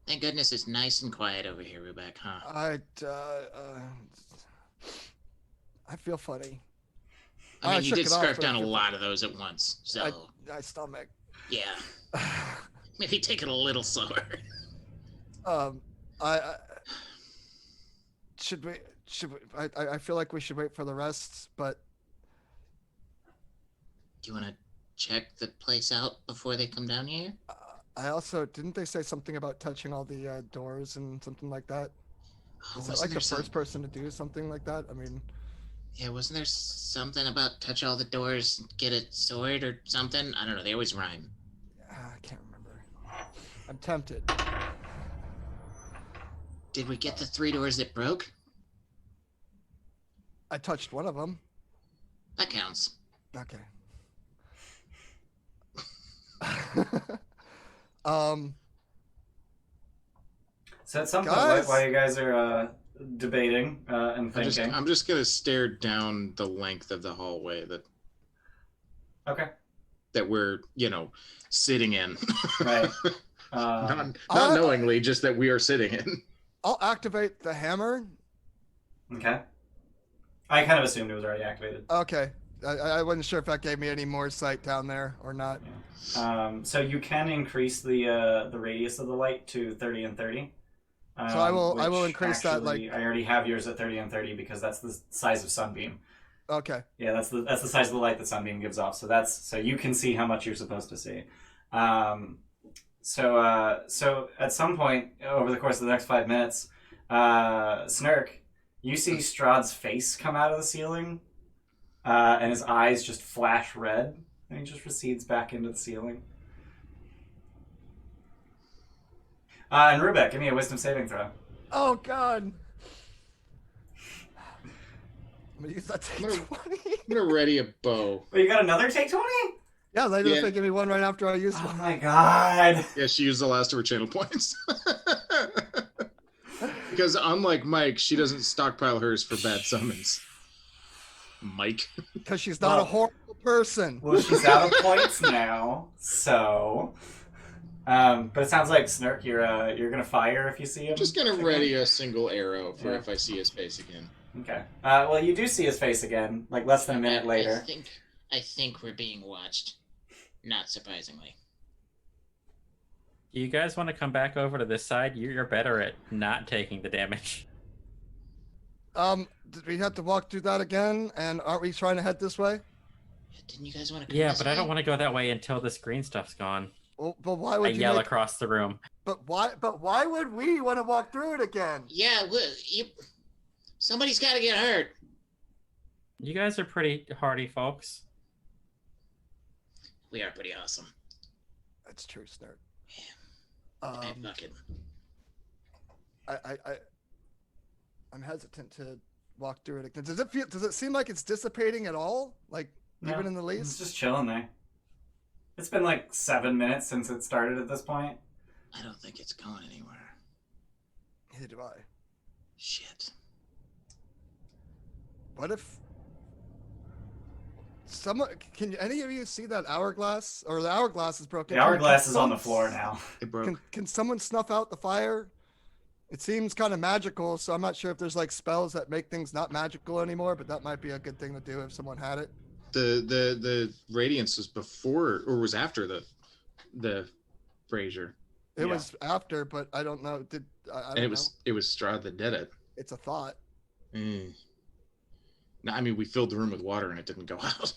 Thank goodness it's nice and quiet over here, Rebecca, huh? I feel funny. I mean, you shook did it off, scarf but I down a feel lot of those at once, so My stomach. yeah. Maybe take it a little slower. I should we? I feel like we should wait for the rest, but Do you want to check the place out before they come down here? I also didn't they say something about touching all the doors and something like that? Oh, Is that wasn't like there the first person to do something like that? I mean, Yeah, wasn't there something about touch all the doors, get a sword or something? I don't know. They always rhyme. I can't remember. I'm tempted. Did we get the 3 doors that broke? I touched one of them. That counts. Okay. So at some point, Guys? while you guys are debating and thinking. I'm just gonna stare down the length of the hallway Okay. that we're, sitting in. Right. not I- knowingly, just that we are sitting in. I'll activate the hammer. Okay. I kind of assumed it was already activated. Okay. I wasn't sure if that gave me any more sight down there or not. So you can increase the radius of the light to 30 and 30. So I will which increase that, actually, I already have yours at 30 and 30 because that's the size of Sunbeam. Okay. Yeah, that's the size of the light that Sunbeam gives off. So you can see how much you're supposed to see. So at some point over the course of the next 5 minutes, Snurk, you see Strahd's face come out of the ceiling, and his eyes just flash red, and he just recedes back into the ceiling. And Rubek, give me a wisdom saving throw. Oh God. I'm gonna use that take I'm 20. I'm gonna ready a bow. Well, you got another take 20? Yeah, they didn't Yeah. give me one right after I used Oh one. my god. Yeah, she used the last of her channel points. Because unlike Mike, she doesn't stockpile hers for bad summons. Mike. Because she's not Well- a horrible person. Well, she's out of points now, so. But it sounds like Snurk, you're gonna fire if you see him. I'm just gonna again? ready a single arrow for Yeah. if I see his face again. Okay. Well, you do see his face again, like less than a minute later. I think we're being watched. Not surprisingly. Do you guys want to come back over to this side? You're better at not taking the damage. Did we have to walk through that again? And aren't we trying to head this way? Didn't you guys want to? Yeah, but I don't want to go that way until this green stuff's gone. Well, but why I would you? yell Make... across the room. But why would we want to walk through it again? Yeah, somebody's got to get hurt. You guys are pretty hardy folks. We are pretty awesome. That's true, Snert. Hey, fuck it. I'm hesitant to walk through it again. Does it seem like it's dissipating at all? Like even in the It's least? just chilling there. It's been like 7 minutes since it started at this point. I don't think it's going anywhere. Neither do I. Shit. What if someone can any of you see that hourglass? Or the hourglass is broken. The hourglass is on the floor now. It broke. Can someone snuff out the fire? It seems kind of magical, so I'm not sure if there's like spells that make things not magical anymore, but that might be a good thing to do if someone had it. The radiance was before or was after the brazier. It was after, but I don't know. I don't know. It was Strahd that did it. It's a thought. Mm. No, I mean we filled the room with water and it didn't go out.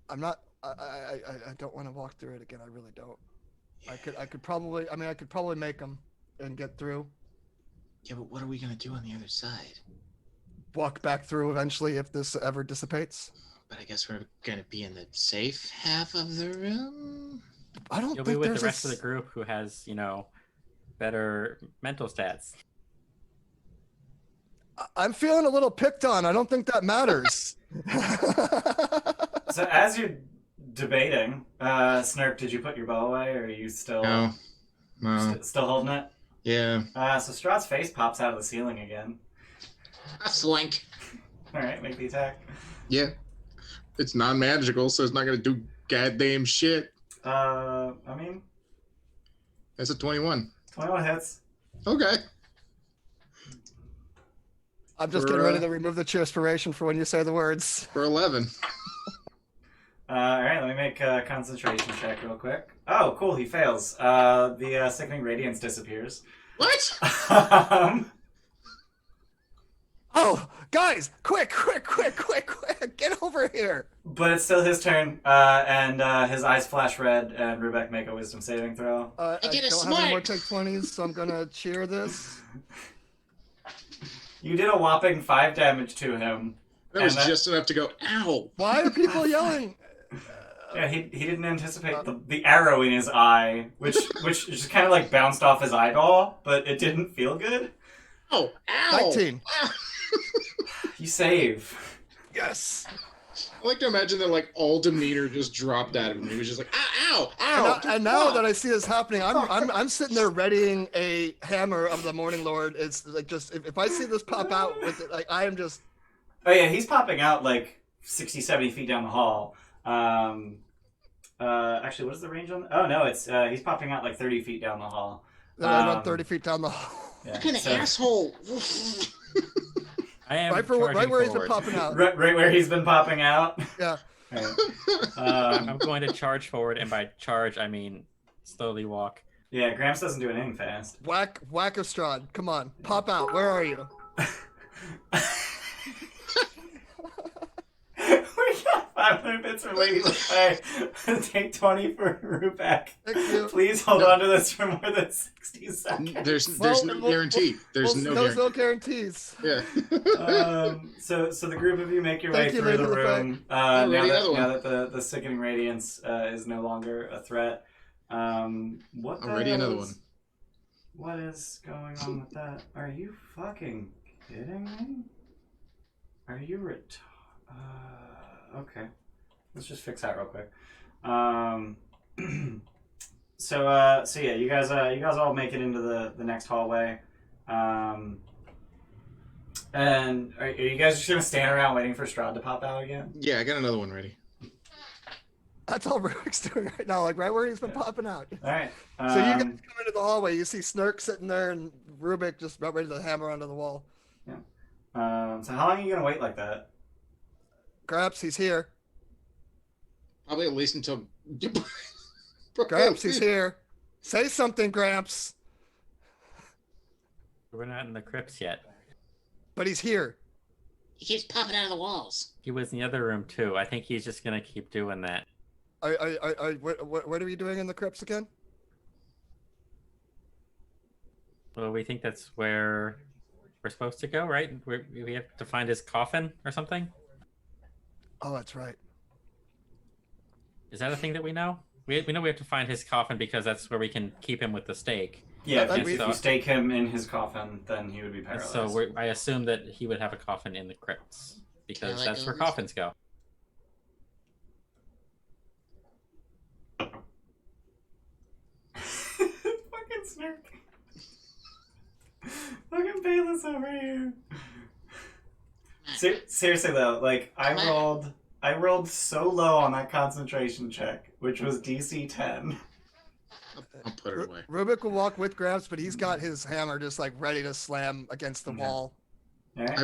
I'm not. I don't want to walk through it again. I really don't. I could probably. I mean, I could probably make them and get through. Yeah, but what are we gonna do on the other side? Walk back through eventually if this ever dissipates. But I guess we're gonna be in the safe half of the room. I don't You'll think be with there's the rest of the group who has, better mental stats. I'm feeling a little picked on. I don't think that matters. So as you're debating, Snurk, did you put your bow away, or are you still No. still holding it? Yeah. So Strahd's face pops out of the ceiling again. A slink. All right, make the attack. Yeah. It's non-magical, so it's not gonna do goddamn shit. I mean, That's a 21. 21 hits. Okay. I'm just getting ready to remove the cheerspiration for when you say the words. For 11. All right, let me make a concentration check real quick. Oh, cool, he fails. The sickening radiance disappears. What? Oh, guys, quick, get over here. But it's still his turn, and his eyes flash red, and Rubek make a wisdom saving throw. I did a don't have any more smart. take 20s, so I'm going to cheer this. You did a whopping 5 damage to him. That was And just enough to go, ow. Why are people yelling? Yeah, he didn't anticipate the arrow in his eye, which just kind of like bounced off his eyeball, but it didn't feel good. Oh, ow. 19. You save. Yes. I like to imagine that like all demeanor just dropped out of him. He was just like, ow, ow, ow. And now that I see this happening, I'm sitting there readying a hammer of the Morning Lord. It's like just if I see this pop out with it, like I am just. Oh yeah, he's popping out like 60, 70 feet down the hall. Actually, what is the range on? Oh no, it's he's popping out like 30 feet down the hall. Then I run 30 feet down the hall. Yeah, What kind of so- asshole? I am Right charging where he's been forward. popping out. Right where he's been popping out. Yeah. I'm going to charge forward, and by charge, I mean slowly walk. Yeah, Gramps doesn't do anything fast. Whack of Strahd. Come on, pop out. Where are you? We got 500 bits for Lady Pay. Take 20 for Rubek. Thank you. Please hold on to this for more than 60 seconds. There's Well, no well, guarantee. There's no There's guarantee. no guarantees. Yeah. So the group of you make your way Thank you, through the Lady room. Ready, another Now one. that the sickening radiance is no longer a threat. What the Already hell another is- one. What is going on with that? Are you fucking kidding me? Are you okay. Let's just fix that real quick. So yeah, you guys all make it into the next hallway. And are you guys just gonna stand around waiting for Strahd to pop out again? Yeah, I got another one ready. That's all Rubik's doing right now, like right where he's been popping out. All right. So you guys come into the hallway. You see Snurk sitting there, and Rubik just about ready to hammer onto the wall. So how long are you gonna wait like that? Gramps, he's here. Probably at least until. Gramps, he's here. Say something, Gramps. We're not in the crypts yet. But he's here. He keeps popping out of the walls. He was in the other room too. I think he's just gonna keep doing that. What are we doing in the crypts again? Well, we think that's where we're supposed to go, right? We have to find his coffin or something. Oh, that's right. Is that a thing that we know? We know we have to find his coffin because that's where we can keep him with the stake. Yeah, Like if you stake him in his coffin, then he would be And paralyzed. so I assume that he would have a coffin in the crypts because that's where Catacombs? coffins go. Fucking Snark. Fucking Bayless over here. Seriously though, like I rolled so low on that concentration check, which was DC 10. I'll put it away. Rubik will walk with Gramps, but he's got his hammer just like ready to slam against the wall. Alright.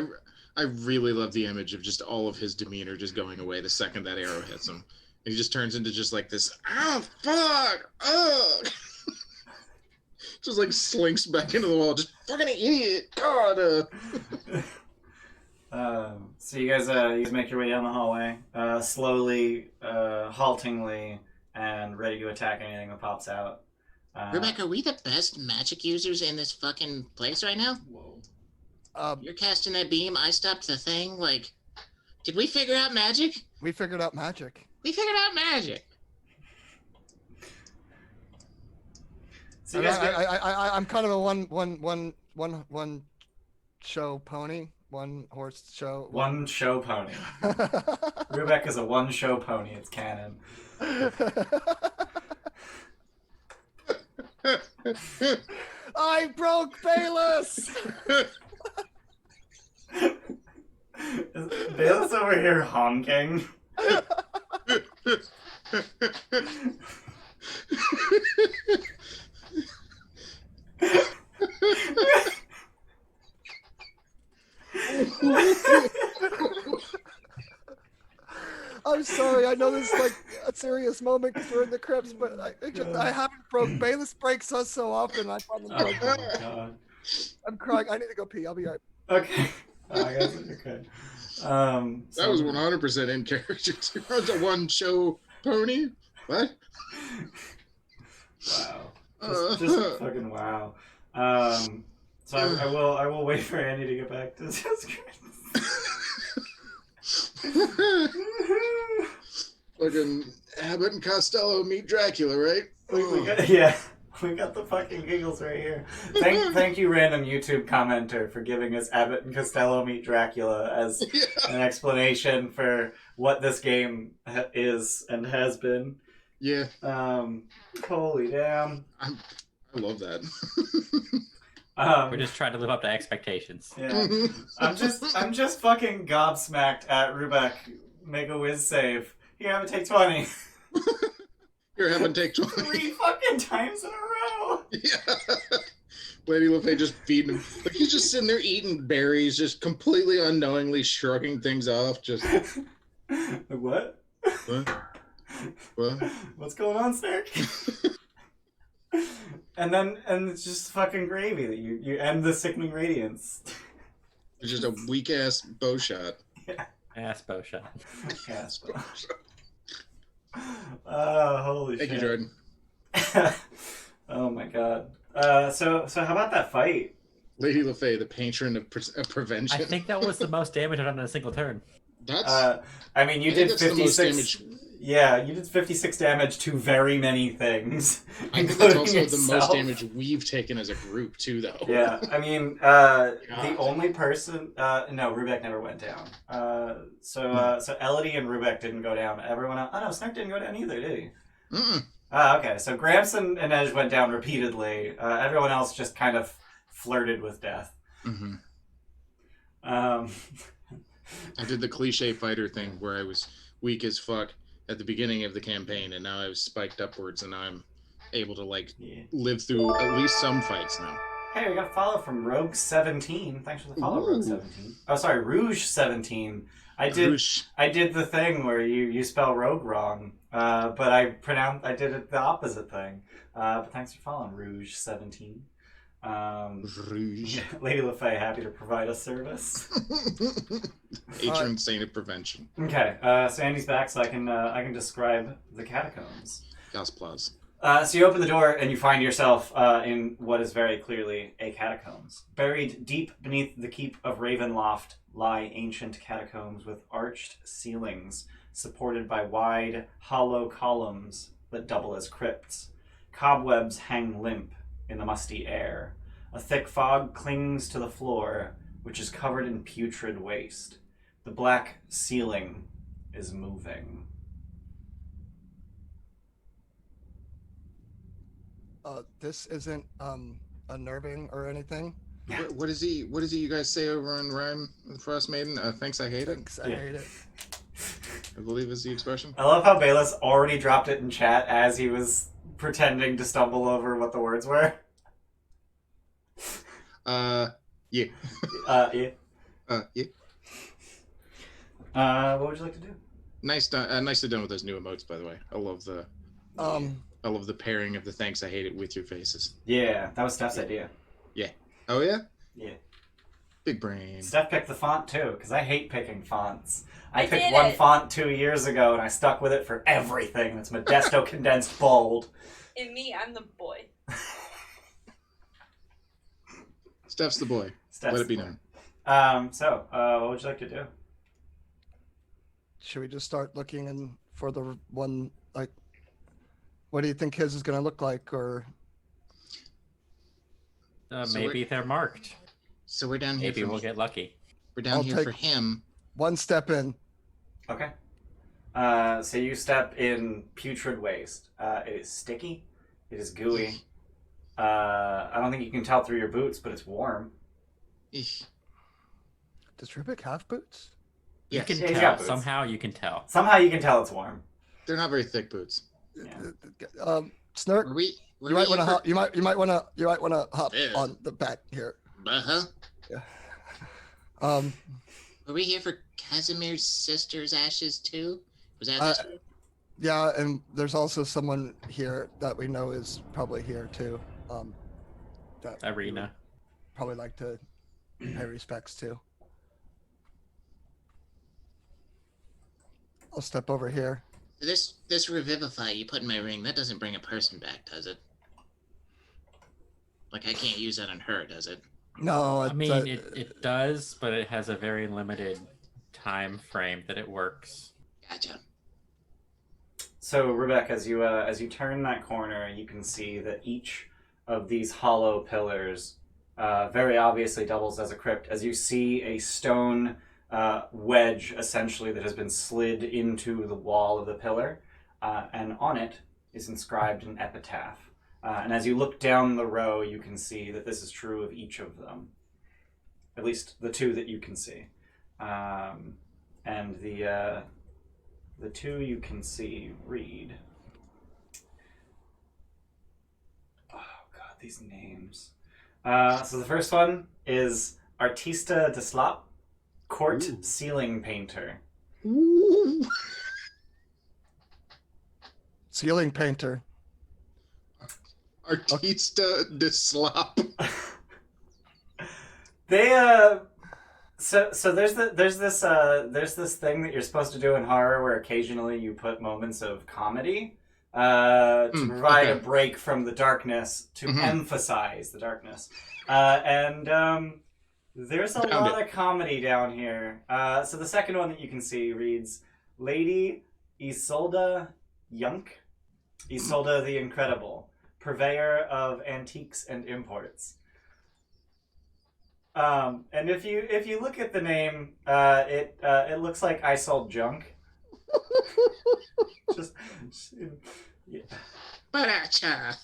I really love the image of just all of his demeanor just going away the second that arrow hits him. And he just turns into just like this, oh, fuck, oh. Just like slinks back into the wall, just fucking idiot, God. So you guys make your way down the hallway, slowly, haltingly, and ready to attack anything that pops out. Rebecca, are we the best magic users in this fucking place right now? Whoa. You're casting that beam, I stopped the thing, like... Did we figure out magic? We figured out magic. We figured out magic! So you guys I'm kind of a one show pony, one horse show. one show pony. Rubek is a one show pony. It's canon. I broke Bayless. Is Bayless over here honking? I'm sorry. I know this is like a serious moment because we're in the crypts, but I haven't broke. Bayless breaks us so often. I finally Oh broke. my god. I'm crying. I need to go pee. I'll be right. Okay. I guess it's okay. That was 100% in character. That was a one show pony. What? Wow. Just fucking wow. So I will wait for Andy to get back to his screen. Fucking Abbott and Costello meet Dracula, right? We got the fucking giggles right here. Thank you, random YouTube commenter, for giving us Abbott and Costello meet Dracula as an explanation for what this game is and has been. Yeah. Holy damn. I love that. We're just trying to live up to expectations. Yeah. I'm just fucking gobsmacked at Rubek. Make a whiz save. Here, have it take 20. Here, have it take 20. 3 fucking times in a row. Yeah. Lady LeFay just feeding him. Like he's just sitting there eating berries, just completely unknowingly shrugging things off. Just What? What? What's going on, Snark? and it's just fucking gravy that you end the sickening radiance. It's just a weak ass bow shot. Yeah. Ass bow shot. Yes. Holy Thank shit. you, Jordan. Oh my god. So how about that fight? Lady LeFay, the patron of prevention. I think that was the most damage I've done in a single turn. That's. I mean, you I think did that's the most 56. Yeah, you did 56 damage to very many things. I think that's also including the most yourself. damage we've taken as a group too, though. Yeah, I mean, the only person, no, Rubek never went down. So Elodie and Rubek didn't go down. Everyone else, oh no, Snark didn't go down either, did he? Mm-mm. Okay, so Gramps and Edge went down repeatedly. Everyone else just kind of flirted with death. Mm-hmm. Um, I did the cliche fighter thing where I was weak as fuck at the beginning of the campaign, and now I've spiked upwards, and now I'm able to yeah. live through at least some fights now. Hey, we got a follow from Rogue17. Thanks for the follow, Ooh. Rogue17. Oh, sorry, Rouge17. I did the thing where you spell rogue wrong, but I did it the opposite thing. But thanks for following, Rouge17. Rouge. Yeah, Lady LeFay, happy to provide a service. Patron saint of prevention. Okay, so Andy's back, so I can describe the catacombs. Gosplas. So you open the door and you find yourself in what is very clearly a catacombs. Buried deep beneath the keep of Ravenloft lie ancient catacombs with arched ceilings supported by wide, hollow columns that double as crypts. Cobwebs hang limp in the musty air. A thick fog clings to the floor, which is covered in putrid waste. The black ceiling is moving. This isn't unnerving or anything. What is he? What does he? You guys say over in Rhyme with Frost Maiden? Thanks, I hate it. Thanks, I hate it. I believe is the expression. I love how Bayless already dropped it in chat as he was pretending to stumble over what the words were. Yeah. Yeah. Yeah. What would you like to do? Nicely done with those new emotes, by the way. I love the pairing of the thanks I hate it with your faces. Yeah, that was Steph's idea. Oh yeah? Yeah. Big brain. Steph picked the font too, because I hate picking fonts. I picked did one it. font 2 years ago and I stuck with it for everything. It's Modesto condensed bold. In me, I'm the boy. Steph's the boy. Steph's Let it be the boy. known. What would you like to do? Should we just start looking for the one, like, what do you think his is going to look like? Or So Maybe they're marked. So we're down here. Maybe we'll get lucky. We're down I'll here take- for him. one step in. Okay. So you step in putrid waste. It is sticky. It is gooey. I don't think you can tell through your boots, but it's warm. Eesh. Does Rubik have boots? You Yes. can Yeah, he's got tell. boots. Somehow you can tell. Somehow you can tell it's warm. They're not very thick boots. Yeah. Snurk, Were we? Were you we might want to here hop. You might want to hop Yeah. on the back here. Uh-huh. Um, Were we here for Casimir's sister's ashes too? Was that Uh, this one? yeah, and there's also someone here that we know is probably here too. That we would Arena. probably like to pay respects to. I'll step over here. This revivify you put in my ring, that doesn't bring a person back, does it? Like I can't use that on her, does it? No, I mean, it does, but it has a very limited time frame that it works. Gotcha. So, Rebecca, as you turn that corner, you can see that each of these hollow pillars very obviously doubles as a crypt. As you see a stone wedge, essentially, that has been slid into the wall of the pillar, and on it is inscribed an epitaph. And as you look down the row, you can see that this is true of each of them. At least the two that you can see. And the two you can see read. Oh god, these names. So the first one is Artista de Slop, court Ooh. ceiling painter. Ooh. ceiling painter. Artista de Slop. They so there's this thing that you're supposed to do in horror where occasionally you put moments of comedy to provide a okay. break from the darkness to Mhm. emphasize the darkness. And there's a Found lot of comedy down here. So the second one that you can see reads Lady Isolda Yunk. Isolda the Incredible, purveyor of antiques and imports. And if you look at the name, it looks like I sold junk. just yeah. Baracha.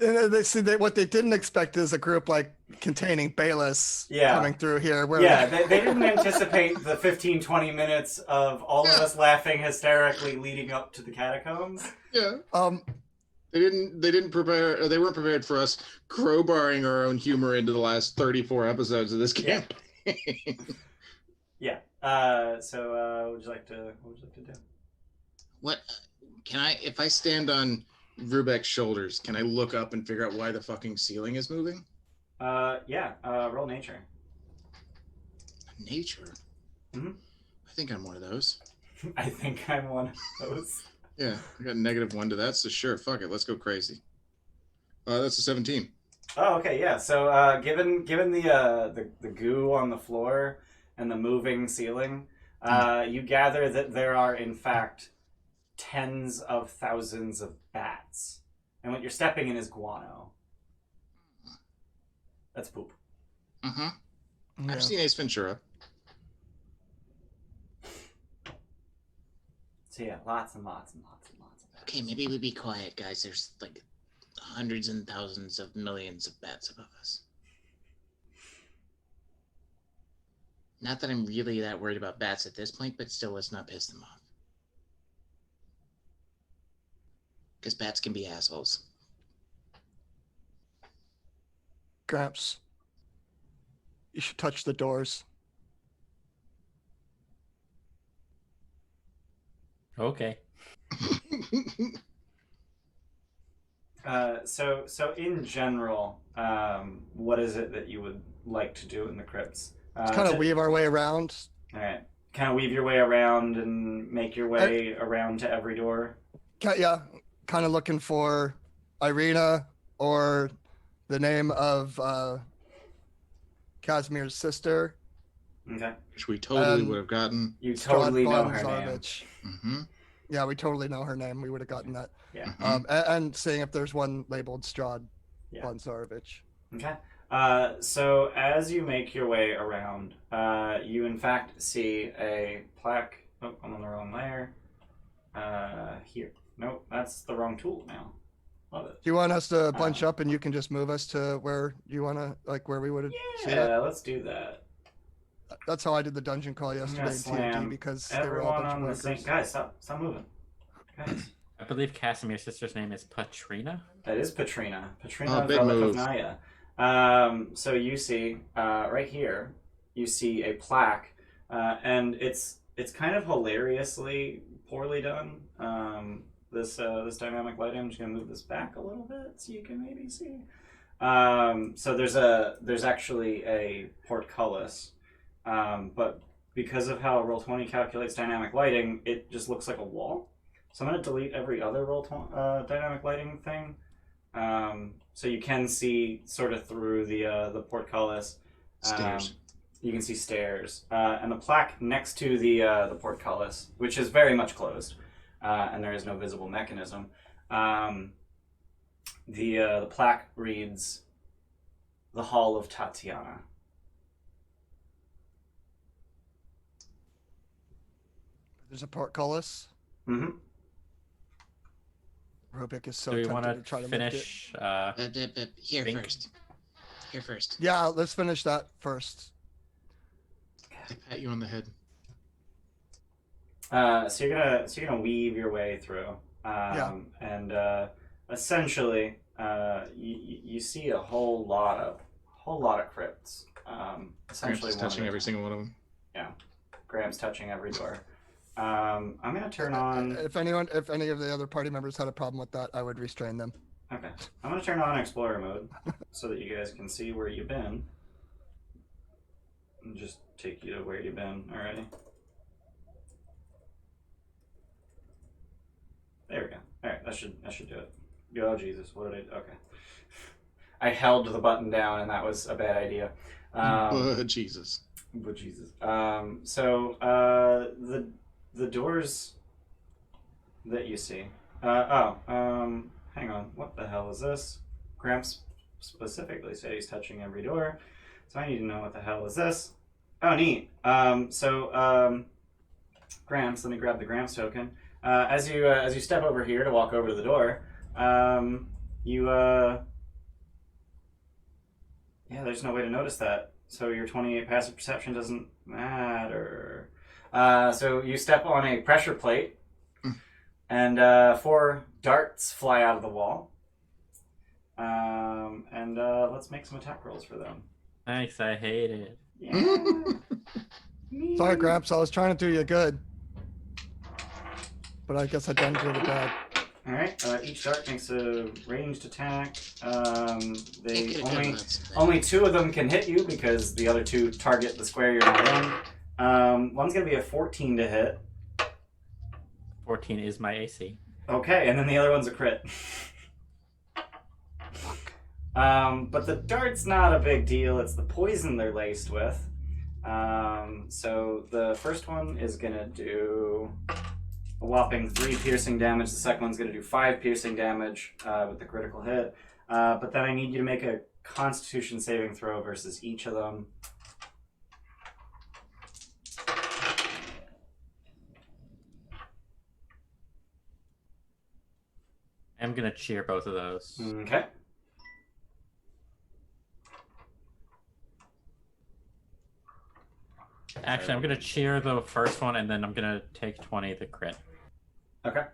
And then they see what they didn't expect is a group like containing Bayless Yeah. coming through here. Where Yeah, they didn't anticipate the 15-20 minutes of all of us laughing hysterically leading up to the catacombs. Yeah. um, They didn't prepare. They weren't prepared for us crowbarring our own humor into the last 34 episodes of this Yeah. campaign. Yeah. So what would you like to do? What? Can I, if I stand on Rubek's shoulders, can I look up and figure out why the fucking ceiling is moving? Yeah. Roll nature. Nature. Mhm. I think I'm one of those. I think I'm one of those. Yeah, I got -1 to that, so sure, fuck it, let's go crazy. That's a 17. Oh, okay, yeah. So, given the goo on the floor and the moving ceiling, you gather that there are in fact tens of thousands of bats, and what you're stepping in is guano. That's poop. Mm-hmm. Yeah. I've seen Ace Ventura. So yeah, lots and lots and lots and lots of bats. Okay, maybe we be quiet, guys. There's like hundreds and thousands of millions of bats above us. Not that I'm really that worried about bats at this point, but still, let's not piss them off. Because bats can be assholes. Gramps, you should touch the doors. Okay. So in general, what is it that you would like to do in the crypts? Let's kind of weave our way around. All right, kind of weave your way around and make your way around to every door. Yeah, kind of looking for Irina or the name of Casimir's sister. Okay. Which we totally would have gotten. You totally know her name. Zarvich. Mm-hmm. Yeah, we totally know her name. We would have gotten that. Yeah. And seeing if there's one labeled Strahd Yeah. von Zarvich. Okay. So as you make your way around, you in fact see a plaque. Oh, I'm on the wrong layer. Here. Nope, that's the wrong tool now. Love it. Do you want us to bunch up and you can just move us to where you want to, like where we would have seen it? Yeah, let's do that. That's how I did the dungeon crawl yesterday in Slam TNT because they were all a everyone bunch on of the same. workers. Guys, stop moving. Guys, I believe Casimir's sister's name is Patrina. that is Patrina. Patrina Oh, big Relic of move. Naya. So you see right here, you see a plaque, and it's kind of hilariously poorly done. This dynamic lighting. I'm just gonna move this back a little bit so you can maybe see. So there's actually a portcullis, but because of how Roll20 calculates dynamic lighting, it just looks like a wall. So I'm gonna delete every other dynamic lighting thing, so you can see sort of through the portcullis. Stairs. You can see stairs, and the plaque next to the portcullis, which is very much closed. And there is no visible mechanism. The plaque reads, "The Hall of Tatiana." There's a portcullis. Mm-hmm. Rubik is so Do we tempted want to try to to lift it. finish? Here Think. first. Here first. Yeah, let's finish that first. I pat you on the head. So you're gonna weave your way through, and essentially, you see a whole lot of crypts. Essentially, Gramps is touching every single one of them. Graham's touching every door. I'm gonna turn on. If any of the other party members had a problem with that, I would restrain them. Okay, I'm gonna turn on Explorer mode so that you guys can see where you've been, and just take you to where you've been already. There we go. All right, that should do it. Oh Jesus, what did I? Okay, I held the button down, and that was a bad idea. Jesus. But Jesus. So the doors that you see. Hang on. What the hell is this? Gramps specifically said he's touching every door, so I need to know what the hell is this. Oh, neat. Gramps, let me grab the Gramps token. As you step over here to walk over to the door, there's no way to notice that. So your 28 passive perception doesn't matter. So you step on a pressure plate, and 4 darts fly out of the wall. And let's make some attack rolls for them. Thanks, I hate it. Yeah. Sorry, Gramps, I was trying to do you good. But I guess I done really bad. All right. Each dart makes a ranged attack. They Ain't gonna do that. only 2 of them can hit you because the other 2 target the square you're not in. One's gonna be a 14 to hit. 14 is my AC. Okay, and then the other one's a crit. But the dart's not a big deal. It's the poison they're laced with. So the first one is gonna do a whopping 3 piercing damage. The second one's gonna do 5 piercing damage with the critical hit. But then I need you to make a Constitution saving throw versus each of them. I'm gonna cheer both of those. Okay. Actually, I'm gonna cheer the first one, and then I'm gonna take 20 the crit. Okay.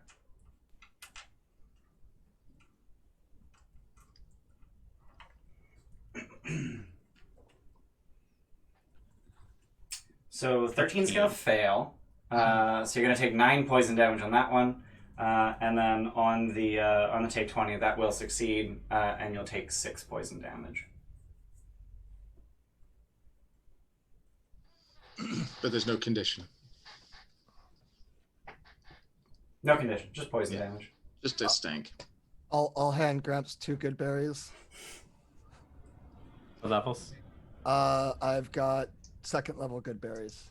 So 13's gonna fail. So you're gonna take 9 poison damage on that one, and then on the take 20, that will succeed, and you'll take 6 poison damage. But there's no condition. No condition, just poison Yeah. damage. Just a stank. I'll hand Gramps 2 good berries. What levels? I've got 2nd level good berries.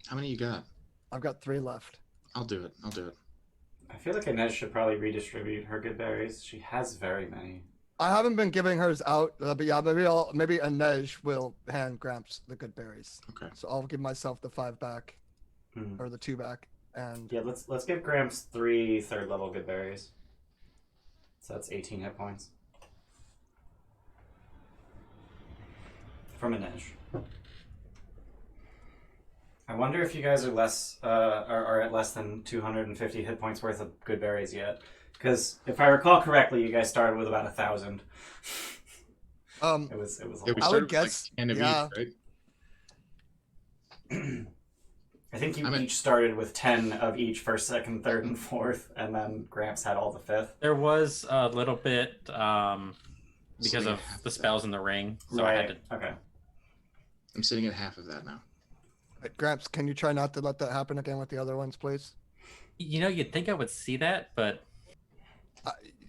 How many you got? I've got 3 left. I'll do it. I feel like Inez should probably redistribute her good berries. She has very many. I haven't been giving hers out, but yeah, maybe Inej will hand Gramps the good berries. Okay. So I'll give myself the 5 back, Hmm. or the 2 back, and Yeah, let's give Gramps 3 third level good berries. So that's 18 hit points. From Inej. I wonder if you guys are are at less than 250 hit points worth of good berries yet. Because if I recall correctly, you guys started with about 1,000. It was a Yeah, we lot. I would started with, guess, like 10 of yeah. each, right? I think you I'm at- each started with 10 of each, first, second, third, and fourth, and then Gramps had all the fifth. There was a little bit because Sitting of at half the of that. spells in the ring, so I Right. had to. Okay. I'm sitting at half of that now. Gramps, can you try not to let that happen again with the other ones, please? You know, you'd think I would see that, but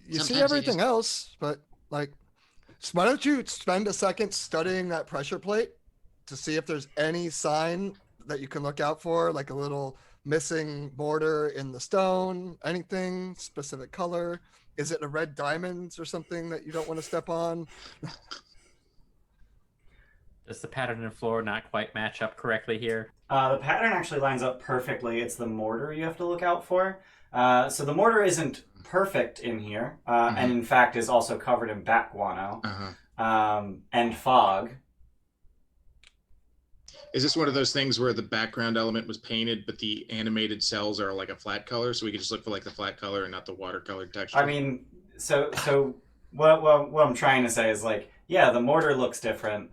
You see Sometimes I everything just- else, but like, so why don't you spend a second studying that pressure plate to see if there's any sign that you can look out for, like a little missing border in the stone, anything specific color? Is it a red diamonds or something that you don't want to step on? does the pattern in the floor not quite match up correctly here? The pattern actually lines up perfectly. It's the mortar you have to look out for. So the mortar isn't perfect in here, and in fact is also covered in bat guano and fog. Is this one of those things where the background element was painted, but the animated cells are like a flat color, so we can just look for like the flat color and not the watercolored texture? I mean, so what I'm trying to say is like, yeah, the mortar looks different,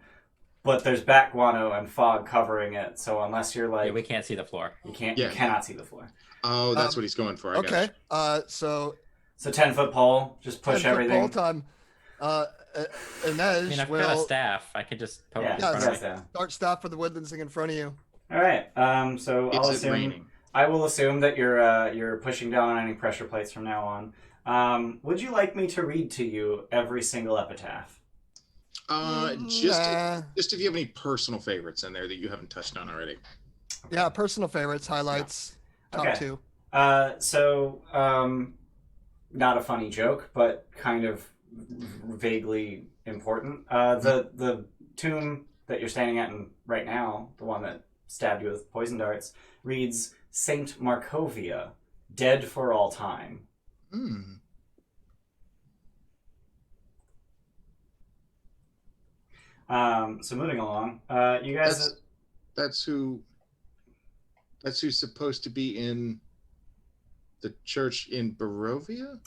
but there's bat guano and fog covering it. So unless you're like, Yeah, we can't see the floor. you Yeah. cannot see the floor. Oh, that's what he's going for. I Okay. gotcha. So So 10-foot pole, just push 10-foot everything. pole time. Inej I mean, I've got a will staff. I could just poke Yeah, it in Yeah, front of me. yeah. start staff for the woodlandsing in front of you. All right. So I'll Is it assume raining? I will assume that you're pushing down on any pressure plates from now on. Would you like me to read to you every single epitaph? Just if you have any personal favorites in there that you haven't touched on already. Yeah, personal favorites, highlights, top Okay. 2. Not a funny joke, but kind of vaguely important. The tomb that you're standing at right now, the one that stabbed you with poison darts, reads Saint Markovia, dead for all time. Hmm. So moving along, you guys. That's who's supposed to be in the church in Barovia?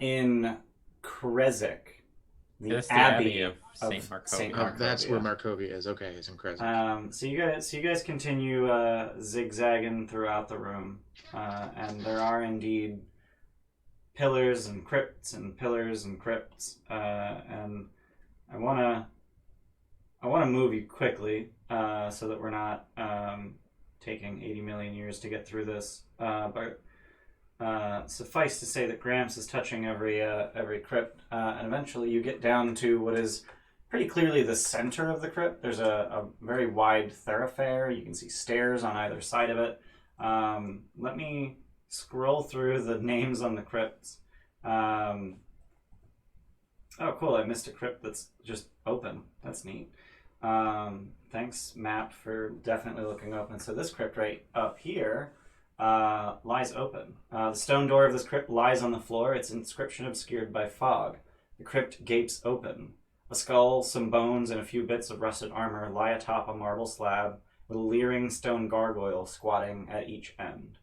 In Krezik, the That's the abbey of Saint Markovia. Saint Oh, that's where Markovia. Markovia is. Okay, it's in Crescent. So you guys continue zigzagging throughout the room, and there are indeed pillars and crypts and pillars and crypts, and I wanna move you quickly so that we're not taking 80 million years to get through this. But Suffice to say that Gramps is touching every crypt, and eventually you get down to what is pretty clearly the center of the crypt. There's a very wide thoroughfare. You can see stairs on either side of it. Let me scroll through the names on the crypts. Oh, cool. I missed a crypt that's just open. That's neat. Thanks, Matt, for definitely looking open. So this crypt right up here lies open. The stone door of this crypt lies on the floor, its inscription obscured by fog. The crypt gapes open. A skull, some bones, and a few bits of rusted armor lie atop a marble slab, with a leering stone gargoyle squatting at each end.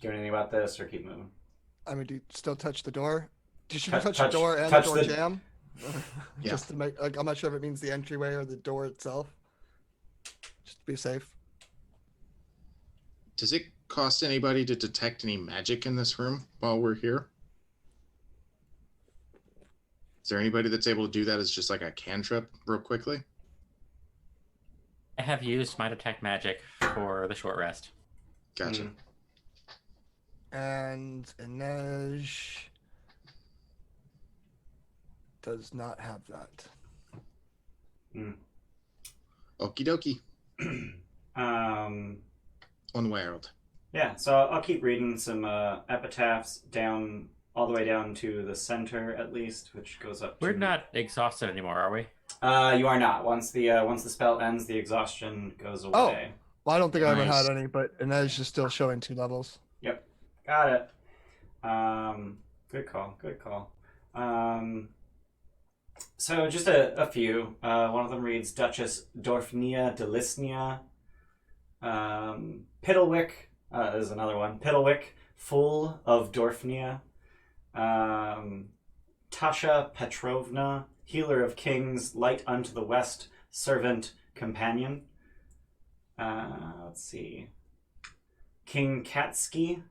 Do anything about this, or keep moving? I mean, do you still touch the door? Should you Touch- touch the door and the touch door the- jam? Yeah. Just to make, like, I'm not sure if it means the entryway or the door itself. Just to be safe. Does it cost anybody to detect any magic in this room while we're here? Is there anybody that's able to do that as just like a cantrip real quickly? I have used my detect magic for the short rest. Gotcha. Mm. And Inej does not have that. Okie dokie. Um, Unworld. yeah, so I'll keep reading some epitaphs down all the way down to the center, at least, which goes up. We're to... not exhausted anymore, are we? You are not. Once the spell ends, the exhaustion goes away. Well, I don't think I ever Nice. had any, but Inej is still showing 2 levels. Got it. Good call. Good call. So just a few. One of them reads Duchess Dorfnia de Lisnia. Piddlewick. There's another one. Piddlewick, full of Dorfnia. Tasha Petrovna, healer of kings, light unto the west, servant, companion. Let's see. King Katsky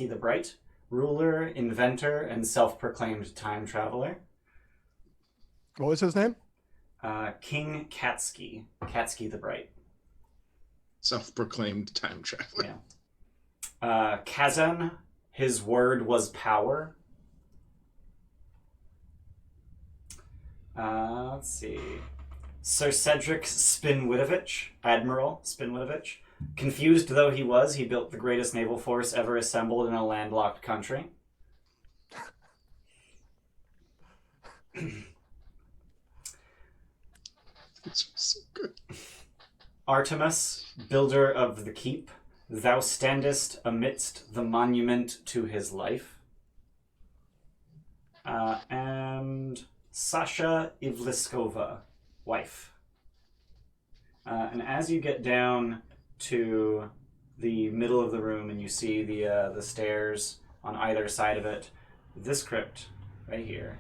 the Bright, ruler, inventor, and self-proclaimed time traveler. What was his name? King Katsky the Bright. Self-proclaimed time traveler. Yeah. Kazan, his word was power. Let's see. Sir Cedric Spinwitovich, Admiral Spinwitovich. Confused though he was, he built the greatest naval force ever assembled in a landlocked country. It's so good. Artemis, builder of the keep, thou standest amidst the monument to his life. And Sasha Ivliskova, wife. And as you get down to the middle of the room and you see the stairs on either side of it, this crypt right here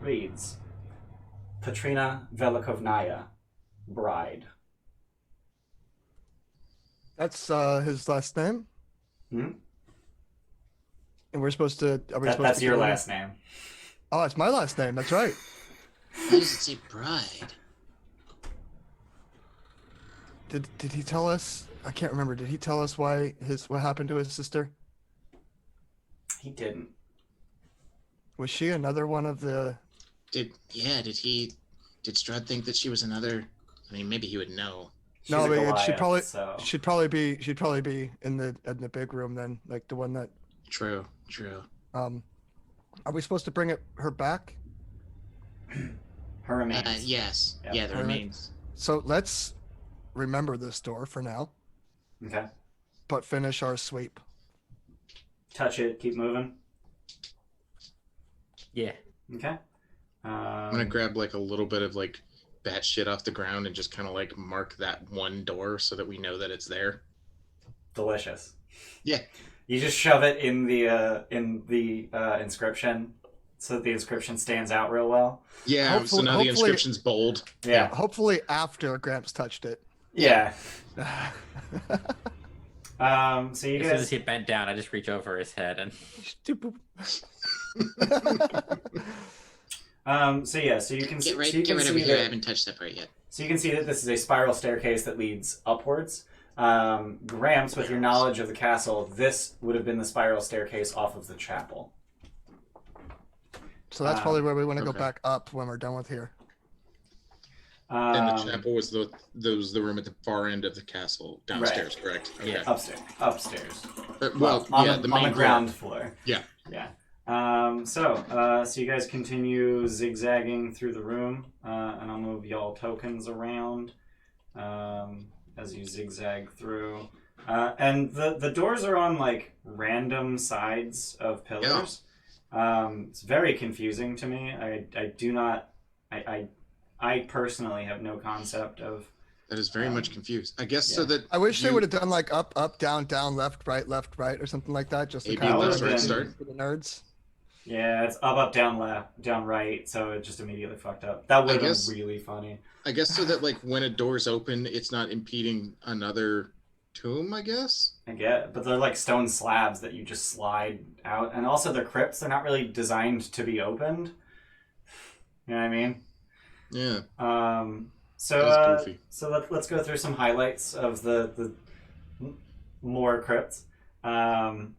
reads Petrina Velikovnaya, bride. That's his last name. Hmm? And we're supposed to. Are we supposed That's to your kill him? last name. Oh, it's my last name. That's right. Why does it say bride? Did he tell us? I can't remember. Did he tell us what happened to his sister? He didn't. Was she another one of the? Did Strahd think that she was another? I mean, maybe he would know. She's No, a but Goliath, she'd probably be in the big room then, like the one that. True. Are we supposed to bring her back? Her remains. Yes. Yep. Yeah, the Alright. remains. So let's remember this door for now, Okay. but finish our sweep. Touch it. Keep moving. Yeah. Okay. I'm gonna grab like a little bit of like bat shit off the ground and just kind of like mark that one door so that we know that it's there. Delicious. Yeah. You just shove it in the inscription, so that the inscription stands out real well. Yeah, so now the inscription's bold. Yeah. Hopefully after Gramps touched it. Yeah. So you As soon as guys. he bent down, I just reach over his head and So yeah. So you can Get right so you can over see here. I that. haven't touched that part yet. So you can see that this is a spiral staircase that leads upwards. Gramps, with your knowledge of the castle, this would have been the spiral staircase off of the chapel. So that's probably where we want to go okay. back up when we're done with here. And the chapel was the room at the far end of the castle downstairs, correct? Okay. Yeah. Upstairs. Well, on yeah, the main ground floor. Yeah. Yeah. So you guys continue zigzagging through the room, and I'll move y'all tokens around as you zigzag through. And the doors are on like random sides of pillars. It's very confusing to me. I personally have no concept of. That is very much confused. I guess so that I wish they would have done like up, down, left, right, or something like that. Just to A, B, kind of left, right, start. for the nerds. Yeah, it's up, down, left, down, right. So it just immediately fucked up. That would have been really funny. I guess so that like when a door's open, it's not impeding another tomb. I guess. I get, but they're like stone slabs that you just slide out, and also they're crypts. They're not really designed to be opened. You know what I mean? Yeah. So let's go through some highlights of the more crypts. Ivan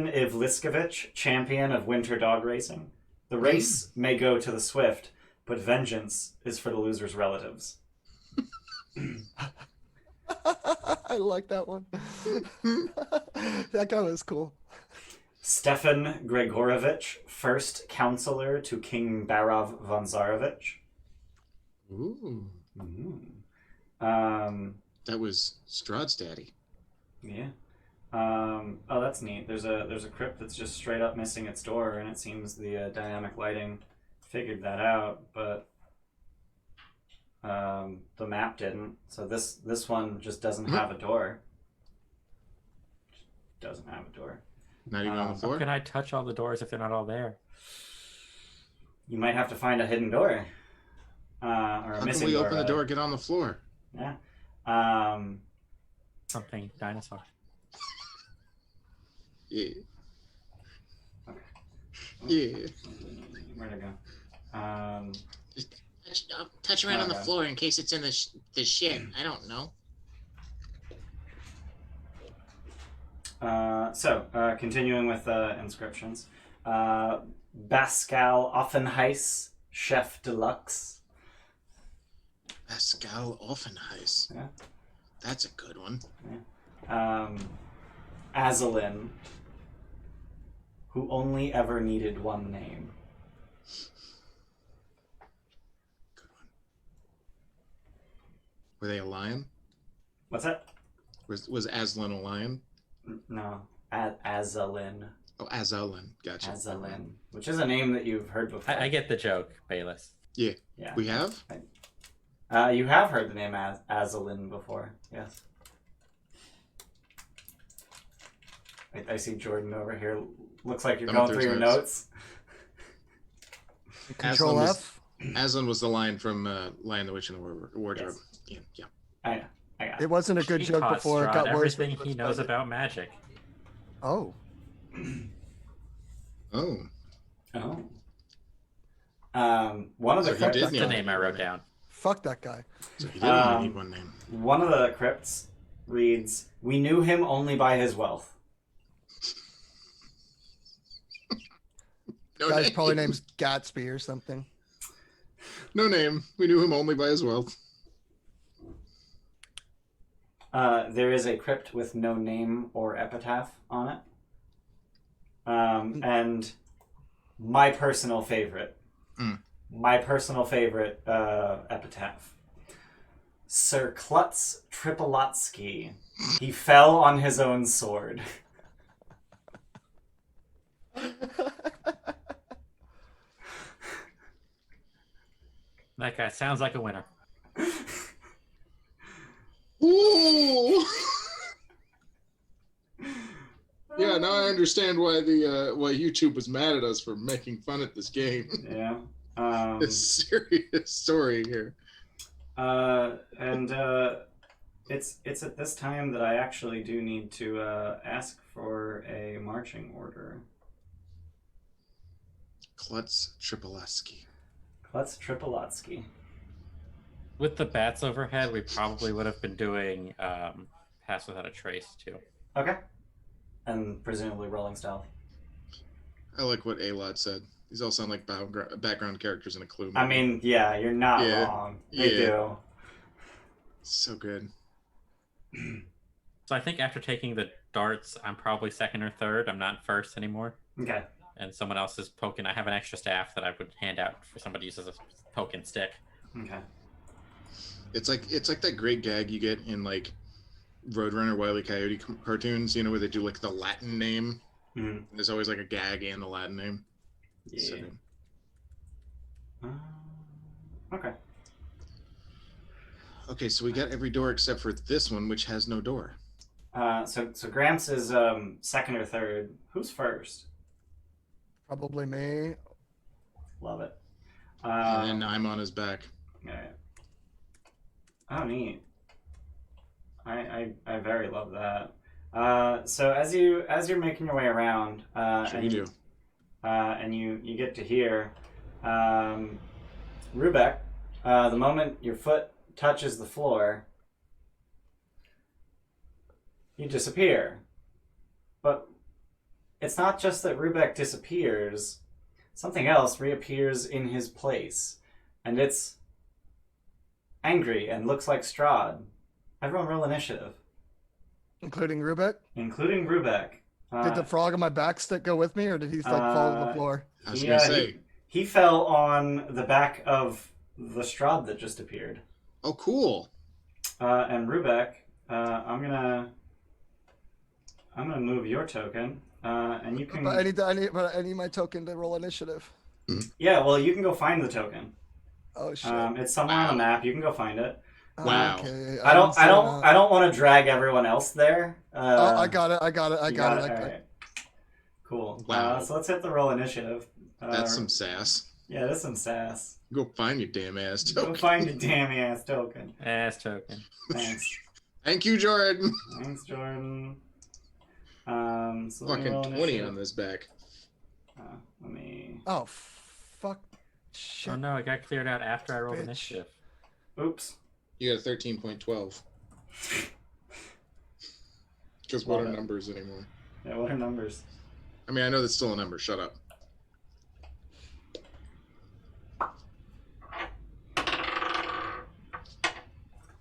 Ivliskovich, champion of winter dog racing. The race may go to the swift, but vengeance is for the loser's relatives. I like that one. That guy was cool. Stefan Gregorovich, first counselor to King Barov von Tsarevich. Ooh. That was Strahd's daddy. Yeah. Oh, that's neat. There's a crypt that's just straight up missing its door, and it seems the dynamic lighting figured that out, but the map didn't. So this one just doesn't have a door. Doesn't have a door. Not even on the floor? How can I touch all the doors if they're not all there? You might have to find a hidden door. Or a How missing can we door, open the door, get on the floor? Yeah. Something dinosaur. Yeah. Okay. Yeah. Where'd it go? Touch around on the Okay. floor in case it's in the shit. I don't know. Continuing with inscriptions. Pascal Offenheis, Chef Deluxe. Pascal Offenheis. Yeah. That's a good one. Azalin, who only ever needed one name. Good one. Were they a lion? What's that? Was Aslan a lion? No, Azalin. Oh, Azalin. Gotcha. Azalin, which is a name that you've heard before. I get the joke, Bayless. Yeah. Yeah. We have? You have heard the name Azalin before, yes. I see Jordan over here. Looks like you're going through your notes. Control F. Aslan was the lion from Lion, the Witch, and the Wardrobe. Yes. Yeah. I know. It wasn't a good He joke taught before. It Strahd got worse. everything he knows about magic. Oh. Oh. Oh. One of the So he crypts. did That's need the one name I wrote down. Fuck that guy. So he didn't only need one name. One of the crypts reads, "We knew him only by his wealth." No Guy's name. probably name's Gatsby or something. No name. We knew him only by his wealth. There is a crypt with no name or epitaph on it. And my personal favorite. My personal favorite epitaph. Sir Klutz Tripolatsky. He fell on his own sword. That guy sounds like a winner. Ooh. Yeah, now I understand why why YouTube was mad at us for making fun at this game. Yeah. It's a serious story here. It's at this time that I actually do need to ask for a marching order. Klutz Tripolatsky. Klutz Tripolatsky. With the bats overhead, we probably would have been doing Pass Without a Trace too. Okay. And presumably rolling stealth. I like what A-Lot said. These all sound like background characters in a Clue movie. I mean, yeah, you're not Yeah. wrong. They do. So good. So I think after taking the darts, I'm probably second or third. I'm not first anymore. Okay. And someone else is poking. I have an extra staff that I would hand out for somebody to use as a poking stick. Okay. It's like that great gag you get in like Roadrunner, Wile E. Coyote cartoons, you know, where they do like the Latin name. Mm-hmm. There's always like a gag and the Latin name. Yeah. So good. Okay. Okay, so we got every door except for this one, which has no door. So Gramps is second or third. Who's first? Probably me. Love it. And then I'm on his back. Alright. Oh, neat. I very love that. So as you're making your way around, Sure you do. And you get to here, Rubek, the moment your foot touches the floor, you disappear. But it's not just that Rubek disappears, something else reappears in his place. And it's angry and looks like Strahd. Everyone roll initiative. Including Rubek? Including Rubek. Did the frog on my back stick go with me, or did he fall to the floor? I was going to say. He fell on the back of the Strahd that just appeared. Oh, cool. And Rubek, I'm gonna move your token, and you can. But I need my token to roll initiative. Yeah, well, you can go find the token. Oh shit! It's somewhere on the map. You can go find it. Wow. Okay. I don't want to drag everyone else there. I got it. All right. Cool. Wow. So let's hit the roll initiative. That's some sass. Yeah, that's some sass. Go find your damn ass token. Go find your damn ass token. Ass token. Thanks. Thank you, Jordan. Thanks, Jordan. So let me Fucking roll 20 initiative. on this back. Let me. Oh fuck! Shit. Oh no, it got cleared out after I rolled Bitch. initiative. Oops. You got a 13.12. Because what Love are it. numbers anymore? Yeah, what are numbers? I mean, I know that's still a number. Shut up.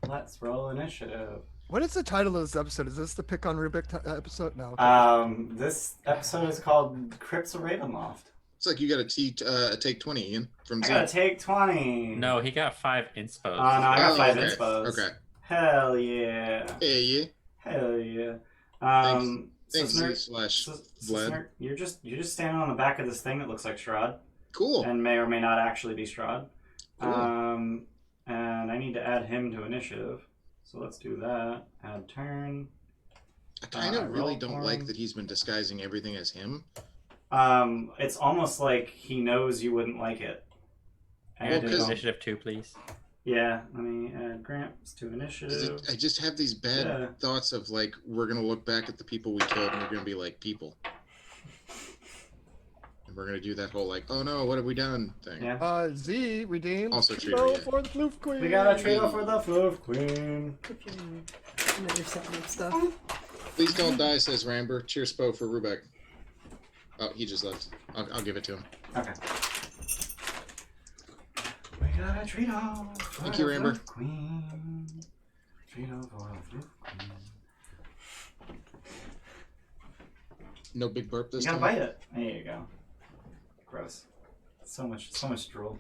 Let's roll initiative. What is the title of this episode? Is this the pick on Rubik episode? No. This episode is called Crypts of Ravenloft. It's like you got a take 20, Ian, from I Z. gotta take 20. No, he got 5 inspos. Oh, no, I got 5 okay. inspos. Okay. Hell yeah. Hey, yeah. Hell yeah. Thanks, so Z slash Vlad. Snurk, you're just standing on the back of this thing that looks like Strahd, Cool. and may or may not actually be Strahd. Cool. And I need to add him to initiative. So let's do that. Add turn. I kind of really roll don't for like him. that he's been disguising everything as him. It's almost like he knows you wouldn't like it. I Well, gotta do 'cause- initiative 2, please. Yeah, let me add Gramps to 'Cause initiative. I just have these bad Yeah. thoughts of like, we're going to look back at the people we killed and we're going to be like, people. And we're going to do that whole like, oh no, what have we done thing. Yeah. Z redeemed. Also Trio true, yeah. for the Floof Queen. We got a trio for the Floof Queen. Now you're setting up stuff. Please don't die, says Ramber. Cheers, Spo, for Rubek. Oh, he just left. I'll give it to him. Okay. We got a trio. Thank you, Ramber. Queen. Trio for the Floof Queen. No big burp You this gotta time. bite it. There you go. Gross. So much drool.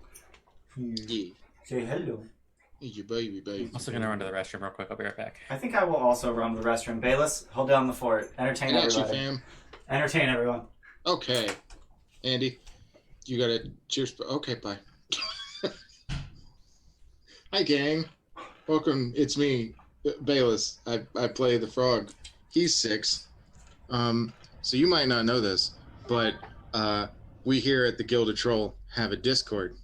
Yeah. Say hello. You baby. Also gonna run to the restroom real quick. I'll be right back. I think I will also run to the restroom. Bayless, hold down the fort. I Entertain got you, everybody. fam. Entertain everyone. Okay. Andy, you got to cheers. Okay, bye. Hi, gang. Welcome. It's me, Bayless. I play the frog. He's 6. So you might not know this, but we here at the Gilded Troll have a Discord.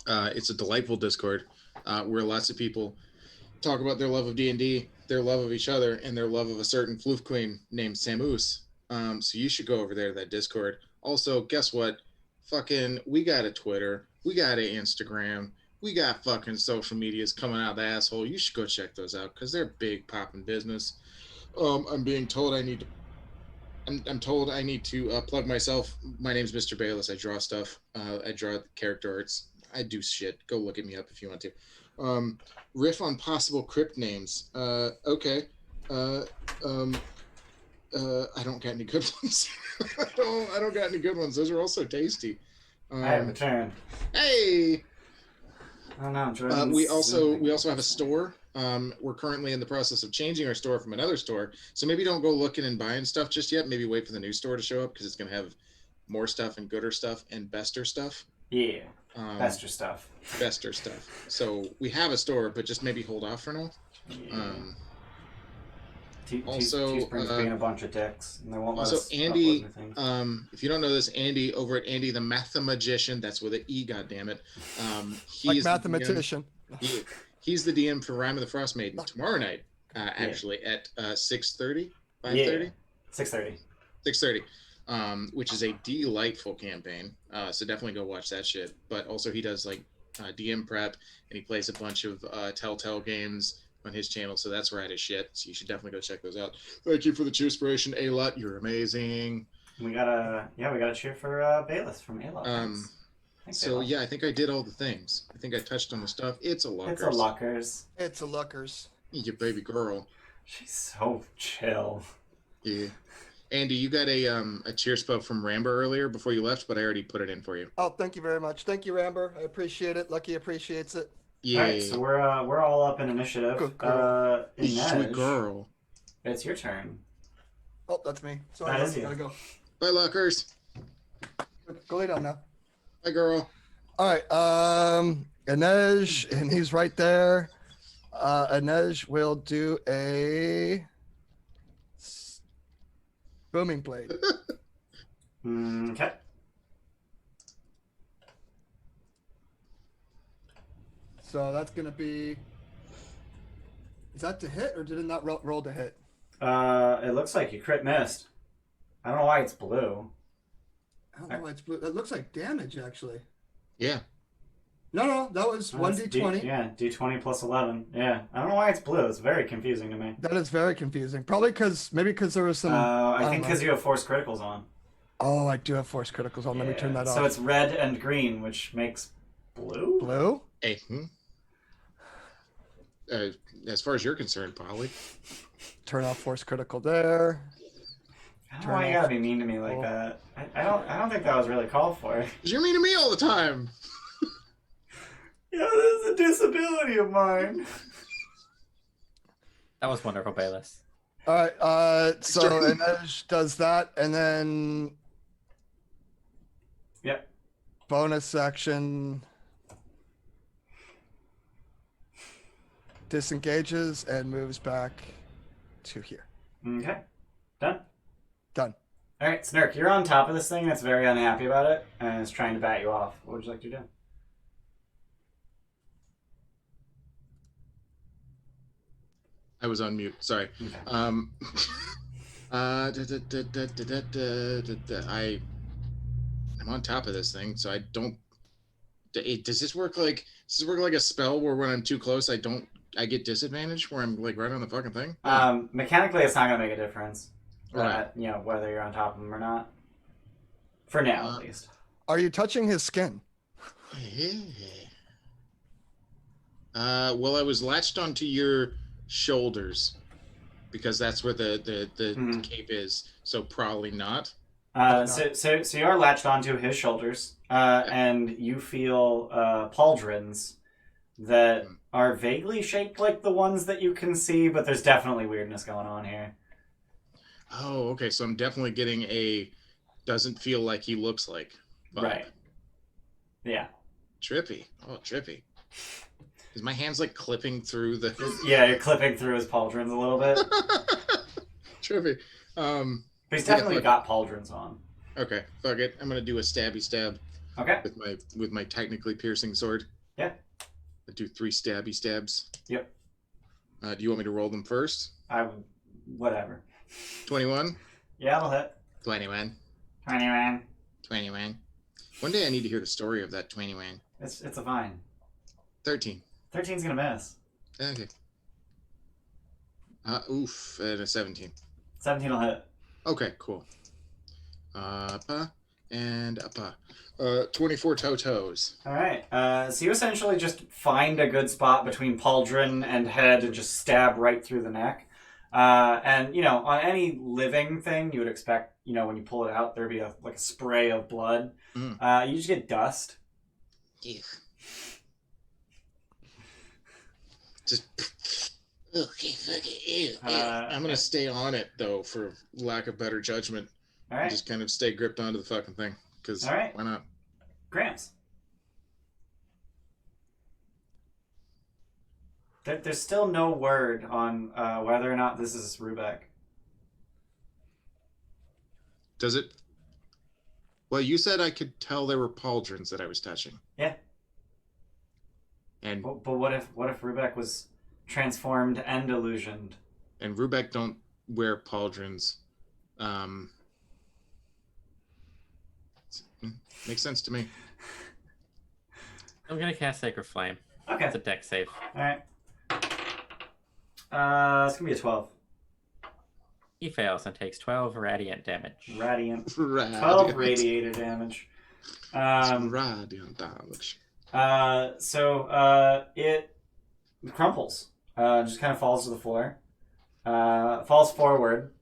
It's a delightful Discord where lots of people talk about their love of D&D, their love of each other, and their love of a certain floof queen named Samus. So you should go over there to that Discord. Also, guess what? Fucking, we got a Twitter. We got an Instagram. we got fucking social medias coming out of the asshole. You should go check those out because they're big popping business. I'm being told I need to. I'm told I need to plug myself. My name's Mr. Bayless. I draw stuff. I draw character arts. I do shit. Go look at me up if you want to. Riff on possible crypt names. Okay. I don't got any good ones. I don't got any good ones. Those are also tasty. I have a turn. Hey. I don't know. Jordan's We also have a store. We're currently in the process of changing our store from another store, so maybe don't go looking and buying stuff just yet. Maybe wait for the new store to show up because it's gonna have more stuff and gooder stuff and bester stuff. Yeah. Bester stuff. Bester stuff. So we have a store, but just maybe hold off for now. Yeah. Also, Teespring's being a bunch of dicks, and they won't let also us Andy, upload new things. if you don't know this, Andy over at Andy the Mathemagician, that's with an E, goddammit. Like He's mathematician. He's the DM for Rime of the Frost Maiden tomorrow night, actually at 6:30, 5:30, Yeah. 6:30. 6:30, which is a delightful campaign. So definitely go watch that shit. But also he does like DM prep and he plays a bunch of Telltale games on his channel. So that's rad as shit. So you should definitely go check those out. Thank you for the cheer inspiration, A-Lot. You're amazing. We gotta cheer for Bayless from A-Lot. Thanks, So A-Lot. yeah, I think I did all the things. I think I touched on the stuff. It's a luckers. It's a Luckers. It's a Luckers. You baby girl. She's so chill. Yeah. Andy, you got a cheer spell from Ramber earlier before you left, but I already put it in for you. Oh, thank you very much. Thank you, Ramber. I appreciate it. Lucky appreciates it. Yeah. Alright, so we're all up in initiative. Good girl. Sweet Inej, girl. it's your turn. Oh, that's me. Sorry, That is you. gotta go. Bye, Luckers. Go lay down now. Bye, girl. All right. Inej, and he's right there. Inej will do a booming blade. Okay. So that's gonna be. Is that to hit, or did it not roll to hit? It looks like you crit missed. I don't know why it's blue. I don't know why it's blue. It looks like damage, actually. Yeah. No, that was Oh, one that's d20. Yeah, d20 plus 11. Yeah, I don't know why it's blue. It's very confusing to me. That is very confusing. Probably because there was some. I think don't know. because you have force criticals on. Oh, I do have force criticals on. Let me turn that off. So it's red and green, which makes blue. blue. Hey. As far as you're concerned, Polly. Turn off force critical there. I don't know why you gotta be mean to me like that. I don't think that was really called for. 'Cause you're mean to me all the time. Yeah, this is a disability of mine. That was wonderful, Bayless. All right. So Jordan. Inej does that, and then Yep. bonus action disengages and moves back to here. Okay. Done. Done. All right, Snurk, you're on top of this thing that's very unhappy about it and is trying to bat you off. What would you like to do? I was on mute. Sorry. Okay. I'm on top of this thing, so I don't. Does this work like a spell where when I'm too close, I get disadvantage where I'm like right on the fucking thing? Mechanically, it's not gonna make a difference. Right. Whether you're on top of him or not. For now, at least. Are you touching his skin? Well, I was latched onto your shoulders because that's where the cape is. So probably not. So you are latched onto his shoulders, and you feel pauldrons that are vaguely shaped like the ones that you can see, but there's definitely weirdness going on here. Oh, okay. So I'm definitely getting a doesn't feel like he looks like vibe. Right. Yeah. Trippy. Oh, trippy. Is my hands like clipping through the? Yeah, you're clipping through his pauldrons a little bit. Trippy. But he's definitely yeah, got pauldrons on. Okay, fuck it. I'm gonna do a stabby stab Okay. with my technically piercing sword. Yeah. I do 3 stabby stabs. Yep. Do you want me to roll them first? Whatever. 21. Yeah, I'll hit. 21. 21. 21. One day I need to hear the story of that 21. It's a vine. 13. 13's gonna miss. Okay. Oof, and a 17. 17 will hit. Okay, cool. Uppa and uppa. 24 toes. All right. So you essentially just find a good spot between pauldron and head and just stab right through the neck. And on any living thing, you would expect, when you pull it out, there'd be a spray of blood. You just get dust. Ew. Just. Okay, fuck it. Ew. I'm gonna stay on it though, for lack of better judgment. All right. Just kind of stay gripped onto the fucking thing, because All right. why not? Gramps. There's still no word on whether or not this is Rubeck. Does it? Well, you said I could tell there were pauldrons that I was touching. Yeah. And But what if Rubeck was transformed and illusioned? and Rubeck don't wear pauldrons. Makes sense to me. I'm gonna cast Sacred Flame. Okay. It's a deck save. All right. It's gonna be a 12. He fails and takes 12 radiant damage. Radiant. 12 Radiant. radiated damage. Radiant damage. So it crumples. Just kind of falls to the floor. Falls forward,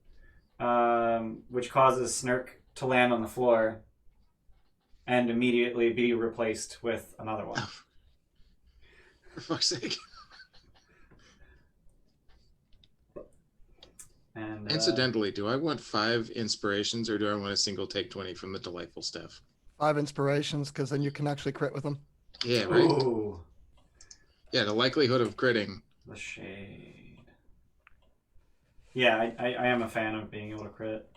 which causes Snirk to land on the floor and immediately be replaced with another one. Oh. For fuck's sake. And Incidentally, do I want 5 inspirations or do I want a single take 20 from the delightful staff? 5 inspirations, because then you can actually crit with them. Yeah, right? Ooh, Yeah, the likelihood of critting. the shade. Yeah, I am a fan of being able to crit.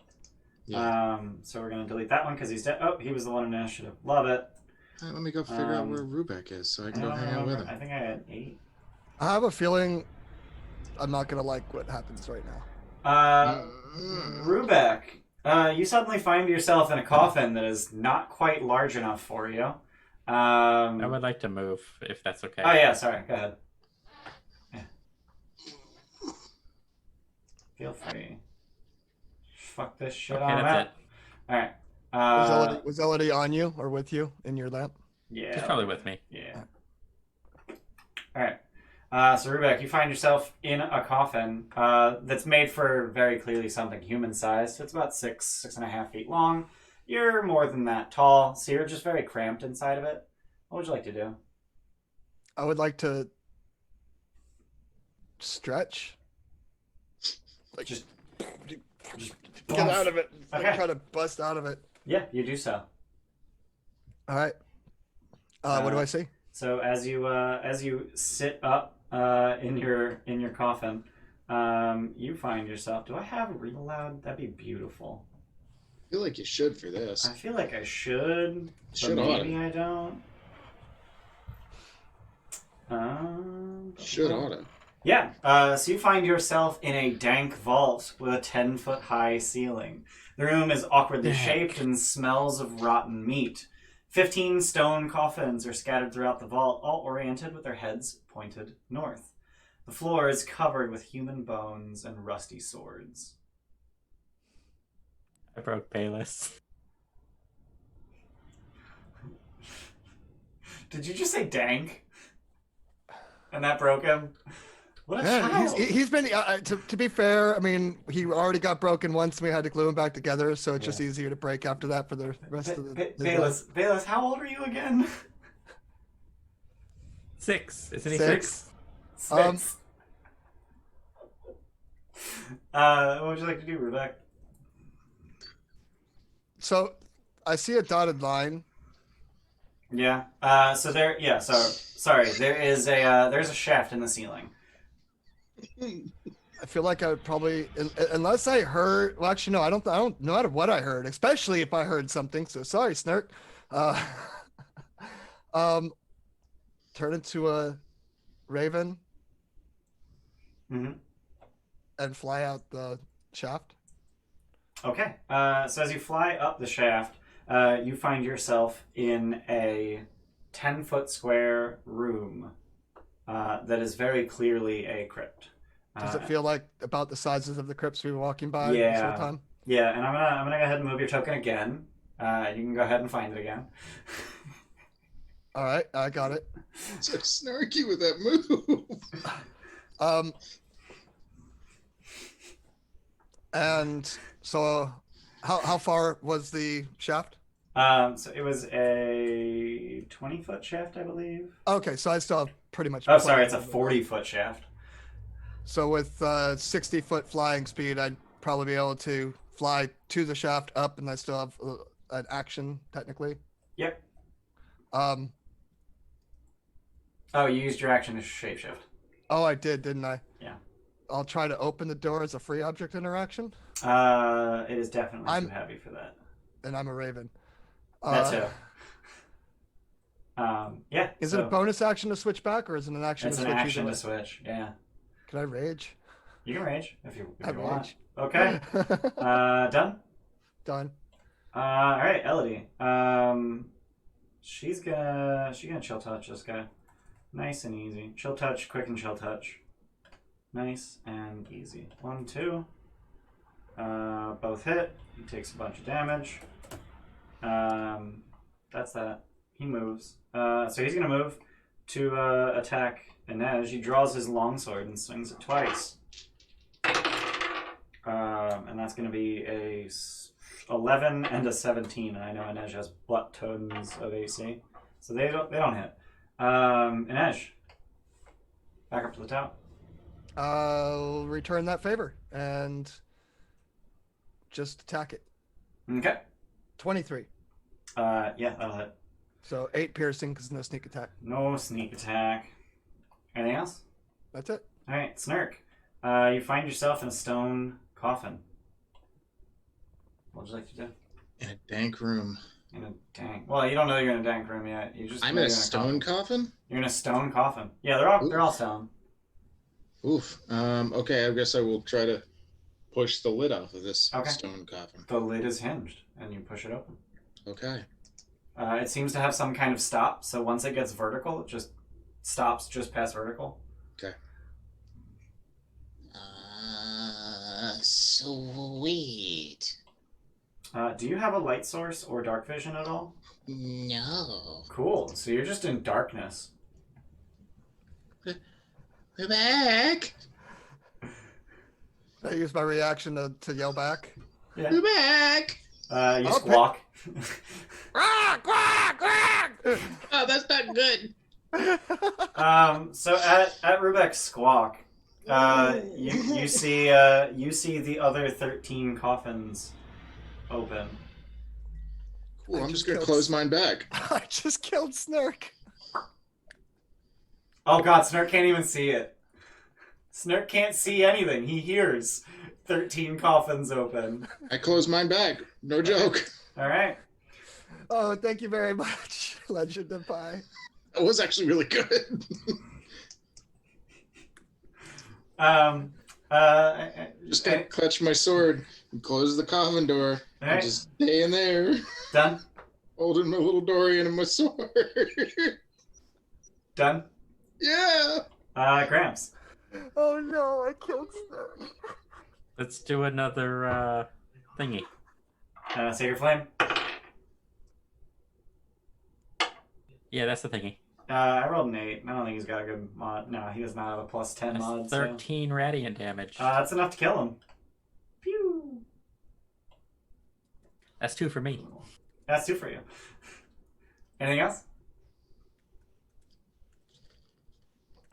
Yeah. So we're gonna delete that one because he's dead. Oh, he was the one in initiative. Love it. All right, let me go figure out where Rubeck is so I can go hang out with him. I think I had 8. I have a feeling I'm not going to like what happens right now. Rubeck, you suddenly find yourself in a coffin that is not quite large enough for you. I would like to move, if that's okay. Oh yeah, sorry. Go ahead. Yeah. Feel free. Fuck this shit Okay, on that's out. All right. Was Elodie on you or with you in your lap? Yeah. She's probably with me. Yeah. All right. So Rubeck, you find yourself in a coffin that's made for very clearly something human-sized. It's about 6.5 feet long. You're more than that tall, so you're just very cramped inside of it. What would you like to do? I would like to stretch. Like Just get out of it. Okay. Try to bust out of it. Yeah, you do so. All right. What do I see? So as you sit up in your coffin, you find yourself. Do I have read aloud? That'd be beautiful. I feel like you should for this. I feel like I should, but Should maybe oughta. I don't. Should oughta. Yeah. So you find yourself in a dank vault with a 10-foot high ceiling. The room is awkwardly shaped and smells of rotten meat. 15 stone coffins are scattered throughout the vault, all oriented with their heads pointed north. The floor is covered with human bones and rusty swords. I broke Bayless. Did you just say dank? And that broke him? What a Yeah, child. he's been. To be fair, I mean, he already got broken once. And we had to glue him back together, so it's just easier to break after that for the rest of the. his life. Bayless, how old are you again? 6. Isn't he 6? 6. What would you like to do, Rebecca? So, I see a dotted line. Yeah. So there. Yeah. So sorry. There's a shaft in the ceiling. I feel like I would probably, unless I heard. Well, actually, no. I don't know what I heard, especially if I heard something. So sorry, Snirk. Turn into a raven Mm-hmm. and fly out the shaft. Okay. So as you fly up the shaft, you find yourself in a 10-foot square room that is very clearly a crypt. Does it feel like about the sizes of the crypts we were walking by Yeah. this whole time? Yeah, and I'm gonna go ahead and move your token again. You can go ahead and find it again. All right, I got it. So snarky with that move. And so how far was the shaft? So it was a 20-foot shaft, I believe. Okay, so I still have pretty much. Oh, sorry, it's a plenty of 40-foot shaft. So with 60-foot flying speed, I'd probably be able to fly to the shaft up, and I still have an action technically. Yep. Oh, you used your action to shapeshift. Oh, I did, didn't I? Yeah. I'll try to open the door as a free object interaction. It is definitely I'm- too heavy for that. And I'm a raven. That too. Yeah. Is it a bonus action to switch back, or is it an action It's to an switch action either to way? switch. Yeah. Can I rage? You can rage if you I want. rage. Okay. Done. Done. All right, Elodie. She's gonna chill touch this guy. Nice and easy. Chill touch, quick and chill touch. Nice and easy. 1, 2. Both hit. He takes a bunch of damage. That's that. He moves. So he's gonna move to attack Inej. He draws his longsword and swings it twice. And that's gonna be a 11 and a 17. And I know Inej has butt tons of AC, so they don't hit. Inej, back up to the top. I'll return that favor and just attack it. Okay. 23. Yeah, that'll hit. So 8 piercing because no sneak attack. No sneak attack. Anything else? That's it. All right, Snurk. You find yourself in a stone coffin. What would you like to do? In a dank room. In a dank. Well, you don't know you're in a dank room yet. You just. I'm know in a you're stone coffin? You're in a stone coffin. Yeah, they're all stone. Oof. Okay, I guess I will try to push the lid off of this Okay. stone coffin. The lid is hinged, and you push it open. Okay. It seems to have some kind of stop, so once it gets vertical, it just stops just past vertical. Okay. Sweet. Do you have a light source or dark vision at all? No. Cool. So you're just in darkness. We're back. I use my reaction to yell back. Yeah. We're back. You Okay. squawk. Quack, quack, quack! Oh, that's not good. So at Rubek's squawk, you see the other 13 coffins open. Cool, I I'm just just going to killed- close mine back. I just killed Snurk. Oh god, Snurk can't even see it. Snurk can't see anything. He hears 13 coffins open. I close mine back. No joke. All right. Oh, thank you very much, Legend of Pi. That was actually really good. Just gonna clutch my sword and close the coffin door and Alright. just stay in there, Done. holding my little Dorian and my sword. Done. Yeah. Gramps. Oh no, I killed Snurk. Let's do another thingy. Sacred Flame. Yeah, that's the thingy. I rolled an 8. I don't think he's got a good mod. No, he does not have a plus 10 That's mod. So. 13 radiant damage. That's enough to kill him. Pew. That's 2 for me. That's 2 for you. Anything else?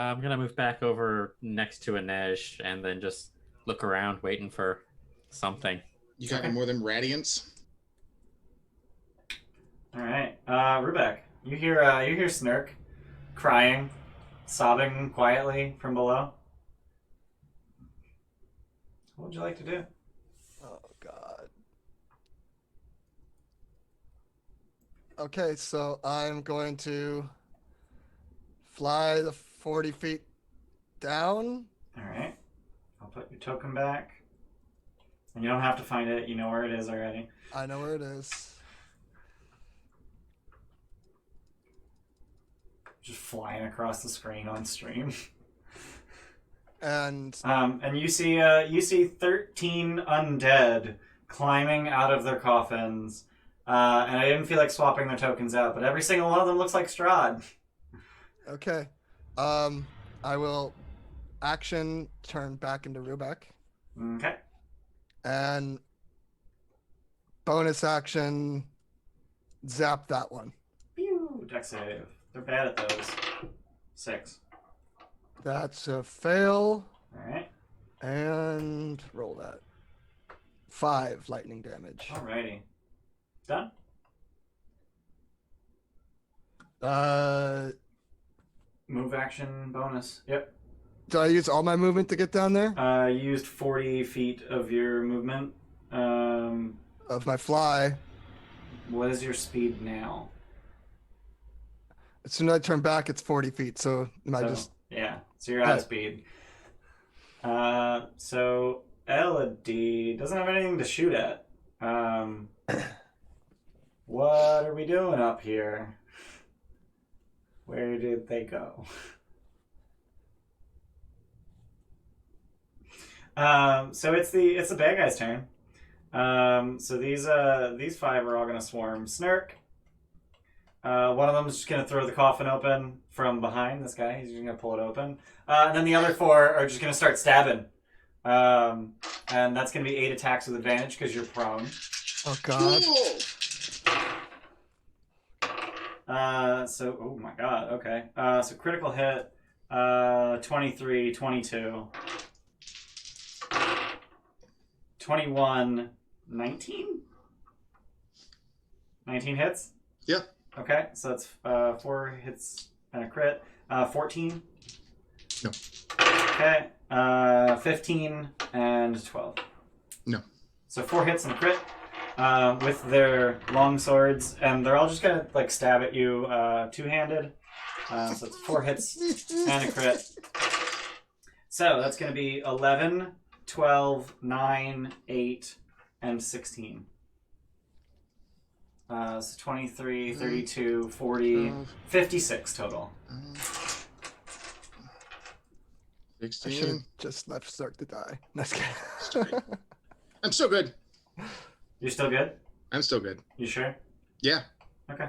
I'm gonna move back over next to Inej and then just look around, waiting for something. You got any more than radiance? All right, Rubek. You hear Snurk crying, sobbing quietly from below. What would you like to do? Oh god. Okay, so I'm going to fly the 40 feet down. All right, I'll put your token back, and you don't have to find it. You know where it is already. I know where it is. just flying across the screen on stream. And And you see 13 undead climbing out of their coffins. And I didn't feel like swapping their tokens out, but every single one of them looks like Strahd. okay, I will action turn back into Rubek, Okay. and bonus action zap that one. Pew! Dex save. They're bad at those. 6. That's a fail, Alright. and roll that. 5 lightning damage. Alrighty. Done? Move action bonus. Yep. Do I use all my movement to get down there? You used 40 feet of your movement. Of my fly. What is your speed now? As soon as I turn back, it's 40 feet. So am I just? Yeah, so you're out of speed. So Elodie doesn't have anything to shoot at. What are we doing up here? Where did they go? So it's the bad guy's turn. So these 5 are all gonna swarm Snurk. One of them is just gonna throw the coffin open from behind this guy. He's just gonna pull it open, and then the other 4 are just gonna start stabbing. And that's gonna be 8 attacks with advantage because you're prone. Oh God. So oh my God. Okay. So critical hit. 23, 22. 21, 19? 19 hits? Yep. Okay, so that's 4 hits and a crit. 14? No. Okay. 15 and 12. No. So 4 hits and a crit with their long swords, and they're all just gonna like stab at you two-handed. So it's 4 hits and a crit. So that's gonna be 11, 12, 9, 8, and 16. So 23, 32, 40, 56 total. I should 16. have just left Stark to die. That's good. I'm still good. You're still good? I'm still good. You sure? Yeah. Okay.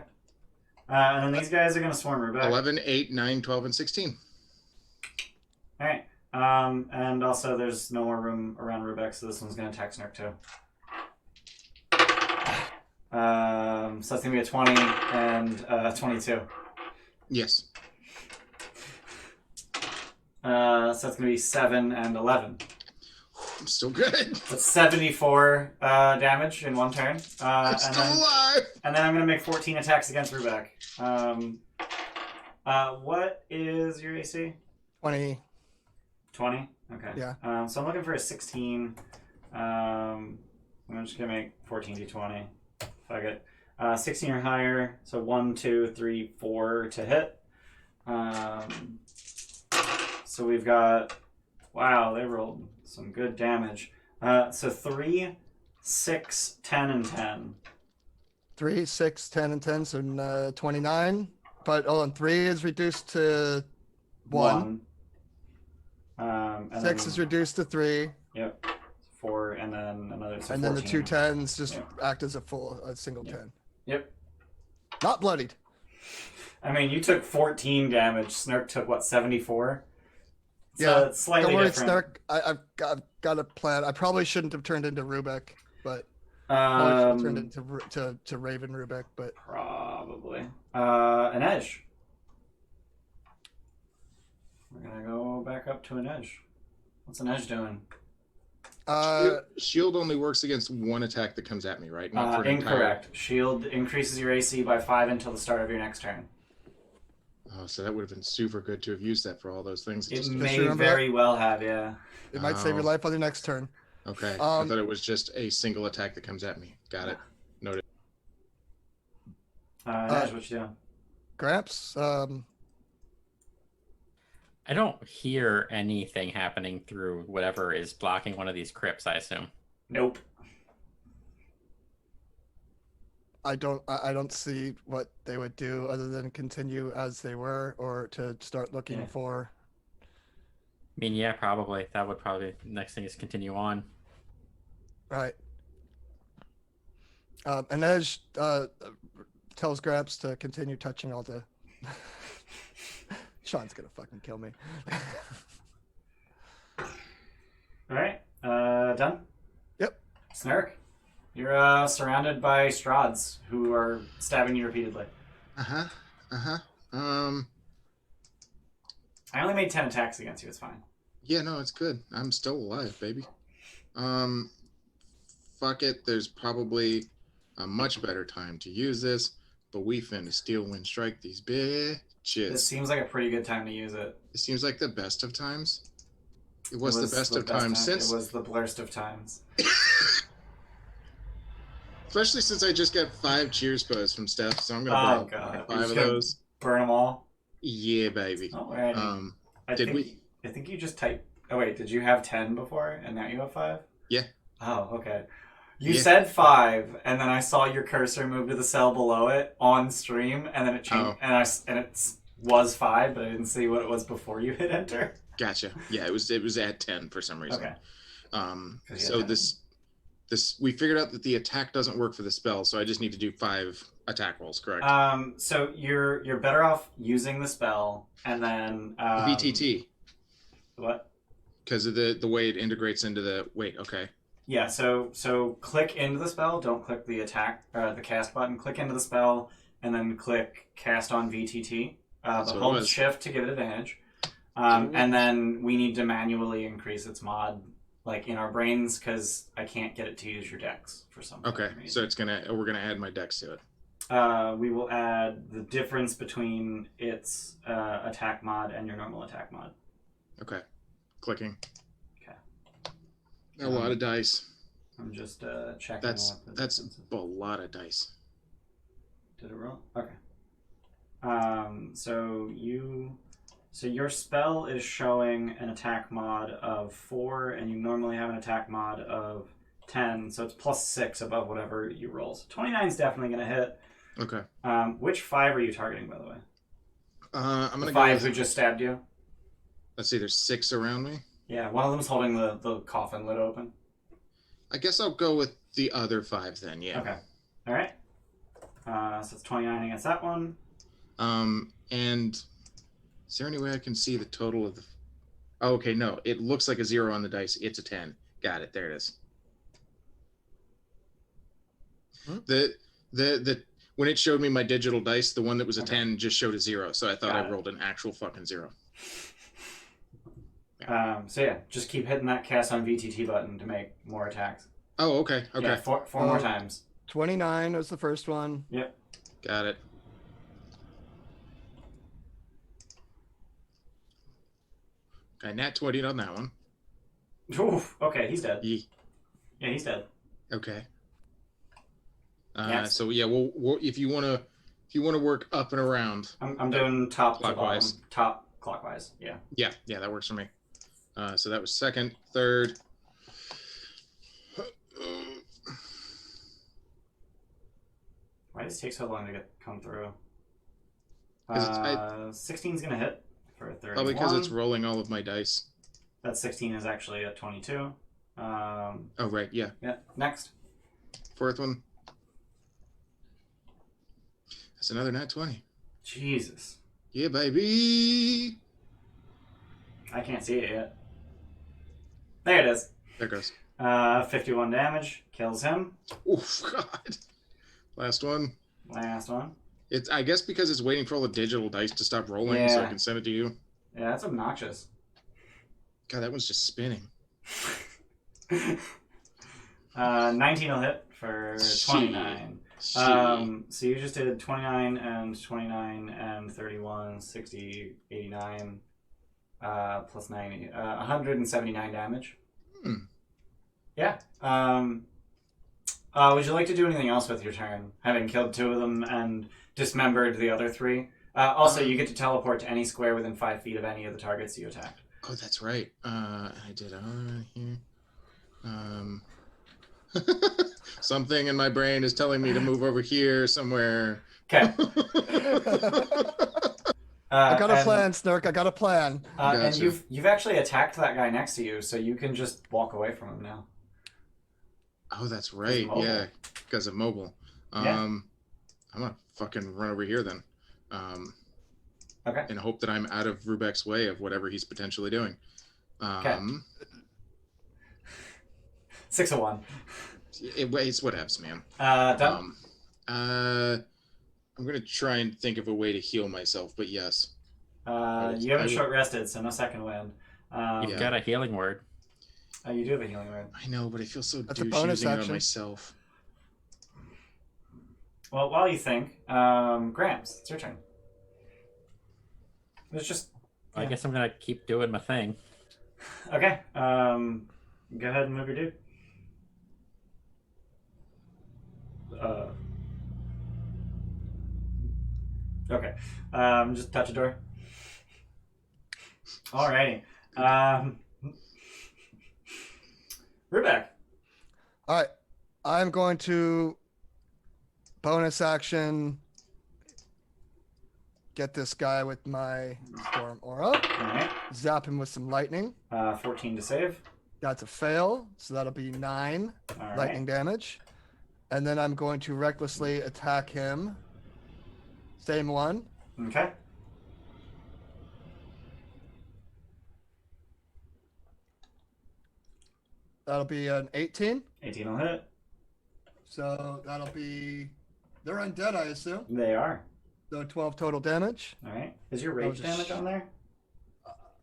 And then these guys are going to swarm her back. 11, 8, 9, 12, and 16. Alright. And also there's no more room around Rubek, so this one's going to attack Snurk too. So that's going to be a 20 and 22. Yes. So that's going to be 7 and 11. I'm still good. That's 74 damage in one turn. I'm still alive. And then I'm going to make 14 attacks against Rubek. What is your AC? 20. 20? Okay. Yeah. So I'm looking for a 16. I'm just going to make 14 d20. Fuck it. 16 or higher. So 1, 2, 3, 4 to hit. So we've got... Wow, they rolled some good damage. So 3, 6, 10, and 10. 3, 6, 10, and 10, so 29. But and 3 is reduced to 1. And 6 then, is reduced to 3. Yep. 4, and then another. So And then the 14. 2 10s just Yeah. act as a single 10. Yep. Not bloodied. I mean, you took 14 damage. Snurk took, what, 74? So Yeah. it's slightly Don't worry, different. Stark. I've got a plan. I probably shouldn't have turned into Rubek, but probably should have turned into Raven Rubek, but Probably. An edge. We're gonna go back up to an edge. What's an edge doing? Shield only works against one attack that comes at me, right? Not for an Incorrect. Shield increases your AC by 5 until the start of your next turn. Oh, so that would have been super good to have used that for all those things. It Just may remember very well have, yeah. it might save your life on your next turn. Okay. I thought it was just a single attack that comes at me. Got it. Noted. Edge, what you doing? Gramps, I don't hear anything happening through whatever is blocking one of these crypts, I assume. Nope. I don't see what they would do other than continue as they were, or to start looking Yeah. for. I mean, yeah, probably. That would probably next thing is continue on. Right. And Edge tells Grabs to continue touching all the. Sean's gonna fucking kill me. All right. Done? Yep. Snark, you're surrounded by Strahds who are stabbing you repeatedly. I only made 10 attacks against you. It's fine. Yeah, no, it's good. I'm still alive, baby. Fuck it. There's probably a much better time to use this, but we finna steel wind strike these bitches. This seems like a pretty good time to use it. It seems like the best of times. It was the best the of times since. It was the blurst of times. Especially since I just got 5 cheers posts from Steph, so I'm gonna burn God. 5 of those. Burn them all? Yeah, baby. Alrighty. I think you just typed... Oh, wait. Did you have 10 before, and now you have 5? Yeah. Oh, okay. You said 5, and then I saw your cursor move to the cell below it on stream, and then it changed, and it was 5, but I didn't see what it was before you hit enter. Gotcha. Yeah, it was at 10 for some reason. Okay. So this we figured out that the attack doesn't work for the spell, so I just need to do 5 attack rolls, correct? So you're better off using the spell, and then VTT. What? Because of the way it integrates into the okay. Yeah, so click into the spell. Don't click the attack, the cast button. Click into the spell, and then click cast on VTT. But hold shift to give it advantage. And then we need to manually increase its mod, like in our brains, because I can't get it to use your dex for some Okay, reason. so we're gonna add my dex to it. We will add the difference between its attack mod and your normal attack mod. Okay, clicking. Okay. A lot of dice. I'm just checking. That's a lot of dice. Did it roll? Okay. So your spell is showing an attack mod of 4, and you normally have an attack mod of 10, so it's +6 above whatever you roll. So 29 is definitely going to hit. Okay. Which 5 are you targeting, by the way? I'm gonna the go 5 who just stabbed you? Let's see, there's 6 around me. Yeah, one of them's holding the coffin lid open. I guess I'll go with the other 5 then, yeah. Okay. All right. So it's 29 against that one. And is there any way I can see the total of the... Oh, okay, no. It looks like a 0 on the dice. It's a 10. Got it. There it is. The when it showed me my digital dice, the one that was a 10 just showed a 0, so I thought I rolled an actual fucking 0. So yeah, just keep hitting that cast on VTT button to make more attacks. Oh, okay. Yeah, 4 more times. 29 was the first one. Yep. Got it. Okay, nat 20 on that one. Oof, okay, he's dead. Yeah, he's dead. Okay. Next. So yeah, we'll if you wanna work up and around. I'm doing top clockwise. To bottom. Top clockwise. Yeah. Yeah, that works for me. So that was second, third. Why does it take so long to come through? 'Cause 16's gonna hit for 31. Probably because it's rolling all of my dice. That 16 is actually a 22. Oh right, yeah. Yeah. Next. Fourth one. That's another nat 20. Jesus. Yeah, baby. I can't see it yet. There it is. There it goes. 51 damage. Kills him. Oh God. Last one. Last one. It's I guess because it's waiting for all the digital dice to stop rolling so I can send it to you. Yeah, that's obnoxious. God, that one's just spinning. 19 will hit for 29. So you just did 29 and 31, 60, 89, plus 90, 179 damage. Yeah. Would you like to do anything else with your turn? Having killed 2 of them and dismembered the other 3. Also, you get to teleport to any square within 5 feet of any of the targets you attacked. Oh, that's right. I did here. Something in my brain is telling me to move over here somewhere. Okay. I got a and, plan, Snurk. I got a plan. And Gotcha. you've actually attacked that guy next to you, so you can just walk away from him now. Oh, that's right. mobile. Yeah, because of mobile. Yeah. I'm gonna fucking run over here then. Okay. And hope that I'm out of Rubek's way of whatever he's potentially doing. Okay. 6 of 1. It's whatevs, man. Done. I'm gonna try and think of a way to heal myself, but yes. You haven't short rested, so no second wind. You've got a healing word. You do have a healing word. I know, but I feel so That's a douche bonus using it on action. myself. Well, while you think, Gramps, it's your turn. It's just. I guess I'm gonna keep doing my thing. Okay. Go ahead and move your dude. Okay. Just touch a door. Alrighty. Rubek. All right. I'm going to bonus action get this guy with my storm aura. Alright. Zap him with some lightning. 14 to save. That's a fail, so that'll be 9 Alright. lightning damage. And then I'm going to recklessly attack him. Same one. Okay. That'll be an 18. 18 will hit. So that'll be. They're undead, I assume. They are. So 12 total damage. Alright. Is your That rage was a damage on there?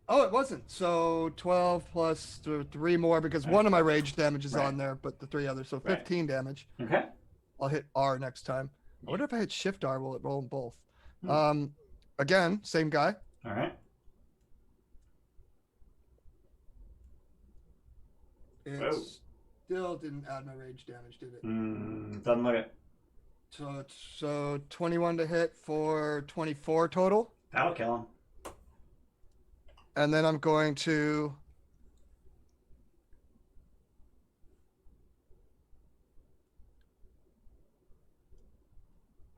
Oh, it wasn't. So 12 plus 3 more because one of my rage damage is Right. on there, but the 3 others. So Right. 15 damage. Okay. I'll hit R next time. I wonder if I hit Shift R, will it roll them both? Hmm. Again, same guy. Alright. It Whoa. still didn't add my rage damage, did it? Doesn't look it. So 21 to hit for 24 total. That'll kill him. And then I'm going to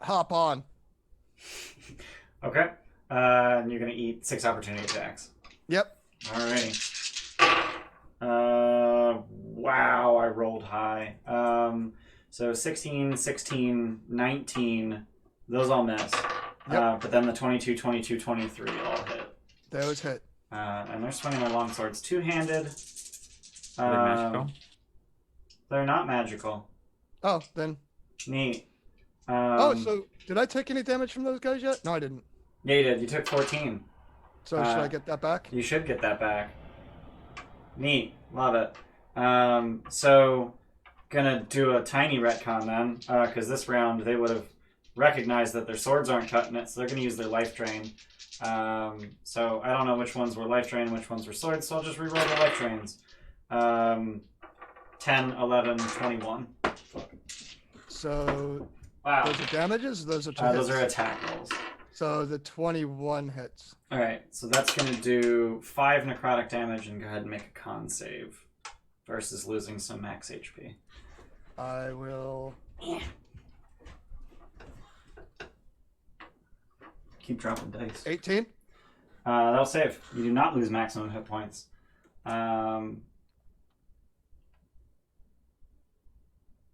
hop on. Okay. And you're gonna eat 6 opportunity attacks. Yep. Alrighty. Wow, I rolled high. So 16, 16, 19, those all miss. Yep. But then the 22, 22, 23 all hit. Those hit. And they're swinging their long swords two-handed. Are they magical? They're not magical. Oh, then. Neat. So did I take any damage from those guys yet? No, I didn't. Yeah, you did. You took 14. So should I get that back? You should get that back. Neat. Love it. So, gonna do a tiny retcon then, because this round they would have recognized that their swords aren't cutting it, so they're gonna use their life drain. So I don't know which ones were life drain and which ones were swords, so I'll just reroll the life drains. 10, 11, 21. So Wow. those are damages? Those are two Those hits? are attack rolls. So the 21 hits. Alright, so that's going to do 5 necrotic damage and go ahead and make a con save versus losing some max HP. I will. Keep dropping dice. 18. That'll save. You do not lose maximum hit points.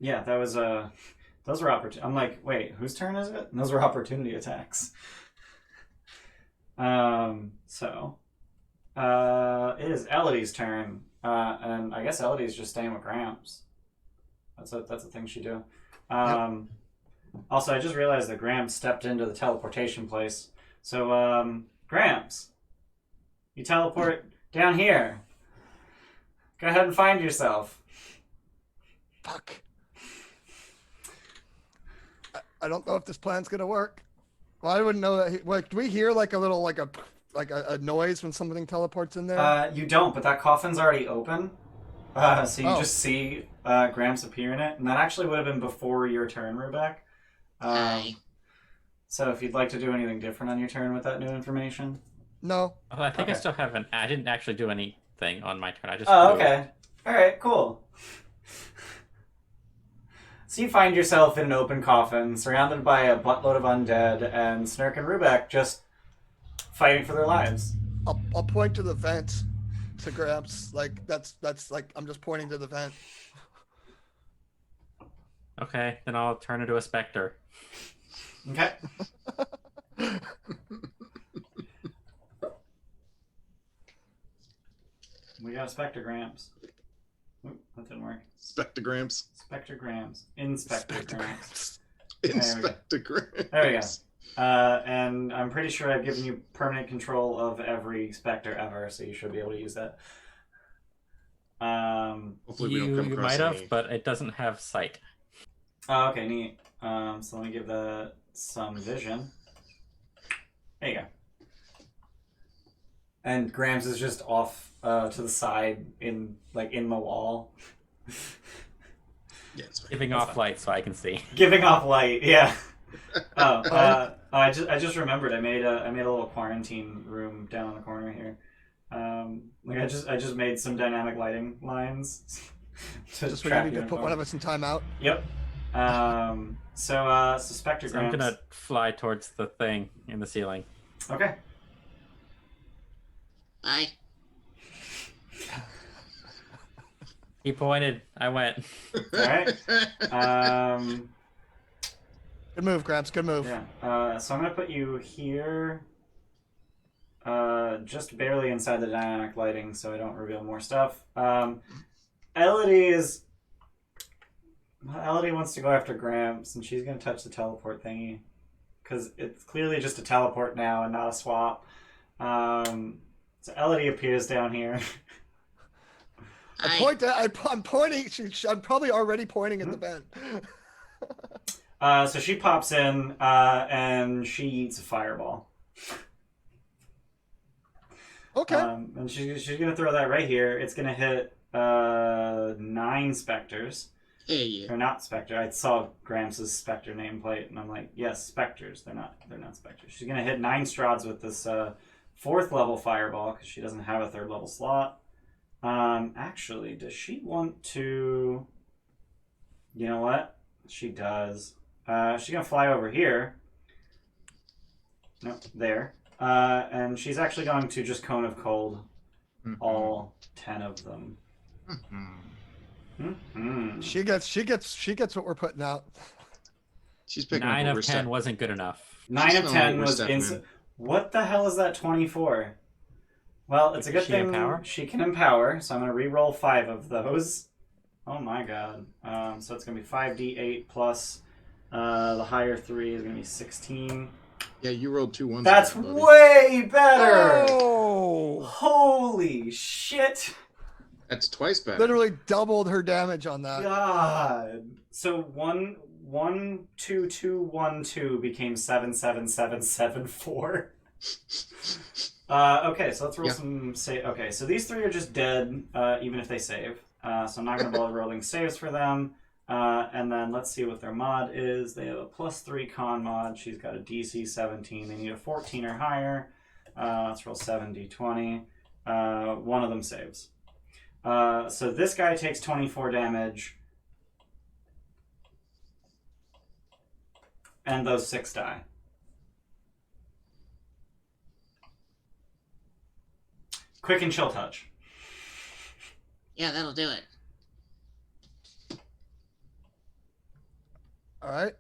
Yeah, that was those were opportunity. I'm like, wait, whose turn is it? And those were opportunity attacks. So it is Elodie's turn, and I guess Elodie's just staying with Gramps. That's a thing she do. Also, I just realized that Gramps stepped into the teleportation place. So, Gramps, you teleport down here. Go ahead and find yourself. Fuck. I don't know if this plan's gonna work. Well, I wouldn't know that. Like, do we hear like a little like a noise when something teleports in there? You don't, but that coffin's already open. So you Oh. just see Gramps appear in it, and that actually would have been before your turn, Rubek. Hi. So if you'd like to do anything different on your turn with that new information. No. Oh, I think I Okay. still haven't. I didn't actually do anything on my turn. I just. Oh, moved. okay. All right, cool. So you find yourself in an open coffin, surrounded by a buttload of undead, and Snurk and Rubek just fighting for their lives. I'll point to the vent to Gramps. Like that's like I'm just pointing to the vent. Okay, then I'll turn into a specter. Okay. We got spectrograms. Oop, that didn't work. Spectrograms. Spectrograms. Inspectrograms. Inspectrograms. There we go. And I'm pretty sure I've given you permanent control of every specter ever, so you should be able to use that. Hopefully we don't come You across might have, any. but it doesn't have sight. Oh, okay, neat. So let me give that some vision. There you go. And Grams is just off to the side in the wall. Yeah, it's fine. Giving That's off fine. light so I can see. Giving off light, yeah. I just remembered I made a little quarantine room down in the corner here. I just made some dynamic lighting lines to Just when trap you need you to in put a one of corner. us in timeout. Yep. So spectrograms. So I'm gonna fly towards the thing in the ceiling. Okay. Bye. He pointed. I went. All right. Good move, Gramps. Good move. Yeah. So I'm gonna put you here, just barely inside the dynamic lighting, so I don't reveal more stuff. Elodie wants to go after Gramps, and she's gonna touch the teleport thingy, because it's clearly just a teleport now and not a swap. So Elodie appears down here. I'm pointing. I'm probably already pointing at the vent. So she pops in, and she eats a fireball. Okay. And she's gonna throw that right here. It's gonna hit 9 specters. Hey. They're not specter. I saw Gramps' specter nameplate, and I'm like, yes, specters. They're not specters. She's gonna hit 9 Strahds with this 4th level fireball because she doesn't have a 3rd level slot. Actually, does she want to? You know what? She does. She's gonna fly over here. No, there. And she's actually going to just Cone of Cold all 10 of them. She gets what we're putting out. She's picking 9 up of 10 wasn't good enough. 9 of She's 10 was stepping instant. in. What the hell is that 24? Well, it's a good She thing empower? she can empower, so I'm going to re-roll 5 of those. Oh my god. So it's going to be 5d8 plus the higher 3 is going to be 16. Yeah, you rolled 2 ones. That's on that, buddy. way better! Oh! Holy shit! That's twice better. Literally doubled her damage on that. God. So 1 2 2 1 2 became 7 7 7 7 4. Okay, so let's roll some save. Okay, so these 3 are just dead, even if they save. So I'm not going to bother rolling saves for them. And then let's see what their mod is. They have a +3 con mod. She's got a DC 17. They need a 14 or higher. Let's roll 7d20. One of them saves. So this guy takes 24 damage. And those 6 die. Quick and chill touch. Yeah, that'll do it. All right.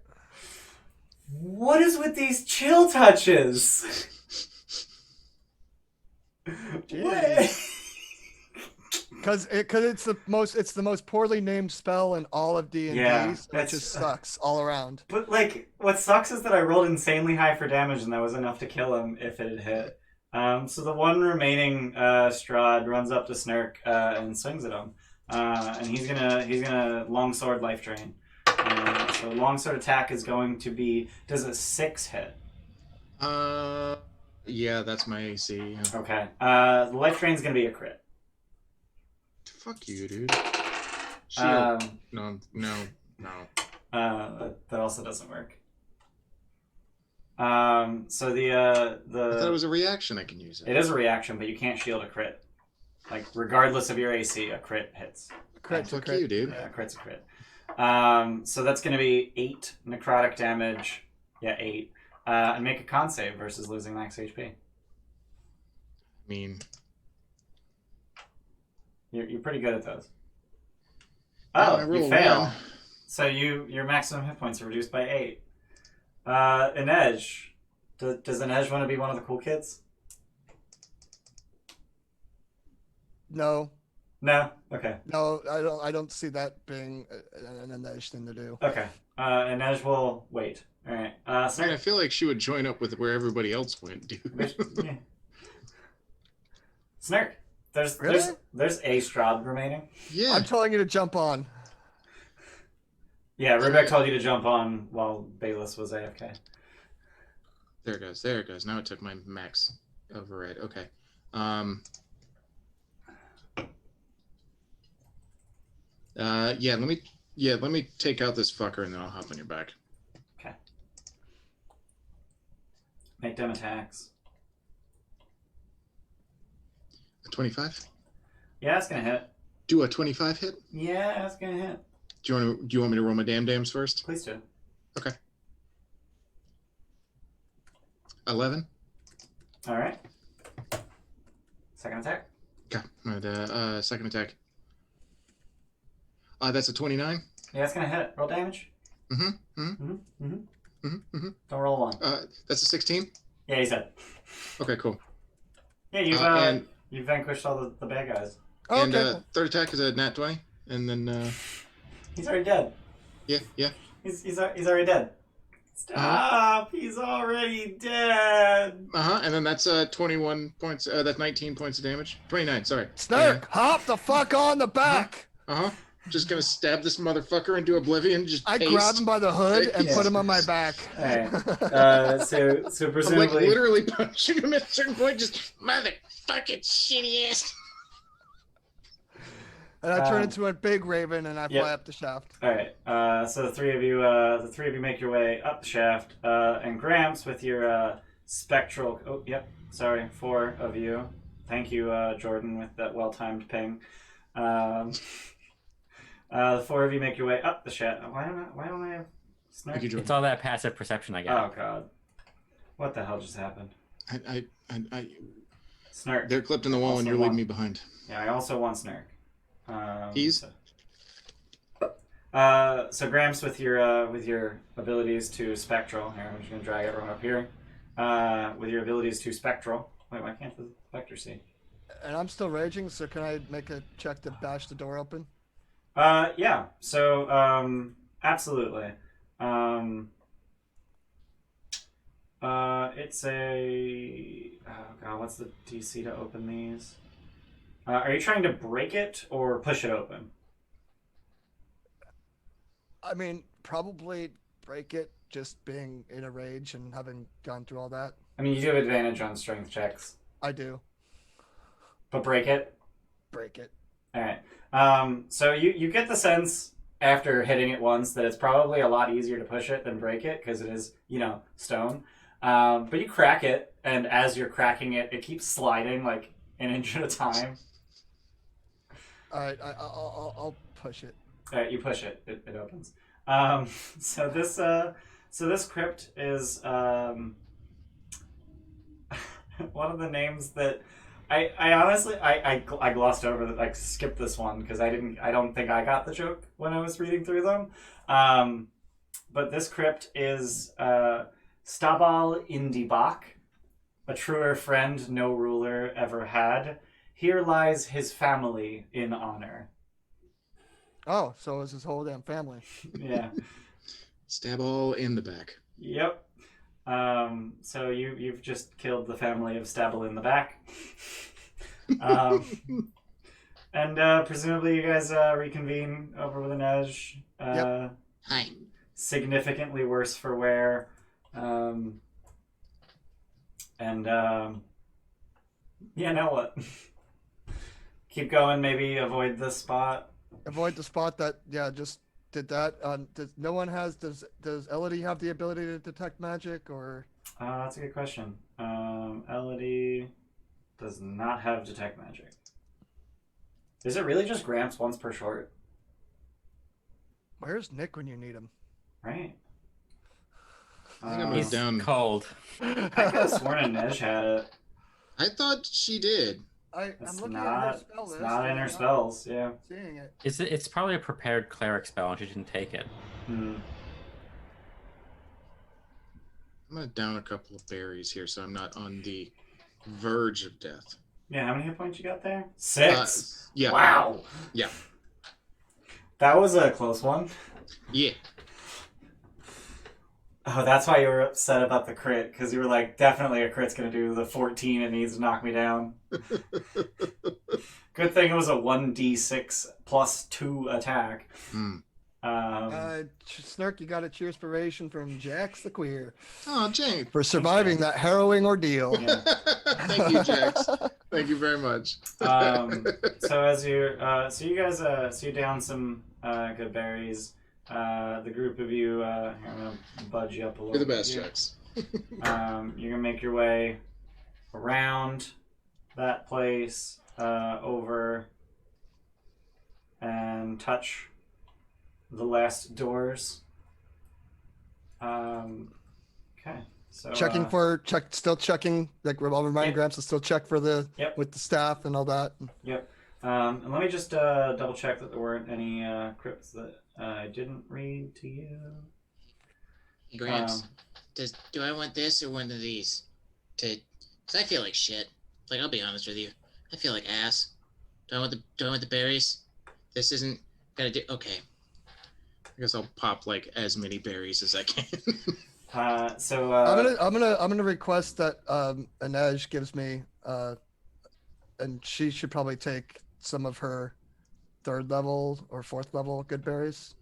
What is with these chill touches? Because it's the most poorly named spell in all of D&D. Yeah, So it just sucks all around. But like, what sucks is that I rolled insanely high for damage, and that was enough to kill him if it had hit. So the one remaining Strahd runs up to Snurk and swings at him, and he's gonna longsword life drain. So longsword attack is going to be, does a 6 hit? Yeah, that's my AC. Yeah. Okay. The life drain is gonna be a crit. Fuck you, dude. Shield. Um, No. that also doesn't work. So I thought it the was a reaction I can use. it is a reaction, but you can't shield a crit. Like regardless of your AC, a crit hits. Crit to Fuck crit. you, dude. Yeah, a crit's a crit. So that's going to be 8 necrotic damage. Yeah, 8. And make a con save versus losing max HP. I mean, You're pretty good at those. I Oh, roll you a fail. 1. So your maximum hit points are reduced by 8. Inej. Does Inej want to be one of the cool kids? No, No? Okay. no, I don't see that being an nice thing to do. Okay. Inej will wait. Alright. I mean, I Snark. feel like she would join up with where everybody else went, dude. Yeah. Snark. There's Really? there's a Strahd remaining. Yeah. I'm telling you to jump on. Yeah, Rebecca told you to jump on while Bayless was AFK. There it goes. There it goes. Now it took my max override. Okay. Yeah. Let me take out this fucker and then I'll hop on your back. Okay. Make them attacks. A 25. Yeah, it's gonna hit. Do a 25 hit? Yeah, it's gonna hit. Do you want me to roll my dams first? Please do. Okay. 11. Alright. Second attack. Okay. My second attack. That's a 29. Yeah, it's gonna hit. Roll damage. Mm-hmm. Don't roll 1. That's a 16. Yeah, he's dead. Okay, cool. Yeah, you've vanquished all the bad guys. Okay. And third attack is a nat 20, and then He's already dead. yeah. He's already dead. Stop! He's already dead. And then that's 21 points. That's 19 points of damage. 29. Sorry. Snark, hop the fuck on the back. Just gonna stab this motherfucker into oblivion. Just I paste. grab him by the hood and Yeah. put him on my back. Alright. So I'm like presumably, literally punching him at a certain point. Just Motherfucking shitty ass. And I turn into a big raven and I fly up the shaft. Alright, so the three of you make your way up the shaft, and Gramps with your spectral. Oh, yep. Sorry, 4 of you. Thank you, Jordan, with that well-timed ping. The 4 of you make your way up the shaft. Why don't I have Snark? Thank you, Jordan. It's all that passive perception I got. Oh God, what the hell just happened? I Snark. they're clipped in the wall Also and you're one. leaving me behind. Yeah, I also want Snark. He's. So Gramps with your abilities to spectral. Here, I'm just gonna drag everyone up here. With your abilities to spectral. Wait, why can't the spectre see? And I'm still raging, so can I make a check to bash the door open? Yeah. So absolutely. It's a. Oh God, what's the DC to open these? Are you trying to break it or push it open? I mean, probably break it, just being in a rage and having gone through all that. I mean, you do have advantage on strength checks, I do. but break it. Break it. All right. So you get the sense after hitting it once that it's probably a lot easier to push it than break it because it is, stone. But you crack it, and as you're cracking it, it keeps sliding like an inch at a time. All right, I'll push it. All right, you push it. It opens. So this crypt is one of the names that I honestly I glossed over that. I skipped this one because I don't think I got the joke when I was reading through them. But this crypt is Stabal Indibak, a truer friend no ruler ever had. Here lies his family in honor. Oh, so it's his whole damn family. Yeah. Stab all in the back. Yep. So you've just killed the family of Stabble in the back. And presumably you guys reconvene over with an edge. Yep. Hi. Significantly worse for wear. Yeah, now what? Keep going, maybe avoid this spot. Avoid the spot that, just did that. Does Elodie have the ability to detect magic, or? That's a good question. Elodie does not have detect magic. Is it really just Gramps once per short? Where's Nick when you need him? Right. I think I moved He's down. cold. I could have sworn Inej had it. I thought she did. I'm It's looking at her not. spell It's list. not in and her I'm not spells. Yeah. seeing it. It's probably a prepared cleric spell, and she didn't take it. Hmm. I'm gonna down a couple of berries here, so I'm not on the verge of death. Yeah. How many hit points you got there? 6. Yeah. Wow. Yeah. That was a close one. Yeah. Oh, that's why you were upset about the crit, because you were like, definitely a crit's gonna do the 14 and needs to knock me down. Good thing it was a 1d6 plus 2 attack. Hmm. Snark, you got a cheerspiration from Jax the Queer Oh, Jane. for surviving that harrowing ordeal. Yeah. Thank you, Jax. Thank you very much. So as you're, so you guys, so you down some good berries. The group of you, here, I'm gonna budge you up a little. You're the best, bit. Jax. You're gonna make your way around that place, over, and touch the last doors. Okay. So Still checking. Like I'll remind Yep. Gramps to still check for the Yep. with the staff and all that. Yep. And let me just double check that there weren't any crypts that I didn't read to you. Hey, Gramps, do I want this or one of these? Cause I feel like shit. Like, I'll be honest with you, I feel like ass. Do I want the berries? This isn't gonna do. Okay. I guess I'll pop like as many berries as I can. So I'm gonna request that Inej gives me and she should probably take some of her 3rd level or 4th level good berries.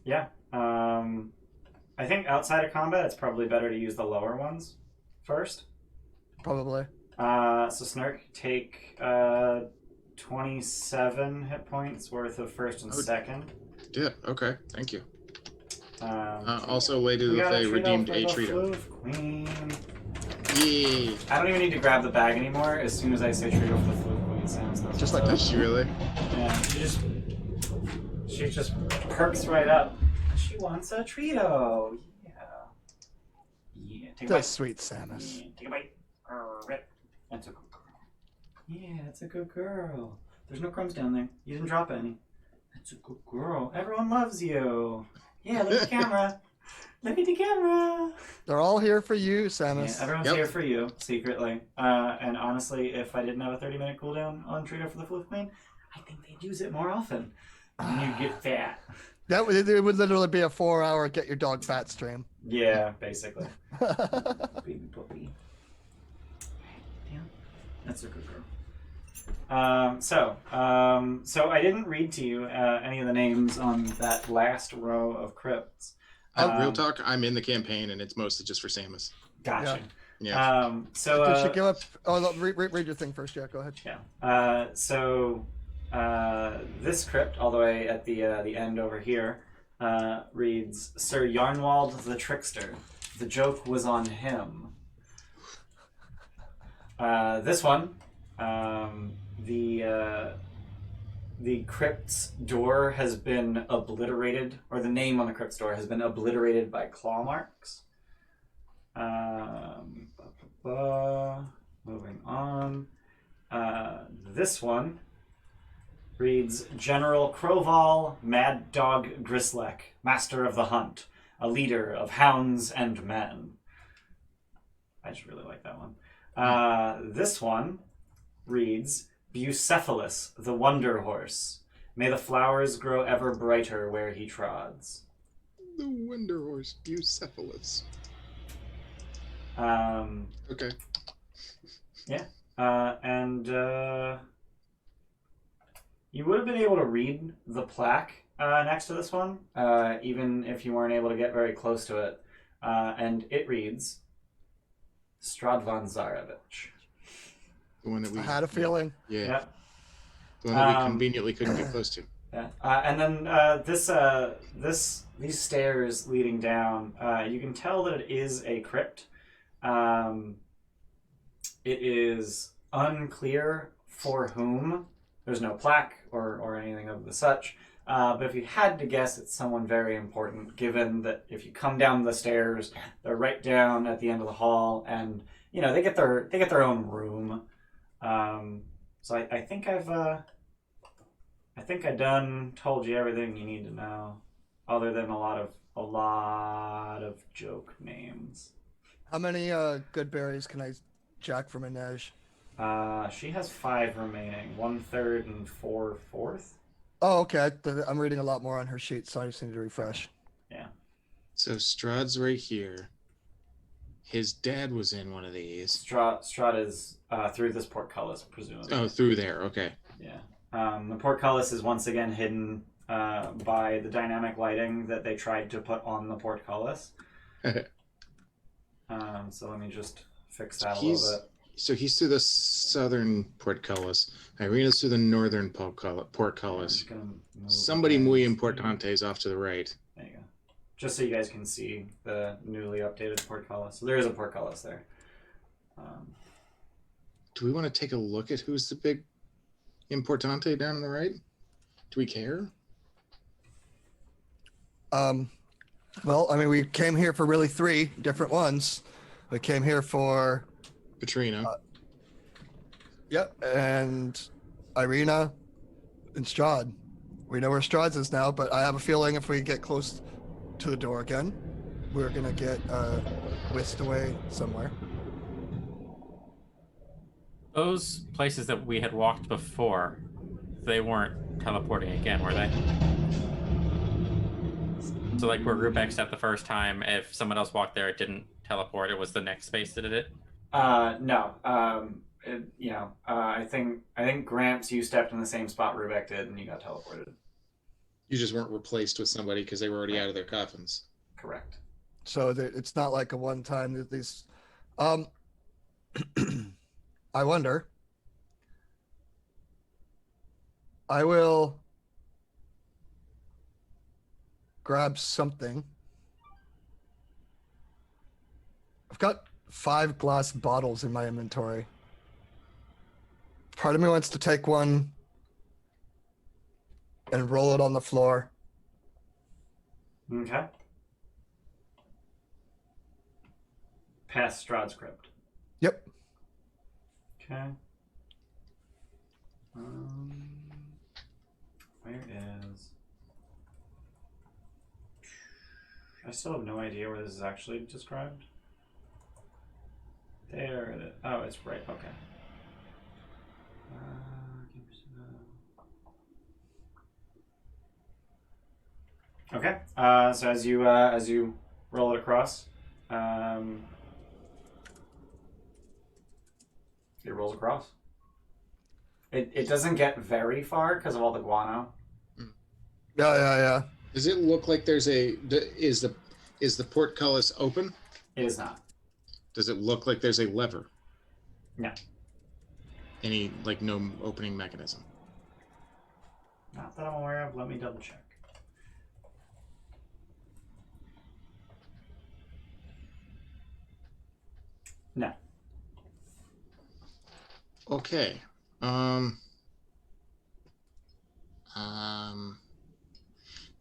yeah. I think outside of combat, it's probably better to use the lower ones first. Probably. So Snark, take 27 hit points worth of first and Oh. second. Yeah. Okay. Thank you. Um, Also, Lady we got Lufay redeemed for a the Trito. Floof Queen. Yay! I don't even need to grab the bag anymore. As soon as I say Trito for the Floof Queen, sounds Just like Does she really? Yeah, she just perks right up. She wants a Trito. Yeah. Yeah. Take a That's bite. sweet, Samus. Yeah, take a bite. Rip. That's a good girl. Yeah, that's a good girl. There's no crumbs down there. You didn't drop any. That's a good girl. Everyone loves you. Yeah, look at the camera. Look at the camera. They're all here for you, Yeah, Samus. everyone's Yep. here for you, secretly. And honestly, if I didn't have a 30-minute cooldown on Trito for the Floof Queen, I think they'd use it more often. And you'd get fat. That would it would literally be a 4-hour get your dog fat stream. Yeah, basically. Baby puppy. Yeah, that's a good girl. So I didn't read to you any of the names on that last row of crypts. Real talk. I'm in the campaign, and it's mostly just for Samus. Gotcha. Yeah. You should give up. Oh, no, read your thing first. Yeah, go ahead. Yeah. This crypt, all the way at the end over here, reads Sir Yarnwald the Trickster. The joke was on him. This one, the crypt's door has been obliterated, or the name on the crypt's door has been obliterated by claw marks. Moving on. This one reads General Croval Mad Dog Grislek, Master of the Hunt, a leader of hounds and men. I just really like that one. This one reads Bucephalus, the Wonder Horse. May the flowers grow ever brighter where he trods. The Wonder Horse, Bucephalus. Okay. Yeah. You would have been able to read the plaque next to this one, even if you weren't able to get very close to it. And it reads Strahd von Zarevich. The one that we I had a feeling. Yeah. Yep. The one that we conveniently couldn't get close to. Yeah. And then these stairs leading down, you can tell that it is a crypt. It is unclear for whom. There's no plaque or anything of the such, But if you had to guess, it's someone very important, given that if you come down the stairs, they're right down at the end of the hall, and they get their own room. So I think I done told you everything you need to know, other than a lot of joke names. How many good berries can I jack from Inej? She has 5 remaining, 1/3 and 4/4. Oh, okay. I'm reading a lot more on her sheet, so I just need to refresh. Yeah. So Strahd's right here. His dad was in one of these. Strahd is through this portcullis, presumably. Oh, through there. Okay. Yeah. The portcullis is once again hidden by the dynamic lighting that they tried to put on the portcullis. So let me just fix that a little bit. So he's through the southern portcullis. Irina's through the northern portcullis. Somebody muy importante is off to the right. There you go. Just so you guys can see the newly updated portcullis. So there is a portcullis there. Do we want to take a look at who's the big importante down on the right? Do we care? Well, I mean, we came here for really 3 different ones. We came here for Katrina. Yep, and Irina and Strahd. We know where Strahd's is now, but I have a feeling if we get close to the door again, we're gonna get whisked away somewhere. Those places that we had walked before, they weren't teleporting again, were they? So like where Rubex at the first time, if someone else walked there, it didn't teleport. It was the next space that did it. No. I think Gramps, you stepped in the same spot Rubeck did, and you got teleported. You just weren't replaced with somebody because they were already out of their coffins. Correct. So it's not like a one-time that these. I wonder. I will grab something. I've got 5 glass bottles in my inventory. Part of me wants to take one and roll it on the floor. Okay. Past Strahd's crypt. Yep. Okay. Where is... I still have no idea where this is actually described. There it is. Oh, it's right. Okay. Okay. So as you roll it across, it rolls across. It doesn't get very far because of all the guano. Yeah. Does it look like there's is the portcullis open? It is not. Does it look like there's a lever? No. No opening mechanism? Not that I'm aware of. Let me double check. No. Okay.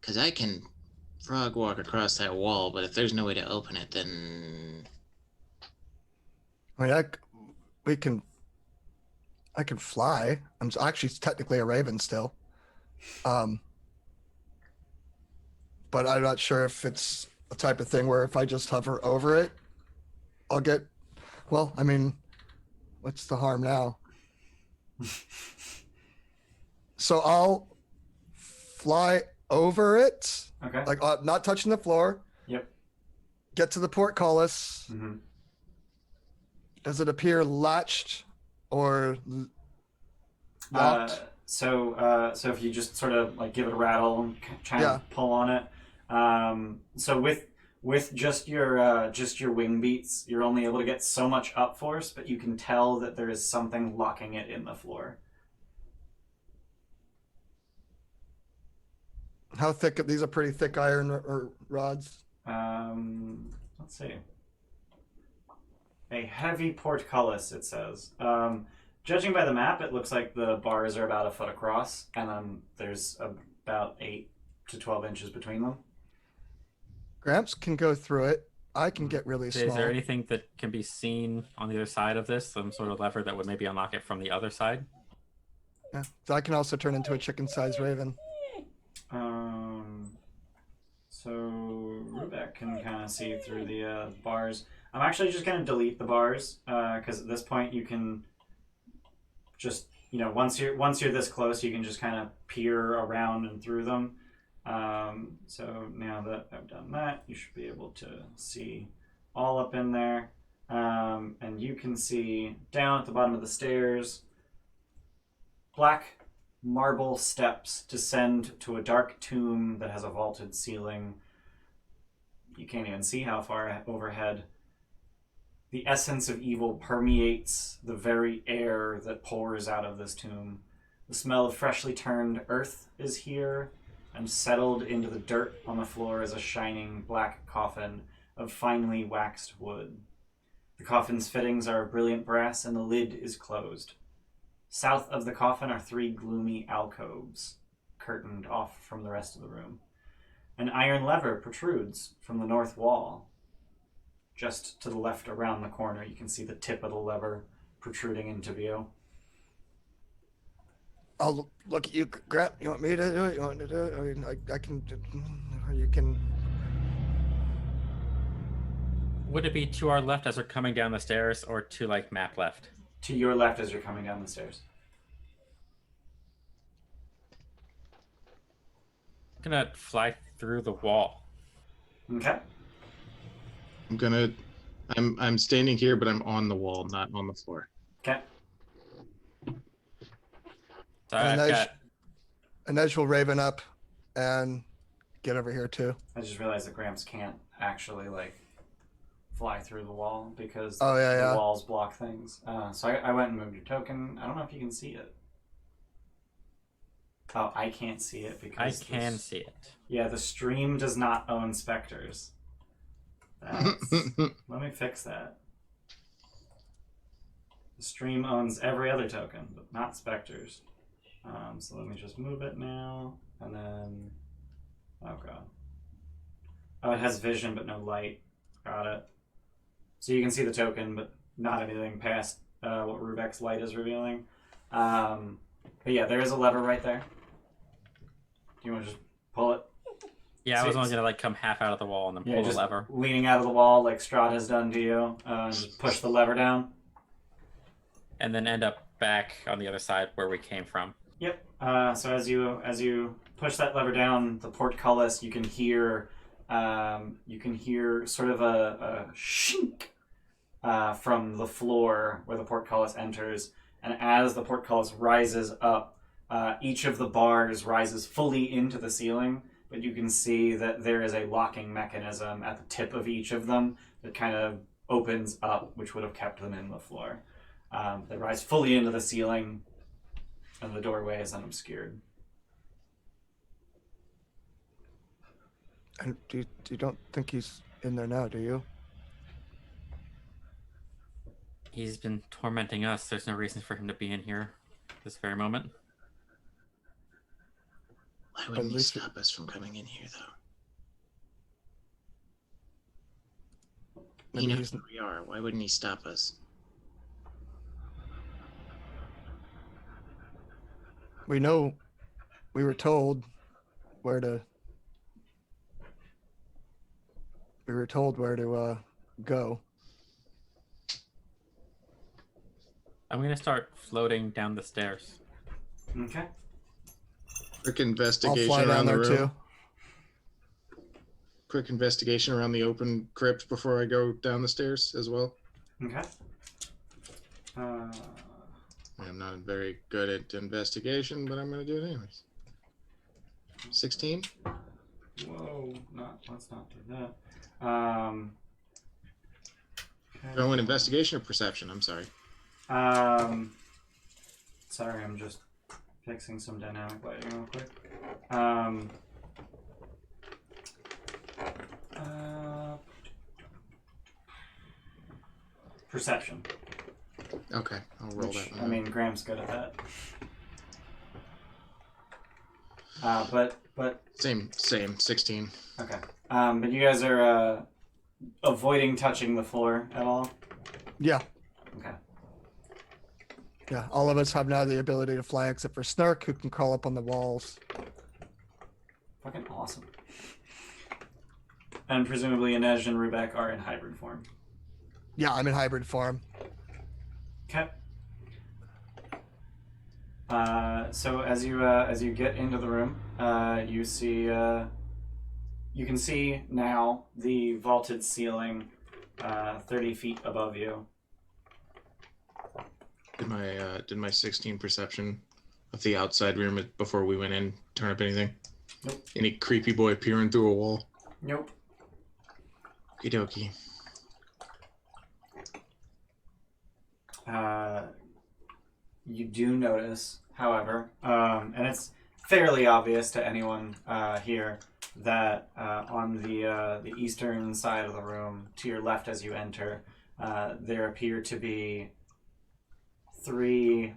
Because I can frog walk across that wall, but if there's no way to open it, then I mean, I can fly. I'm actually technically a raven still. But I'm not sure if it's the type of thing where if I just hover over it, I'll get, well, I mean, what's the harm now? So I'll fly over it. Okay. Like not touching the floor. Yep. Get to the portcullis. Mm-hmm. Does it appear latched or locked? So if you just sort of like give it a rattle and try and pull on it. So with just your wing beats, you're only able to get so much up force, but you can tell that there is something locking it in the floor. How thick? These are pretty thick iron rods. Let's see. A heavy portcullis, it says. Judging by the map, it looks like the bars are about a foot across, and then there's about 8 to 12 inches between them. Gramps can go through it. I can get really Is small. there anything that can be seen on the other side of this? Some sort of lever that would maybe unlock it from the other side? Yeah. So I can also turn into a chicken-sized raven. So Rubek can kind of see through the bars. I'm actually just going to delete the bars because at this point you can just, once you're this close, you can just kind of peer around and through them. So now that I've done that, you should be able to see all up in there. And you can see down at the bottom of the stairs, black marble steps descend to a dark tomb that has a vaulted ceiling. You can't even see how far overhead. The essence of evil permeates the very air that pours out of this tomb. The smell of freshly turned earth is here, and settled into the dirt on the floor is a shining black coffin of finely waxed wood. The coffin's fittings are of brilliant brass, and the lid is closed. South of the coffin are 3 gloomy alcoves, curtained off from the rest of the room. An iron lever protrudes from the north wall. Just to the left around the corner, you can see the tip of the lever protruding into view. I'll look at you, Grant. You want me to do it? You want to do it? I mean, I can. You can. Would it be to our left as we're coming down the stairs, or to map left? To your left as you're coming down the stairs. I'm gonna fly through the wall. Okay. I'm standing here, but I'm on the wall, not on the floor. Okay. So I've got... And Edge will raven up and get over here too. I just realized that Gramps can't actually fly through the wall because the walls block things. So I went and moved your token. I don't know if you can see it. Oh, I can't see it because I can see it. Yeah, the stream does not own specters. Let me fix that. The stream owns every other token, but not specters. So let me just move it now, and then... Oh, God. Oh, it has vision, but no light. Got it. So you can see the token, but not anything past what Rubek's light is revealing. But yeah, there is a lever right there. Do you want to just pull it? Yeah, I was only going to come half out of the wall and then pull the lever. Leaning out of the wall like Strahd has done to you. Just push the lever down. And then end up back on the other side where we came from. Yep. So as you push that lever down, the portcullis, you can hear sort of a shink from the floor where the portcullis enters, and as the portcullis rises up, each of the bars rises fully into the ceiling, but you can see that there is a locking mechanism at the tip of each of them that kind of opens up, which would have kept them in the floor. They rise fully into the ceiling, and the doorway is unobscured. And you don't think he's in there now, do you? He's been tormenting us. There's no reason for him to be in here this very moment. Why wouldn't he stop us from coming in here, though? He knows where we are. Why wouldn't he stop us? We know. We were told where to. We were told where to go. I'm going to start floating down the stairs. Okay. Quick I'll investigation fly down around the there room. too. Quick investigation around the open crypt before I go down the stairs as well. Okay. I'm not very good at investigation, but I'm going to do it anyways. 16? Whoa, let's not do that. Okay. Oh, an investigation or perception? I'm sorry. Sorry, I'm just fixing some dynamic lighting real quick. Perception. Okay, I'll roll Which, that one. I mean, Graham's good at that. But Same. 16. okay. But you guys are avoiding touching the floor at all. Yeah. Okay. Yeah. All of us have now the ability to fly except for Snark, who can crawl up on the walls. Fucking awesome. And presumably Inej and Rubek are in hybrid form. Yeah, I'm in hybrid form. Okay. So as you get into the room, you see you can see now the vaulted ceiling 30 feet above you. Did my 16 perception of the outside room before we went in turn up anything? Nope. Any creepy boy peering through a wall? Nope. Okie dokie. You do notice, however, and it's fairly obvious to anyone here, that on the eastern side of the room, to your left as you enter, there appear to be 3,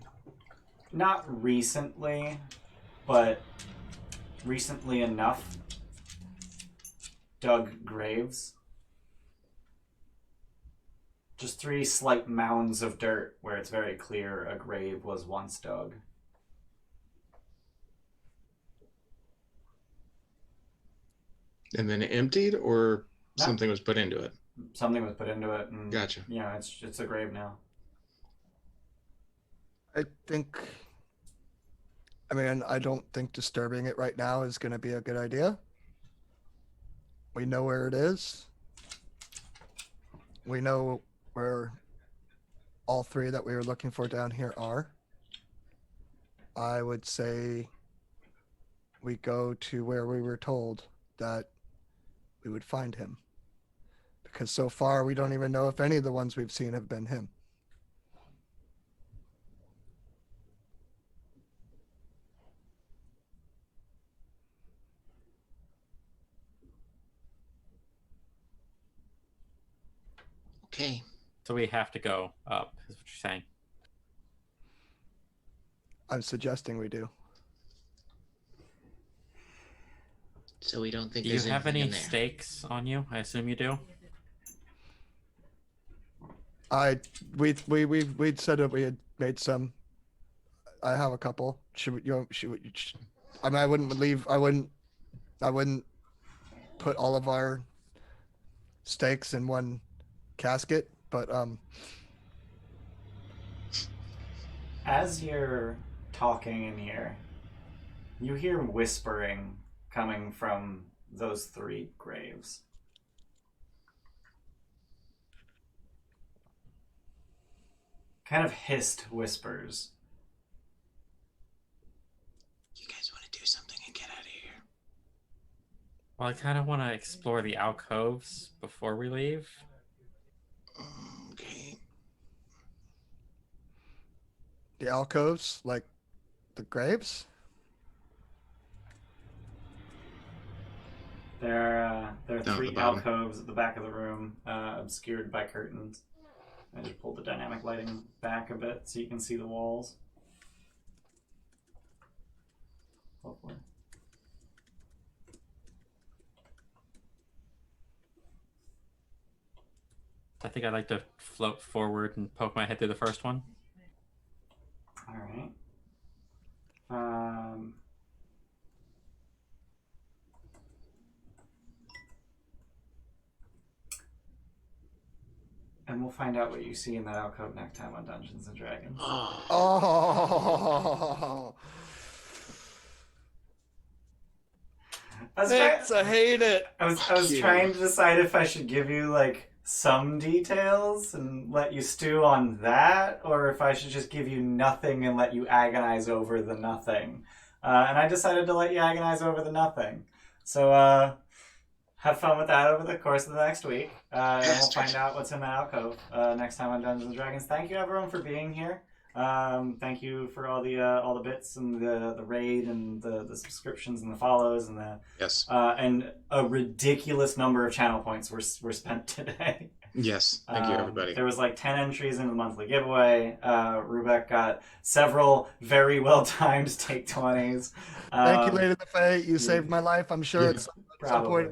not recently, but recently enough, dug graves. Just 3 slight mounds of dirt where it's very clear a grave was once dug. And then emptied, or No. something was put into it? Something was put into it, and Gotcha. yeah, it's a grave now. I don't think disturbing it right now is going to be a good idea. We know where it is. We know where all 3 that we were looking for down here are. I would say we go to where we were told that we would find him. Because so far we don't even know if any of the ones we've seen have been him. Okay. So we have to go up, is what you're saying. I'm suggesting we do. So we don't think Do you there's have anything any in there. stakes on you? I assume you do. We'd said that we had made some. I have a couple. I wouldn't put all of our stakes in one casket, but As you're talking in here, you hear whispering coming from those 3 graves. Kind of hissed whispers. You guys want to do something and get out of here? Well, I kind of want to explore the alcoves before we leave. Okay. the alcoves, like the graves. There are Down at 3 the bottom. alcoves at the back of the room, obscured by curtains. I just pulled the dynamic lighting back a bit so you can see the walls. Hopefully. I think I'd like to float forward and poke my head through the first one. All right. And we'll find out what you see in that alcove next time on Dungeons and Dragons. Oh, I hate it. I was trying to decide if I should give you like some details and let you stew on that, or if I should just give you nothing and let you agonize over the nothing. And I decided to let you agonize over the nothing. So have fun with that over the course of the next week. And we'll find out what's in the alcove next time on Dungeons and Dragons. Thank you everyone for being here. Thank you for all the bits and the raid and the subscriptions and the follows and the Yes. and a ridiculous number of channel points were spent today. Yes, thank you, everybody. There was like 10 entries in the monthly giveaway. Rubeck got several very well-timed take 20s. Thank you, Lady the Fae. You saved my life. I'm sure Yeah. at some point Probably.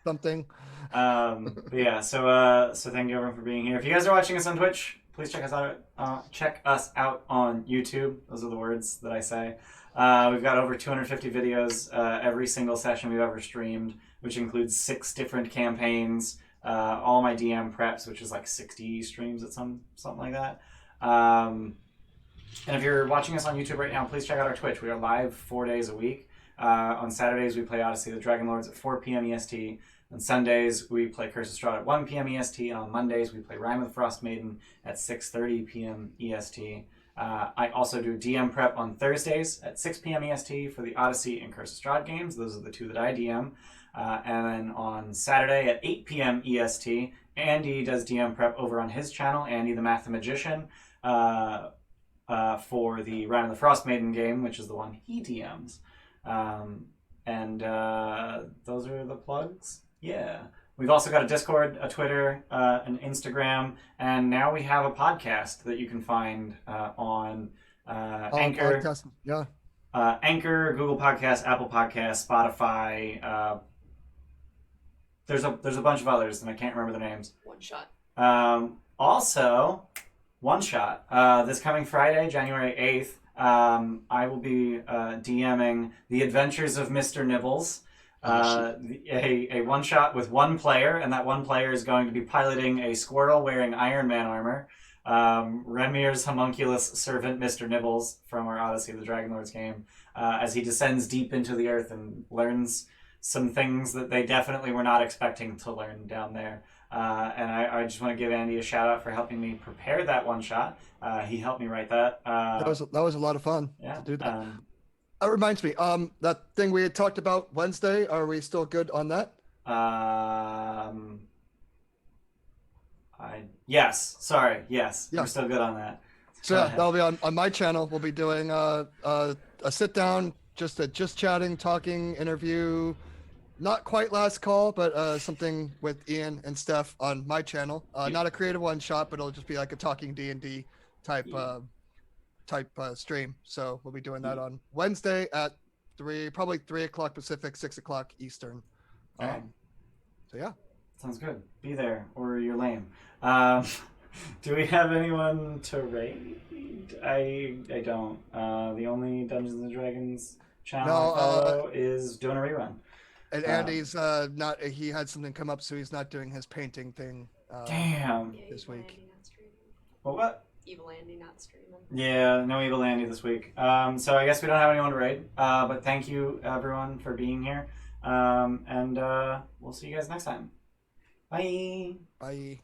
something. But yeah, so thank you everyone for being here. If you guys are watching us on Twitch, please check us out. Check us out on YouTube. Those are the words that I say. We've got over 250 videos every single session we've ever streamed, which includes 6 different campaigns. All my DM preps, which is like 60 streams at something like that. And if you're watching us on YouTube right now, please check out our Twitch. We are live 4 days a week. On Saturdays, we play Odyssey of the Dragon Lords at 4 p.m. EST. On Sundays, we play Curse of Strahd at 1 p.m. EST. And on Mondays, we play Rime of the Frost Maiden at 6:30 p.m. EST. I also do DM prep on Thursdays at 6 p.m. EST for the Odyssey and Curse of Strahd games. Those are the 2 that I DM. And then on Saturday at 8 p.m. EST, Andy does DM prep over on his channel, Andy the Mathematician, for the Rime of the Frost Maiden game, which is the one he DMs. And those are the plugs. Yeah. We've also got a Discord, a Twitter, an Instagram, and now we have a podcast that you can find on Anchor. Podcast. Yeah. Anchor, Google Podcasts, Apple Podcasts, Spotify. There's a bunch of others, and I can't remember their names. One shot. Also, One Shot. This coming Friday, January 8th, I will be DMing The Adventures of Mr. Nibbles. A one shot with one player, and that one player is going to be piloting a squirrel wearing Iron Man armor. Remir's homunculus servant, Mr. Nibbles, from our Odyssey of the Dragon Lords game, as he descends deep into the earth and learns some things that they definitely were not expecting to learn down there. And I just want to give Andy a shout out for helping me prepare that one shot. He helped me write that. That was a lot of fun Yeah. to do that. That reminds me, that thing we had talked about Wednesday, are we still good on that? Yes. Sorry. Yes. Yeah. We're still good on that. So Go yeah, ahead. that'll be on my channel. We'll be doing a sit down, just chatting, talking, interview. Not quite last call, but something with Ian and Steph on my channel. Not a creative one shot, but it'll just be like a talking D&D type stream. So we'll be doing that on Wednesday at probably 3 o'clock Pacific, 6 o'clock Eastern. Alright. So yeah. Sounds good. Be there, or you're lame. Do we have anyone to raid? I don't. The only Dungeons and Dragons channel I follow is doing a rerun. And Andy's not. He had something come up, so he's not doing his painting thing. Damn. Yeah, This Evil week. Andy not streaming. What? Evil Andy not streaming. Yeah, no Evil Andy this week. So I guess we don't have anyone to raid. But thank you everyone for being here. And we'll see you guys next time. Bye. Bye.